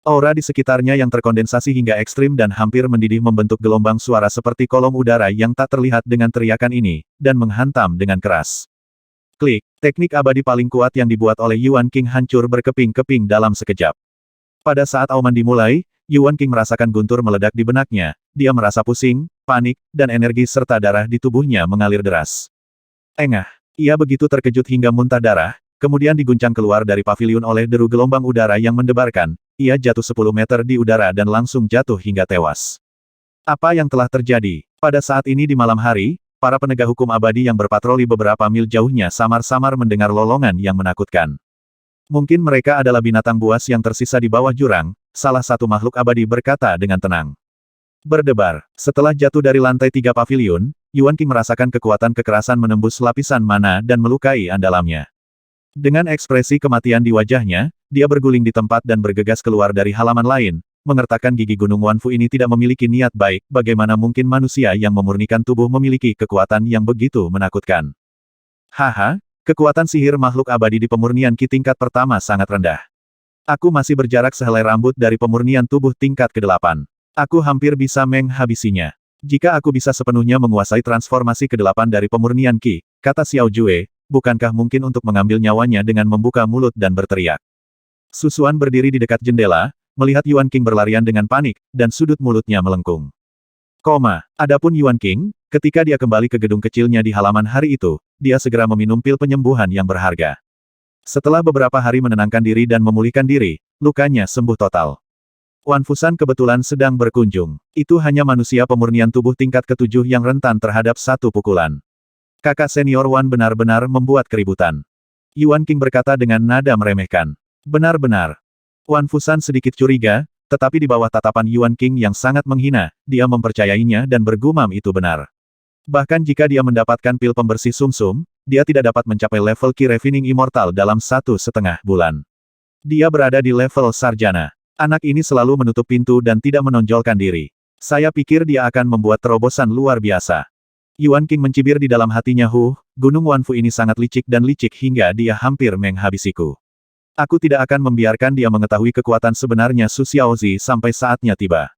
Aura di sekitarnya yang terkondensasi hingga ekstrim dan hampir mendidih membentuk gelombang suara seperti kolom udara yang tak terlihat dengan teriakan ini, dan menghantam dengan keras. Klik, teknik abadi paling kuat yang dibuat oleh Yuan King hancur berkeping-keping dalam sekejap. Pada saat auman dimulai, Yuan King merasakan guntur meledak di benaknya, dia merasa pusing, panik, dan energi serta darah di tubuhnya mengalir deras. Engah! Ia begitu terkejut hingga muntah darah, kemudian diguncang keluar dari paviliun oleh deru gelombang udara yang mendebarkan, ia jatuh 10 meter di udara dan langsung jatuh hingga tewas. Apa yang telah terjadi? Pada saat ini di malam hari, para penegak hukum abadi yang berpatroli beberapa mil jauhnya samar-samar mendengar lolongan yang menakutkan. Mungkin mereka adalah binatang buas yang tersisa di bawah jurang, salah satu makhluk abadi berkata dengan tenang. Berdebar. Setelah jatuh dari lantai 3 paviliun, Yuan King merasakan kekuatan kekerasan menembus lapisan mana dan melukai andalamnya. Dengan ekspresi kematian di wajahnya, dia berguling di tempat dan bergegas keluar dari halaman lain, mengertakkan gigi Gunung Wanfu ini tidak memiliki niat baik, bagaimana mungkin manusia yang memurnikan tubuh memiliki kekuatan yang begitu menakutkan. Haha, kekuatan sihir makhluk abadi di pemurnian Ki tingkat pertama sangat rendah. Aku masih berjarak sehelai rambut dari pemurnian tubuh tingkat ke-8. Aku hampir bisa menghabisinya. Jika aku bisa sepenuhnya menguasai transformasi ke-8 dari pemurnian Ki, kata Xiao Jue, bukankah mungkin untuk mengambil nyawanya dengan membuka mulut dan berteriak. Susuan berdiri di dekat jendela, melihat Yuan King berlarian dengan panik, dan sudut mulutnya melengkung. Adapun Yuan King, ketika dia kembali ke gedung kecilnya di halaman hari itu, dia segera meminum pil penyembuhan yang berharga. Setelah beberapa hari menenangkan diri dan memulihkan diri, lukanya sembuh total. Wan Fusan kebetulan sedang berkunjung. Itu hanya manusia pemurnian tubuh tingkat ke-7 yang rentan terhadap satu pukulan. Kakak senior Wan benar-benar membuat keributan. Yuan King berkata dengan nada meremehkan. Benar-benar. Wan Fusan sedikit curiga, tetapi di bawah tatapan Yuan King yang sangat menghina, dia mempercayainya dan bergumam itu benar. Bahkan jika dia mendapatkan pil pembersih sumsum, dia tidak dapat mencapai level Ki Refining Immortal dalam 1,5 bulan. Dia berada di level sarjana. Anak ini selalu menutup pintu dan tidak menonjolkan diri. Saya pikir dia akan membuat terobosan luar biasa. Yuan King mencibir di dalam hatinya, Gunung Wanfu ini sangat licik dan licik hingga dia hampir menghabisiku. Aku tidak akan membiarkan dia mengetahui kekuatan sebenarnya Su Xiaozi sampai saatnya tiba.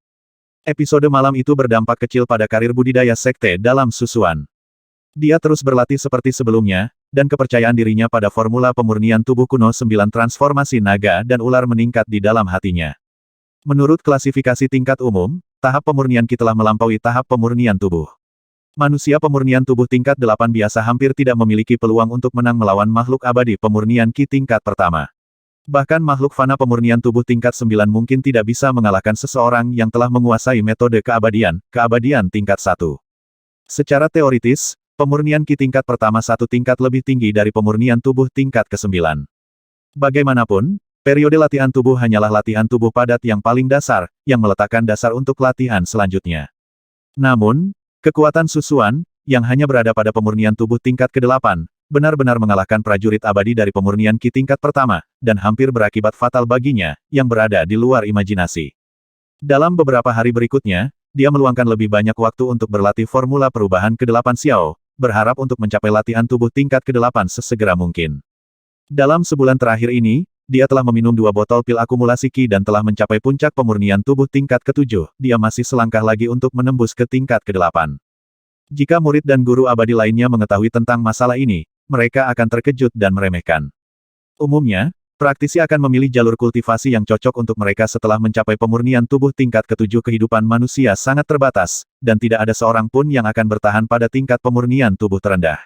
Episode malam itu berdampak kecil pada karir budidaya sekte dalam Susuan. Dia terus berlatih seperti sebelumnya, dan kepercayaan dirinya pada formula pemurnian tubuh kuno 9 transformasi naga dan ular meningkat di dalam hatinya. Menurut klasifikasi tingkat umum, tahap pemurnian Ki telah melampaui tahap pemurnian tubuh. Manusia pemurnian tubuh tingkat 8 biasa hampir tidak memiliki peluang untuk menang melawan makhluk abadi pemurnian Ki tingkat pertama. Bahkan makhluk fana pemurnian tubuh tingkat 9 mungkin tidak bisa mengalahkan seseorang yang telah menguasai metode keabadian tingkat 1. Secara teoritis, pemurnian Ki tingkat pertama satu tingkat lebih tinggi dari pemurnian tubuh tingkat ke-9. Bagaimanapun, periode latihan tubuh hanyalah latihan tubuh padat yang paling dasar, yang meletakkan dasar untuk latihan selanjutnya. Namun, kekuatan Susuan, yang hanya berada pada pemurnian tubuh tingkat ke-8, benar-benar mengalahkan prajurit abadi dari pemurnian Ki tingkat pertama, dan hampir berakibat fatal baginya, yang berada di luar imajinasi. Dalam beberapa hari berikutnya, dia meluangkan lebih banyak waktu untuk berlatih formula perubahan ke-8 Xiao, berharap untuk mencapai latihan tubuh tingkat ke-8 sesegera mungkin. Dalam sebulan terakhir ini, dia telah meminum 2 botol pil akumulasi Ki dan telah mencapai puncak pemurnian tubuh tingkat ke-7, dia masih selangkah lagi untuk menembus ke tingkat ke-8. Jika murid dan guru abadi lainnya mengetahui tentang masalah ini, mereka akan terkejut dan meremehkan. Umumnya, praktisi akan memilih jalur kultivasi yang cocok untuk mereka setelah mencapai pemurnian tubuh tingkat ke-7. Kehidupan manusia sangat terbatas, dan tidak ada seorang pun yang akan bertahan pada tingkat pemurnian tubuh terendah.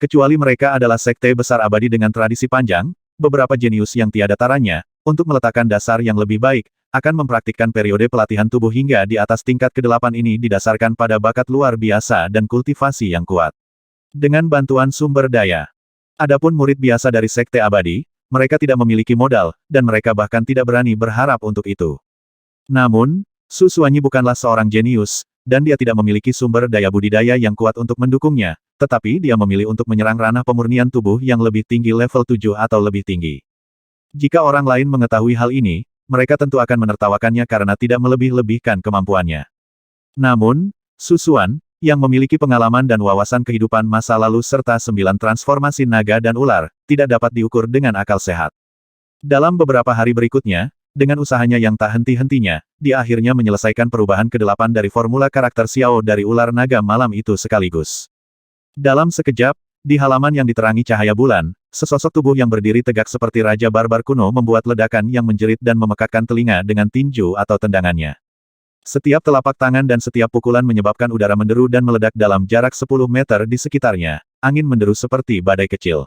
Kecuali mereka adalah sekte besar abadi dengan tradisi panjang, beberapa jenius yang tiada taranya, untuk meletakkan dasar yang lebih baik, akan mempraktikkan periode pelatihan tubuh hingga di atas tingkat ke-8 ini didasarkan pada bakat luar biasa dan kultivasi yang kuat. Dengan bantuan sumber daya. Adapun murid biasa dari sekte abadi, mereka tidak memiliki modal, dan mereka bahkan tidak berani berharap untuk itu. Namun, Su Suanyi bukanlah seorang jenius, dan dia tidak memiliki sumber daya budidaya yang kuat untuk mendukungnya, tetapi dia memilih untuk menyerang ranah pemurnian tubuh yang lebih tinggi level 7 atau lebih tinggi. Jika orang lain mengetahui hal ini, mereka tentu akan menertawakannya karena tidak melebih-lebihkan kemampuannya. Namun, Su Suan, yang memiliki pengalaman dan wawasan kehidupan masa lalu serta 9 transformasi naga dan ular, tidak dapat diukur dengan akal sehat. Dalam beberapa hari berikutnya, dengan usahanya yang tak henti-hentinya, dia akhirnya menyelesaikan perubahan ke-8 dari formula karakter Xiao dari ular naga malam itu sekaligus. Dalam sekejap, di halaman yang diterangi cahaya bulan, sesosok tubuh yang berdiri tegak seperti raja barbar kuno membuat ledakan yang menjerit dan memekakkan telinga dengan tinju atau tendangannya. Setiap telapak tangan dan setiap pukulan menyebabkan udara menderu dan meledak dalam jarak 10 meter di sekitarnya. Angin menderu seperti badai kecil.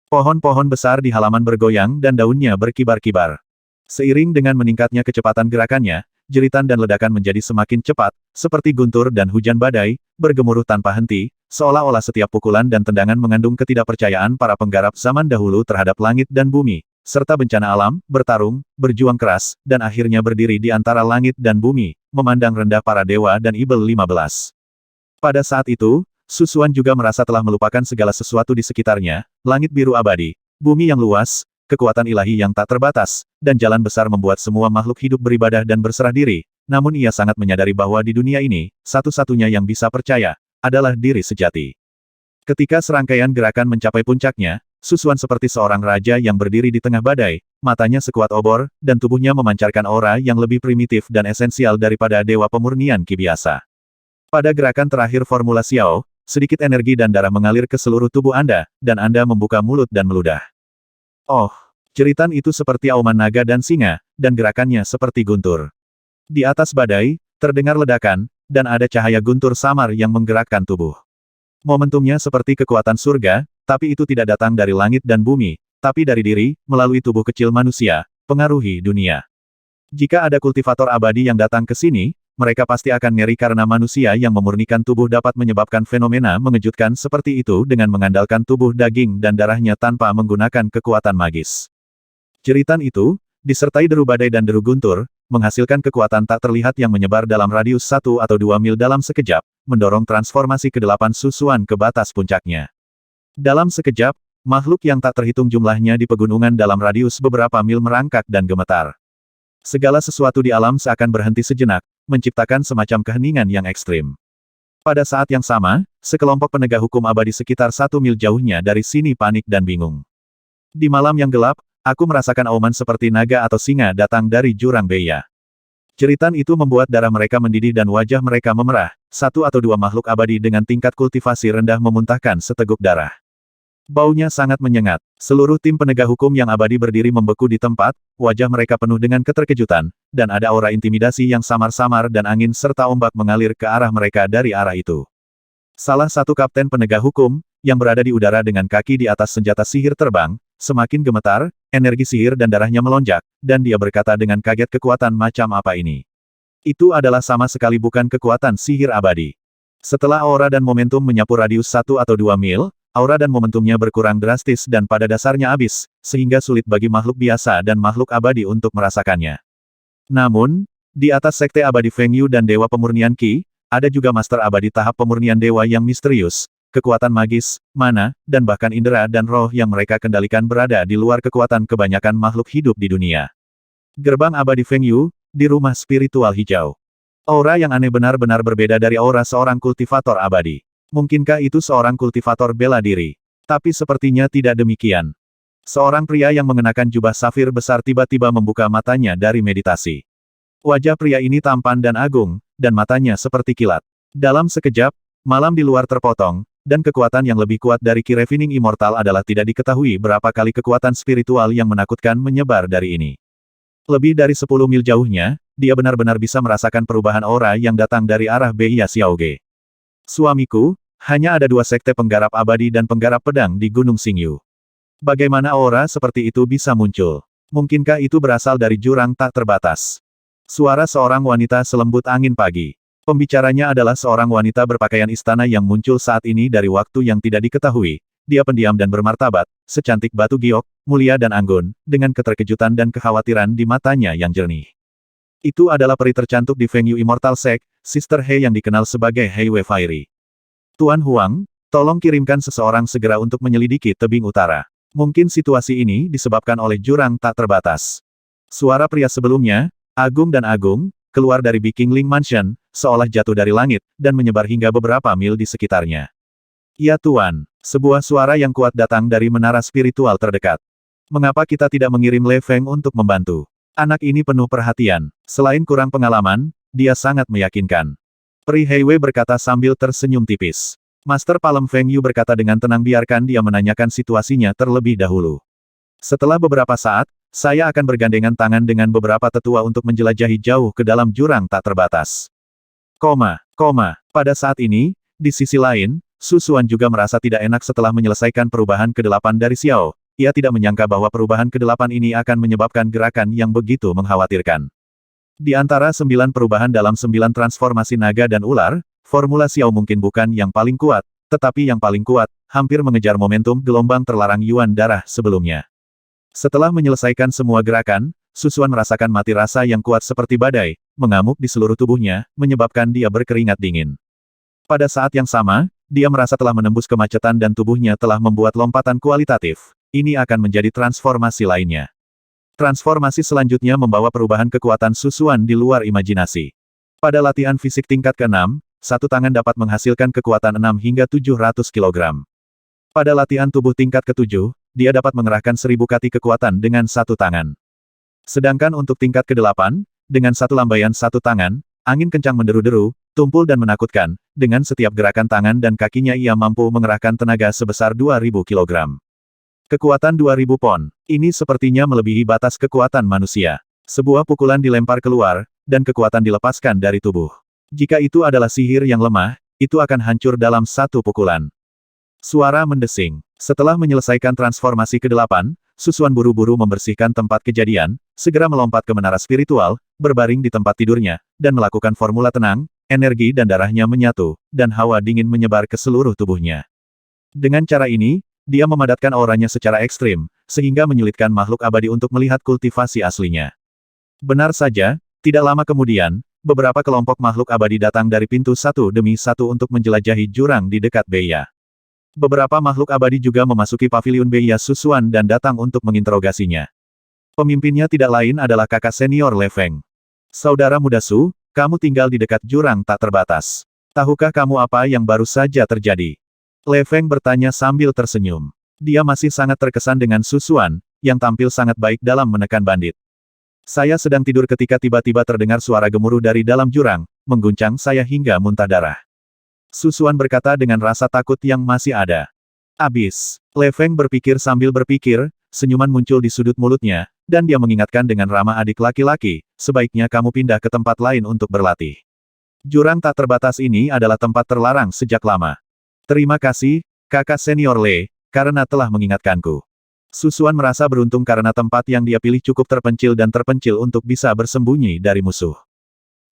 Pohon-pohon besar di halaman bergoyang dan daunnya berkibar-kibar. Seiring dengan meningkatnya kecepatan gerakannya, jeritan dan ledakan menjadi semakin cepat, seperti guntur dan hujan badai, bergemuruh tanpa henti, seolah-olah setiap pukulan dan tendangan mengandung ketidakpercayaan para penggarap zaman dahulu terhadap langit dan bumi, serta bencana alam, bertarung, berjuang keras, dan akhirnya berdiri di antara langit dan bumi, memandang rendah para dewa dan ibel 15. Pada saat itu, Su Suan juga merasa telah melupakan segala sesuatu di sekitarnya, langit biru abadi, Bumi yang luas, kekuatan ilahi yang tak terbatas, dan jalan besar membuat semua makhluk hidup beribadah dan berserah diri, namun ia sangat menyadari bahwa di dunia ini, satu-satunya yang bisa percaya, adalah diri sejati. Ketika serangkaian gerakan mencapai puncaknya, Susuan seperti seorang raja yang berdiri di tengah badai, matanya sekuat obor, dan tubuhnya memancarkan aura yang lebih primitif dan esensial daripada dewa pemurnian Qi biasa. Pada gerakan terakhir Formula Xiao, sedikit energi dan darah mengalir ke seluruh tubuh Anda, dan Anda membuka mulut dan meludah. Oh, jeritan itu seperti auman naga dan singa, dan gerakannya seperti guntur. Di atas badai, terdengar ledakan, dan ada cahaya guntur samar yang menggerakkan tubuh. Momentumnya seperti kekuatan surga, tapi itu tidak datang dari langit dan bumi, tapi dari diri, melalui tubuh kecil manusia, pengaruhi dunia. Jika ada kultivator abadi yang datang ke sini, mereka pasti akan ngeri karena manusia yang memurnikan tubuh dapat menyebabkan fenomena mengejutkan seperti itu dengan mengandalkan tubuh daging dan darahnya tanpa menggunakan kekuatan magis. Jeritan itu, disertai deru badai dan deru guntur, menghasilkan kekuatan tak terlihat yang menyebar dalam radius 1 atau 2 mil dalam sekejap, mendorong transformasi ke-8 Susuan ke batas puncaknya. Dalam sekejap, makhluk yang tak terhitung jumlahnya di pegunungan dalam radius beberapa mil merangkak dan gemetar. Segala sesuatu di alam seakan berhenti sejenak, menciptakan semacam keheningan yang ekstrim. Pada saat yang sama, sekelompok penegak hukum abadi sekitar 1 mil jauhnya dari sini panik dan bingung. Di malam yang gelap, aku merasakan auman seperti naga atau singa datang dari jurang Beya. Jeritan itu membuat darah mereka mendidih dan wajah mereka memerah, 1 atau 2 makhluk abadi dengan tingkat kultivasi rendah memuntahkan seteguk darah. Baunya sangat menyengat. Seluruh tim penegak hukum yang abadi berdiri membeku di tempat, wajah mereka penuh dengan keterkejutan, dan ada aura intimidasi yang samar-samar dan angin serta ombak mengalir ke arah mereka dari arah itu. Salah satu kapten penegak hukum, yang berada di udara dengan kaki di atas senjata sihir terbang, semakin gemetar, energi sihir dan darahnya melonjak, dan dia berkata dengan kaget kekuatan macam apa ini. Itu adalah sama sekali bukan kekuatan sihir abadi. Setelah aura dan momentum menyapu radius 1 atau 2 mil, aura dan momentumnya berkurang drastis dan pada dasarnya habis, sehingga sulit bagi makhluk biasa dan makhluk abadi untuk merasakannya. Namun, di atas sekte abadi Feng Yu dan Dewa Pemurnian Qi, ada juga master abadi tahap pemurnian dewa yang misterius, kekuatan magis, mana, dan bahkan indera dan roh yang mereka kendalikan berada di luar kekuatan kebanyakan makhluk hidup di dunia. Gerbang abadi Feng Yu, di rumah spiritual hijau. Aura yang aneh benar-benar berbeda dari aura seorang kultivator abadi. Mungkinkah itu seorang kultivator bela diri? Tapi sepertinya tidak demikian. Seorang pria yang mengenakan jubah safir besar tiba-tiba membuka matanya dari meditasi. Wajah pria ini tampan dan agung, dan matanya seperti kilat. Dalam sekejap, malam di luar terpotong, dan kekuatan yang lebih kuat dari Qi Refining Immortal adalah tidak diketahui berapa kali kekuatan spiritual yang menakutkan menyebar dari ini. Lebih dari 10 mil jauhnya, dia benar-benar bisa merasakan perubahan aura yang datang dari arah Beia Xiaoge. Suamiku, hanya ada 2 sekte penggarap abadi dan penggarap pedang di Gunung Xingyu. Bagaimana aura seperti itu bisa muncul? Mungkinkah itu berasal dari jurang tak terbatas? Suara seorang wanita selembut angin pagi. Pembicaranya adalah seorang wanita berpakaian istana yang muncul saat ini dari waktu yang tidak diketahui. Dia pendiam dan bermartabat, secantik batu giok, mulia dan anggun, dengan keterkejutan dan kekhawatiran di matanya yang jernih. Itu adalah peri tercantik di Feng Yu Immortal Sect, Sister He yang dikenal sebagai Hei Wei Fairy. Tuan Huang, tolong kirimkan seseorang segera untuk menyelidiki tebing utara. Mungkin situasi ini disebabkan oleh jurang tak terbatas. Suara pria sebelumnya, agung dan agung, keluar dari Bikingling Mansion, seolah jatuh dari langit, dan menyebar hingga beberapa mil di sekitarnya. Ya Tuan, sebuah suara yang kuat datang dari menara spiritual terdekat. Mengapa kita tidak mengirim Le Feng untuk membantu? Anak ini penuh perhatian. Selain kurang pengalaman, dia sangat meyakinkan. Peri Hei Wei berkata sambil tersenyum tipis. Master Palem Feng Yu berkata dengan tenang biarkan dia menanyakan situasinya terlebih dahulu. Setelah beberapa saat, saya akan bergandengan tangan dengan beberapa tetua untuk menjelajahi jauh ke dalam jurang tak terbatas. Pada saat ini, di sisi lain, Susuan juga merasa tidak enak setelah menyelesaikan perubahan ke-8 dari Xiao. Ia tidak menyangka bahwa perubahan ke-8 ini akan menyebabkan gerakan yang begitu mengkhawatirkan. Di antara 9 perubahan dalam 9 transformasi naga dan ular, formula Xiao mungkin bukan yang paling kuat, tetapi yang paling kuat, hampir mengejar momentum gelombang terlarang Yuan darah sebelumnya. Setelah menyelesaikan semua gerakan, Susuan merasakan mati rasa yang kuat seperti badai, mengamuk di seluruh tubuhnya, menyebabkan dia berkeringat dingin. Pada saat yang sama, dia merasa telah menembus kemacetan dan tubuhnya telah membuat lompatan kualitatif. ini akan menjadi transformasi lainnya. Transformasi selanjutnya membawa perubahan kekuatan susuan di luar imajinasi. Pada latihan fisik tingkat ke-6, satu tangan dapat menghasilkan kekuatan 6 hingga 700 kg. Pada latihan tubuh tingkat ke-7, dia dapat mengerahkan 1000 kati kekuatan dengan satu tangan. Sedangkan untuk tingkat ke-8, dengan satu lambaian satu tangan, angin kencang menderu-deru, tumpul dan menakutkan, dengan setiap gerakan tangan dan kakinya ia mampu mengerahkan tenaga sebesar 2000 kg. Kekuatan 2000 pon. Ini sepertinya melebihi batas kekuatan manusia. Sebuah pukulan dilempar keluar, dan kekuatan dilepaskan dari tubuh. Jika itu adalah sihir yang lemah, itu akan hancur dalam satu pukulan. Suara mendesing. Setelah menyelesaikan transformasi ke-8, Susuan buru-buru membersihkan tempat kejadian, segera melompat ke menara spiritual, berbaring di tempat tidurnya, dan melakukan formula tenang, energi dan darahnya menyatu, dan hawa dingin menyebar ke seluruh tubuhnya. Dengan cara ini, dia memadatkan auranya secara ekstrim, sehingga menyulitkan makhluk abadi untuk melihat kultivasi aslinya. Benar saja, tidak lama kemudian, beberapa kelompok makhluk abadi datang dari pintu satu demi satu untuk menjelajahi jurang di dekat Beia. Beberapa makhluk abadi juga memasuki paviliun Beia Susuan dan datang untuk menginterogasinya. Pemimpinnya tidak lain adalah kakak senior Le Feng. Saudara muda Su, kamu tinggal di dekat jurang tak terbatas. Tahukah kamu apa yang baru saja terjadi? Le Feng bertanya sambil tersenyum. Dia masih sangat terkesan dengan Susuan, yang tampil sangat baik dalam menekan bandit. Saya sedang tidur ketika tiba-tiba terdengar suara gemuruh dari dalam jurang, mengguncang saya hingga muntah darah. Susuan berkata dengan rasa takut yang masih ada. Abis. Le Feng berpikir sambil berpikir, senyuman muncul di sudut mulutnya, dan dia mengingatkan dengan ramah adik laki-laki, sebaiknya kamu pindah ke tempat lain untuk berlatih. Jurang tak terbatas ini adalah tempat terlarang sejak lama. Terima kasih, kakak senior Le, karena telah mengingatkanku. Susuan merasa beruntung karena tempat yang dia pilih cukup terpencil dan terpencil untuk bisa bersembunyi dari musuh.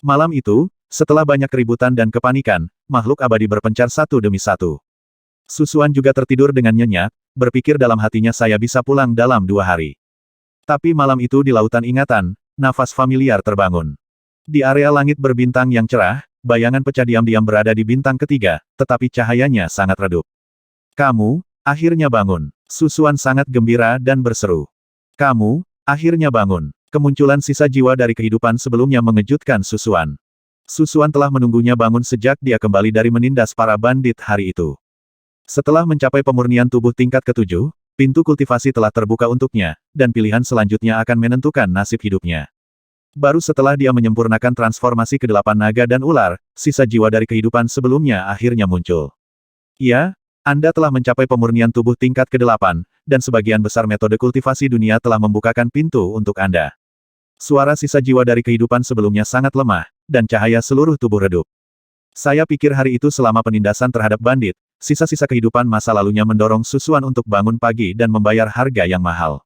Malam itu, setelah banyak keributan dan kepanikan, makhluk abadi berpencar satu demi satu. Susuan juga tertidur dengan nyenyak, berpikir dalam hatinya saya bisa pulang dalam 2 hari. Tapi malam itu di lautan ingatan, nafas familiar terbangun. Di area langit berbintang yang cerah, bayangan pecah diam-diam berada di bintang ketiga, tetapi cahayanya sangat redup. Kamu, akhirnya bangun. Susuan sangat gembira dan berseru. Kamu, akhirnya bangun. Kemunculan sisa jiwa dari kehidupan sebelumnya mengejutkan Susuan. Susuan telah menunggunya bangun sejak dia kembali dari menindas para bandit hari itu. Setelah mencapai pemurnian tubuh tingkat ke-7, pintu kultivasi telah terbuka untuknya, dan pilihan selanjutnya akan menentukan nasib hidupnya. Baru setelah dia menyempurnakan transformasi ke-8 naga dan ular, sisa jiwa dari kehidupan sebelumnya akhirnya muncul. Ya, Anda telah mencapai pemurnian tubuh tingkat ke-8, dan sebagian besar metode kultivasi dunia telah membukakan pintu untuk Anda. Suara sisa jiwa dari kehidupan sebelumnya sangat lemah, dan cahaya seluruh tubuh redup. Saya pikir hari itu selama penindasan terhadap bandit, sisa-sisa kehidupan masa lalunya mendorong Susuan untuk bangun pagi dan membayar harga yang mahal.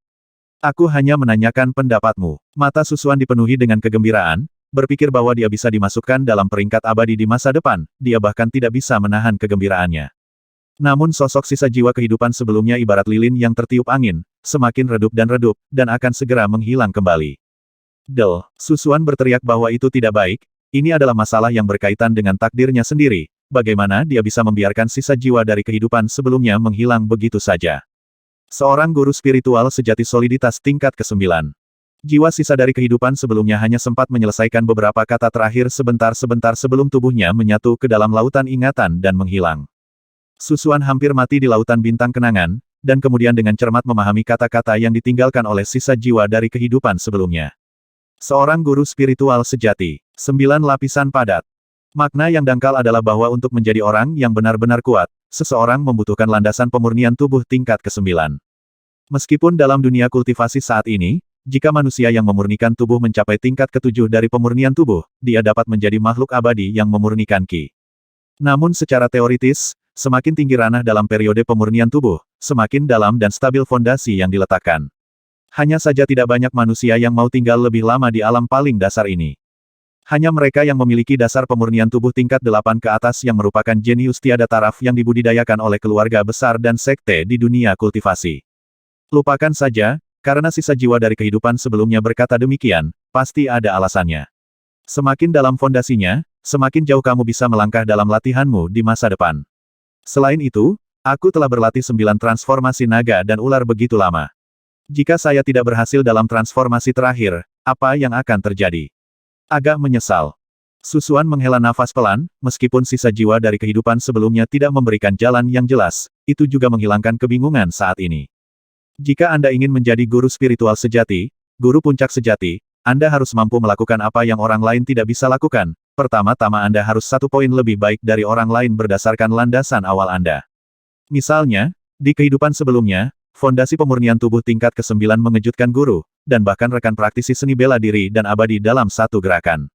Aku hanya menanyakan pendapatmu. Mata Susuan dipenuhi dengan kegembiraan, berpikir bahwa dia bisa dimasukkan dalam peringkat abadi di masa depan, dia bahkan tidak bisa menahan kegembiraannya. Namun sosok sisa jiwa kehidupan sebelumnya ibarat lilin yang tertiup angin, semakin redup, dan akan segera menghilang kembali. Del, Susuan berteriak bahwa itu tidak baik, ini adalah masalah yang berkaitan dengan takdirnya sendiri, bagaimana dia bisa membiarkan sisa jiwa dari kehidupan sebelumnya menghilang begitu saja. Seorang guru spiritual sejati soliditas tingkat ke-9. Jiwa sisa dari kehidupan sebelumnya hanya sempat menyelesaikan beberapa kata terakhir sebentar-sebentar sebelum tubuhnya menyatu ke dalam lautan ingatan dan menghilang. Susuan hampir mati di lautan bintang kenangan, dan kemudian dengan cermat memahami kata-kata yang ditinggalkan oleh sisa jiwa dari kehidupan sebelumnya. Seorang guru spiritual sejati. 9 lapisan padat. Makna yang dangkal adalah bahwa untuk menjadi orang yang benar-benar kuat, seseorang membutuhkan landasan pemurnian tubuh tingkat ke-9. Meskipun dalam dunia kultivasi saat ini, jika manusia yang memurnikan tubuh mencapai tingkat ke-7 dari pemurnian tubuh, dia dapat menjadi makhluk abadi yang memurnikan ki. Namun secara teoritis, semakin tinggi ranah dalam periode pemurnian tubuh, semakin dalam dan stabil fondasi yang diletakkan. Hanya saja tidak banyak manusia yang mau tinggal lebih lama di alam paling dasar ini. Hanya mereka yang memiliki dasar pemurnian tubuh tingkat 8 ke atas yang merupakan jenius tiada taraf yang dibudidayakan oleh keluarga besar dan sekte di dunia kultivasi. Lupakan saja, karena sisa jiwa dari kehidupan sebelumnya berkata demikian, pasti ada alasannya. Semakin dalam fondasinya, semakin jauh kamu bisa melangkah dalam latihanmu di masa depan. Selain itu, Aku telah berlatih 9 transformasi naga dan ular begitu lama. Jika saya tidak berhasil dalam transformasi terakhir, apa yang akan terjadi? Agak menyesal. Susuan menghela nafas pelan, meskipun sisa jiwa dari kehidupan sebelumnya tidak memberikan jalan yang jelas, itu juga menghilangkan kebingungan saat ini. Jika Anda ingin menjadi guru spiritual sejati, guru puncak sejati, Anda harus mampu melakukan apa yang orang lain tidak bisa lakukan. Pertama-tama Anda harus 1 poin lebih baik dari orang lain berdasarkan landasan awal Anda. Misalnya, di kehidupan sebelumnya, fondasi pemurnian tubuh tingkat ke-9 mengejutkan guru, dan bahkan rekan praktisi seni bela diri dan abadi dalam satu gerakan.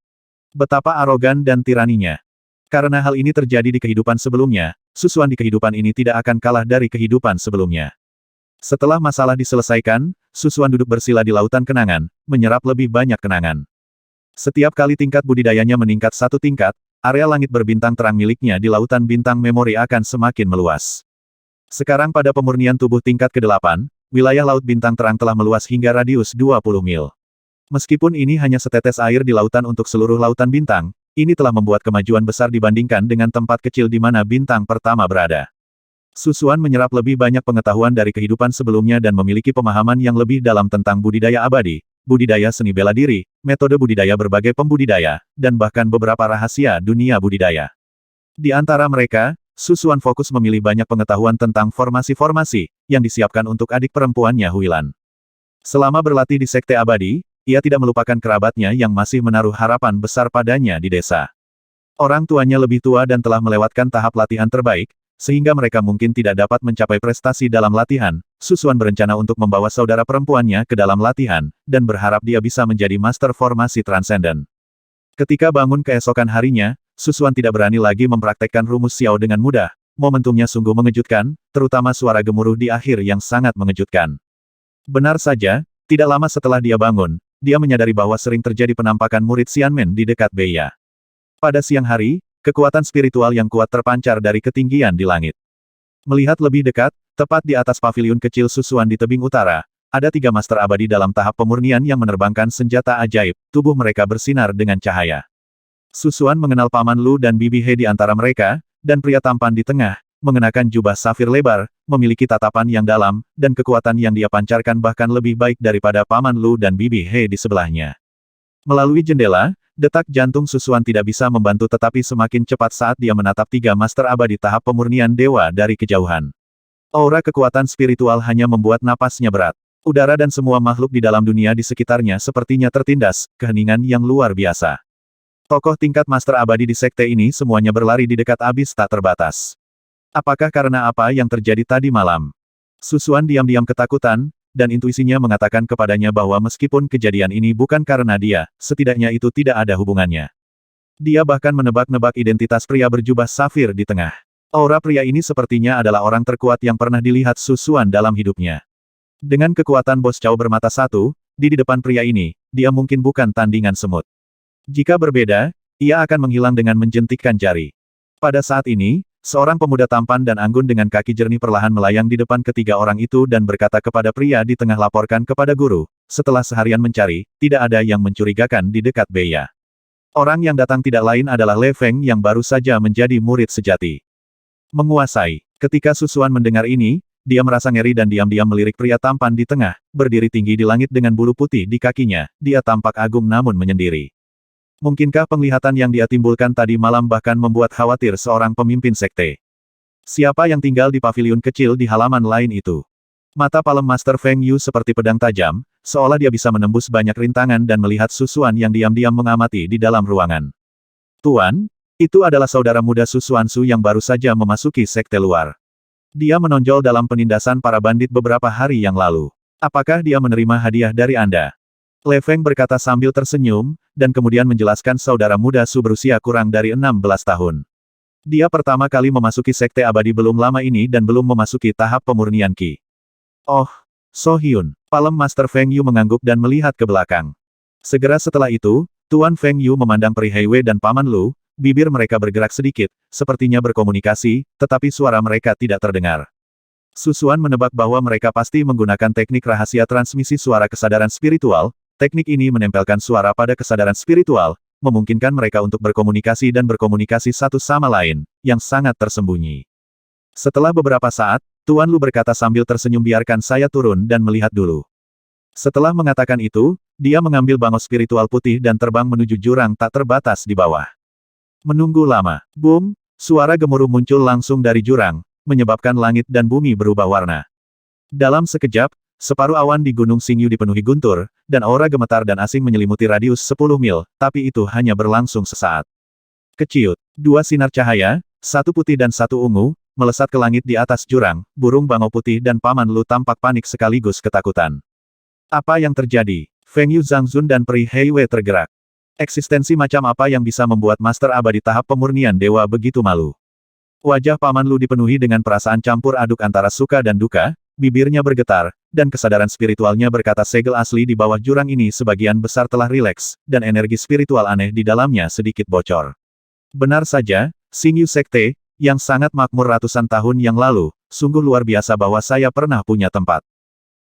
Betapa arogan dan tiraninya. Karena hal ini terjadi di kehidupan sebelumnya, Susuan di kehidupan ini tidak akan kalah dari kehidupan sebelumnya. Setelah masalah diselesaikan, Susuan duduk bersila di lautan kenangan, menyerap lebih banyak kenangan. Setiap kali tingkat budidayanya meningkat 1 tingkat, area langit berbintang terang miliknya di lautan bintang memori akan semakin meluas. Sekarang pada pemurnian tubuh tingkat ke-8, wilayah laut bintang terang telah meluas hingga radius 20 mil. Meskipun ini hanya setetes air di lautan untuk seluruh lautan bintang, ini telah membuat kemajuan besar dibandingkan dengan tempat kecil di mana bintang pertama berada. Susuan menyerap lebih banyak pengetahuan dari kehidupan sebelumnya dan memiliki pemahaman yang lebih dalam tentang budidaya abadi, budidaya seni bela diri, metode budidaya berbagai pembudidaya, dan bahkan beberapa rahasia dunia budidaya. Di antara mereka, Susuan fokus memilih banyak pengetahuan tentang formasi-formasi, yang disiapkan untuk adik perempuannya Huilan. Selama berlatih di Sekte Abadi, ia tidak melupakan kerabatnya yang masih menaruh harapan besar padanya di desa. Orang tuanya lebih tua dan telah melewatkan tahap latihan terbaik, sehingga mereka mungkin tidak dapat mencapai prestasi dalam latihan. Susuan berencana untuk membawa saudara perempuannya ke dalam latihan, dan berharap dia bisa menjadi master formasi transenden. Ketika bangun keesokan harinya, Susuan tidak berani lagi mempraktekkan rumus Xiao dengan mudah. Momentumnya sungguh mengejutkan, terutama suara gemuruh di akhir yang sangat mengejutkan. Benar saja, tidak lama setelah dia bangun, dia menyadari bahwa sering terjadi penampakan murid Xianmen di dekat Beia. Pada siang hari, kekuatan spiritual yang kuat terpancar dari ketinggian di langit. Melihat lebih dekat, tepat di atas paviliun kecil Susuan di tebing utara, ada 3 master abadi dalam tahap pemurnian yang menerbangkan senjata ajaib, tubuh mereka bersinar dengan cahaya. Susuan mengenal Paman Lu dan Bibi He di antara mereka, dan pria tampan di tengah, mengenakan jubah safir lebar, memiliki tatapan yang dalam, dan kekuatan yang dia pancarkan bahkan lebih baik daripada Paman Lu dan Bibi He di sebelahnya. Melalui jendela, detak jantung Susuan tidak bisa membantu tetapi semakin cepat saat dia menatap 3 master abadi tahap pemurnian dewa dari kejauhan. Aura kekuatan spiritual hanya membuat napasnya berat. Udara dan semua makhluk di dalam dunia di sekitarnya sepertinya tertindas, keheningan yang luar biasa. Tokoh tingkat master abadi di sekte ini semuanya berlari di dekat abis tak terbatas. Apakah karena apa yang terjadi tadi malam? Susuan diam-diam ketakutan, dan intuisinya mengatakan kepadanya bahwa meskipun kejadian ini bukan karena dia, setidaknya itu tidak ada hubungannya. Dia bahkan menebak-nebak identitas pria berjubah safir di tengah. Aura pria ini sepertinya adalah orang terkuat yang pernah dilihat Susuan dalam hidupnya. Dengan kekuatan Bos Cao bermata satu, di depan pria ini, dia mungkin bukan tandingan semut. Jika berbeda, ia akan menghilang dengan menjentikkan jari. Pada saat ini, seorang pemuda tampan dan anggun dengan kaki jernih perlahan melayang di depan ketiga orang itu dan berkata kepada pria di tengah, laporkan kepada guru. Setelah seharian mencari, tidak ada yang mencurigakan di dekat Beia. Orang yang datang tidak lain adalah Le Feng yang baru saja menjadi murid sejati. Menguasai. Ketika Susuan mendengar ini, dia merasa ngeri dan diam-diam melirik pria tampan di tengah, berdiri tinggi di langit dengan bulu putih di kakinya. Dia tampak agung namun menyendiri. Mungkinkah penglihatan yang dia timbulkan tadi malam bahkan membuat khawatir seorang pemimpin sekte? Siapa yang tinggal di paviliun kecil di halaman lain itu? Mata palem Master Feng Yu seperti pedang tajam, seolah dia bisa menembus banyak rintangan dan melihat Susuan yang diam-diam mengamati di dalam ruangan. Tuan, itu adalah saudara muda Susuan Su yang baru saja memasuki sekte luar. Dia menonjol dalam penindasan para bandit beberapa hari yang lalu. Apakah dia menerima hadiah dari Anda? Le Feng berkata sambil tersenyum, dan kemudian menjelaskan saudara muda Su berusia kurang dari 16 tahun. Dia pertama kali memasuki sekte abadi belum lama ini dan belum memasuki tahap pemurnian Qi. Oh, So Hyun. Palem Master Feng Yu mengangguk dan melihat ke belakang. Segera setelah itu, Tuan Feng Yu memandang Pri Heiwei dan Paman Lu, bibir mereka bergerak sedikit, sepertinya berkomunikasi, tetapi suara mereka tidak terdengar. Susuan menebak bahwa mereka pasti menggunakan teknik rahasia transmisi suara kesadaran spiritual. Teknik ini menempelkan suara pada kesadaran spiritual, memungkinkan mereka untuk berkomunikasi dan berkomunikasi satu sama lain, yang sangat tersembunyi. Setelah beberapa saat, Tuan Lu berkata sambil tersenyum, biarkan saya turun dan melihat dulu. Setelah mengatakan itu, dia mengambil bangau spiritual putih dan terbang menuju jurang tak terbatas di bawah. Menunggu lama. Boom! Suara gemuruh muncul langsung dari jurang, menyebabkan langit dan bumi berubah warna. Dalam sekejap, separuh awan di Gunung Xingyu dipenuhi guntur, dan aura gemetar dan asing menyelimuti radius 10 mil, tapi itu hanya berlangsung sesaat. Keciut. Dua sinar cahaya, satu putih dan satu ungu, melesat ke langit di atas jurang. Burung bangau putih dan Paman Lu tampak panik sekaligus ketakutan. Apa yang terjadi? Feng Yu Zhangzun dan Pri Heiwei tergerak. Eksistensi macam apa yang bisa membuat Master Abadi tahap pemurnian dewa begitu malu? Wajah Paman Lu dipenuhi dengan perasaan campur aduk antara suka dan duka, bibirnya bergetar, dan kesadaran spiritualnya berkata segel asli di bawah jurang ini sebagian besar telah rileks, dan energi spiritual aneh di dalamnya sedikit bocor. Benar saja, Xingyu Sekte, yang sangat makmur ratusan tahun yang lalu, sungguh luar biasa bahwa saya pernah punya tempat.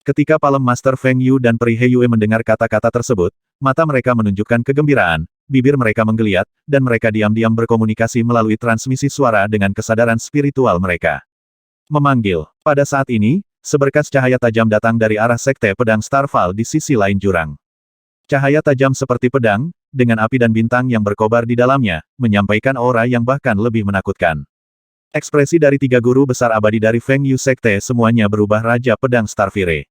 Ketika Palem Master Feng Yu dan Pri Heiwei mendengar kata-kata tersebut, mata mereka menunjukkan kegembiraan, bibir mereka menggeliat, dan mereka diam-diam berkomunikasi melalui transmisi suara dengan kesadaran spiritual mereka. Memanggil. Pada saat ini, seberkas cahaya tajam datang dari arah Sekte Pedang Starfall di sisi lain jurang. Cahaya tajam seperti pedang, dengan api dan bintang yang berkobar di dalamnya, menyampaikan aura yang bahkan lebih menakutkan. Ekspresi dari tiga guru besar abadi dari Feng Yu Sekte semuanya berubah. Raja Pedang Starfire.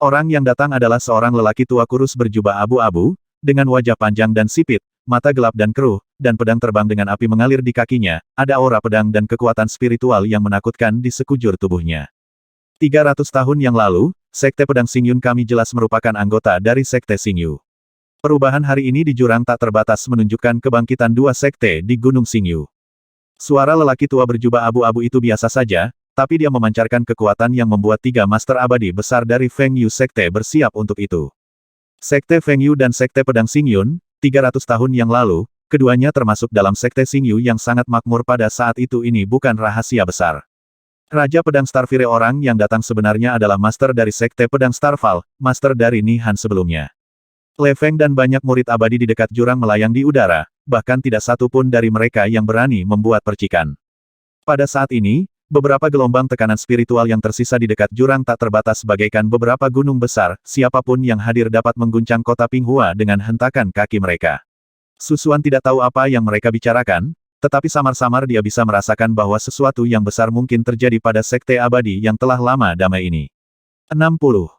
Orang yang datang adalah seorang lelaki tua kurus berjubah abu-abu, dengan wajah panjang dan sipit, mata gelap dan keruh, dan pedang terbang dengan api mengalir di kakinya. Ada aura pedang dan kekuatan spiritual yang menakutkan di sekujur tubuhnya. 300 tahun yang lalu, Sekte Pedang Xingyun kami jelas merupakan anggota dari Sekte Xingyu. Perubahan hari ini di jurang tak terbatas menunjukkan kebangkitan dua sekte di Gunung Xingyu. Suara lelaki tua berjubah abu-abu itu biasa saja, tapi dia memancarkan kekuatan yang membuat tiga master abadi besar dari Feng Yu Sekte bersiap untuk itu. Sekte Feng Yu dan Sekte Pedang Xingyun, 300 tahun yang lalu, keduanya termasuk dalam Sekte Xingyu yang sangat makmur pada saat itu. Ini bukan rahasia besar. Raja Pedang Starfire orang yang datang sebenarnya adalah master dari Sekte Pedang Starfall, master dari Nihan sebelumnya. Le Feng dan banyak murid abadi di dekat jurang melayang di udara, bahkan tidak satu pun dari mereka yang berani membuat percikan. Pada saat ini, beberapa gelombang tekanan spiritual yang tersisa di dekat jurang tak terbatas bagaikan beberapa gunung besar. Siapapun yang hadir dapat mengguncang kota Pinghua dengan hentakan kaki mereka. Susuan tidak tahu apa yang mereka bicarakan, tetapi samar-samar dia bisa merasakan bahwa sesuatu yang besar mungkin terjadi pada sekte abadi yang telah lama damai ini. 60.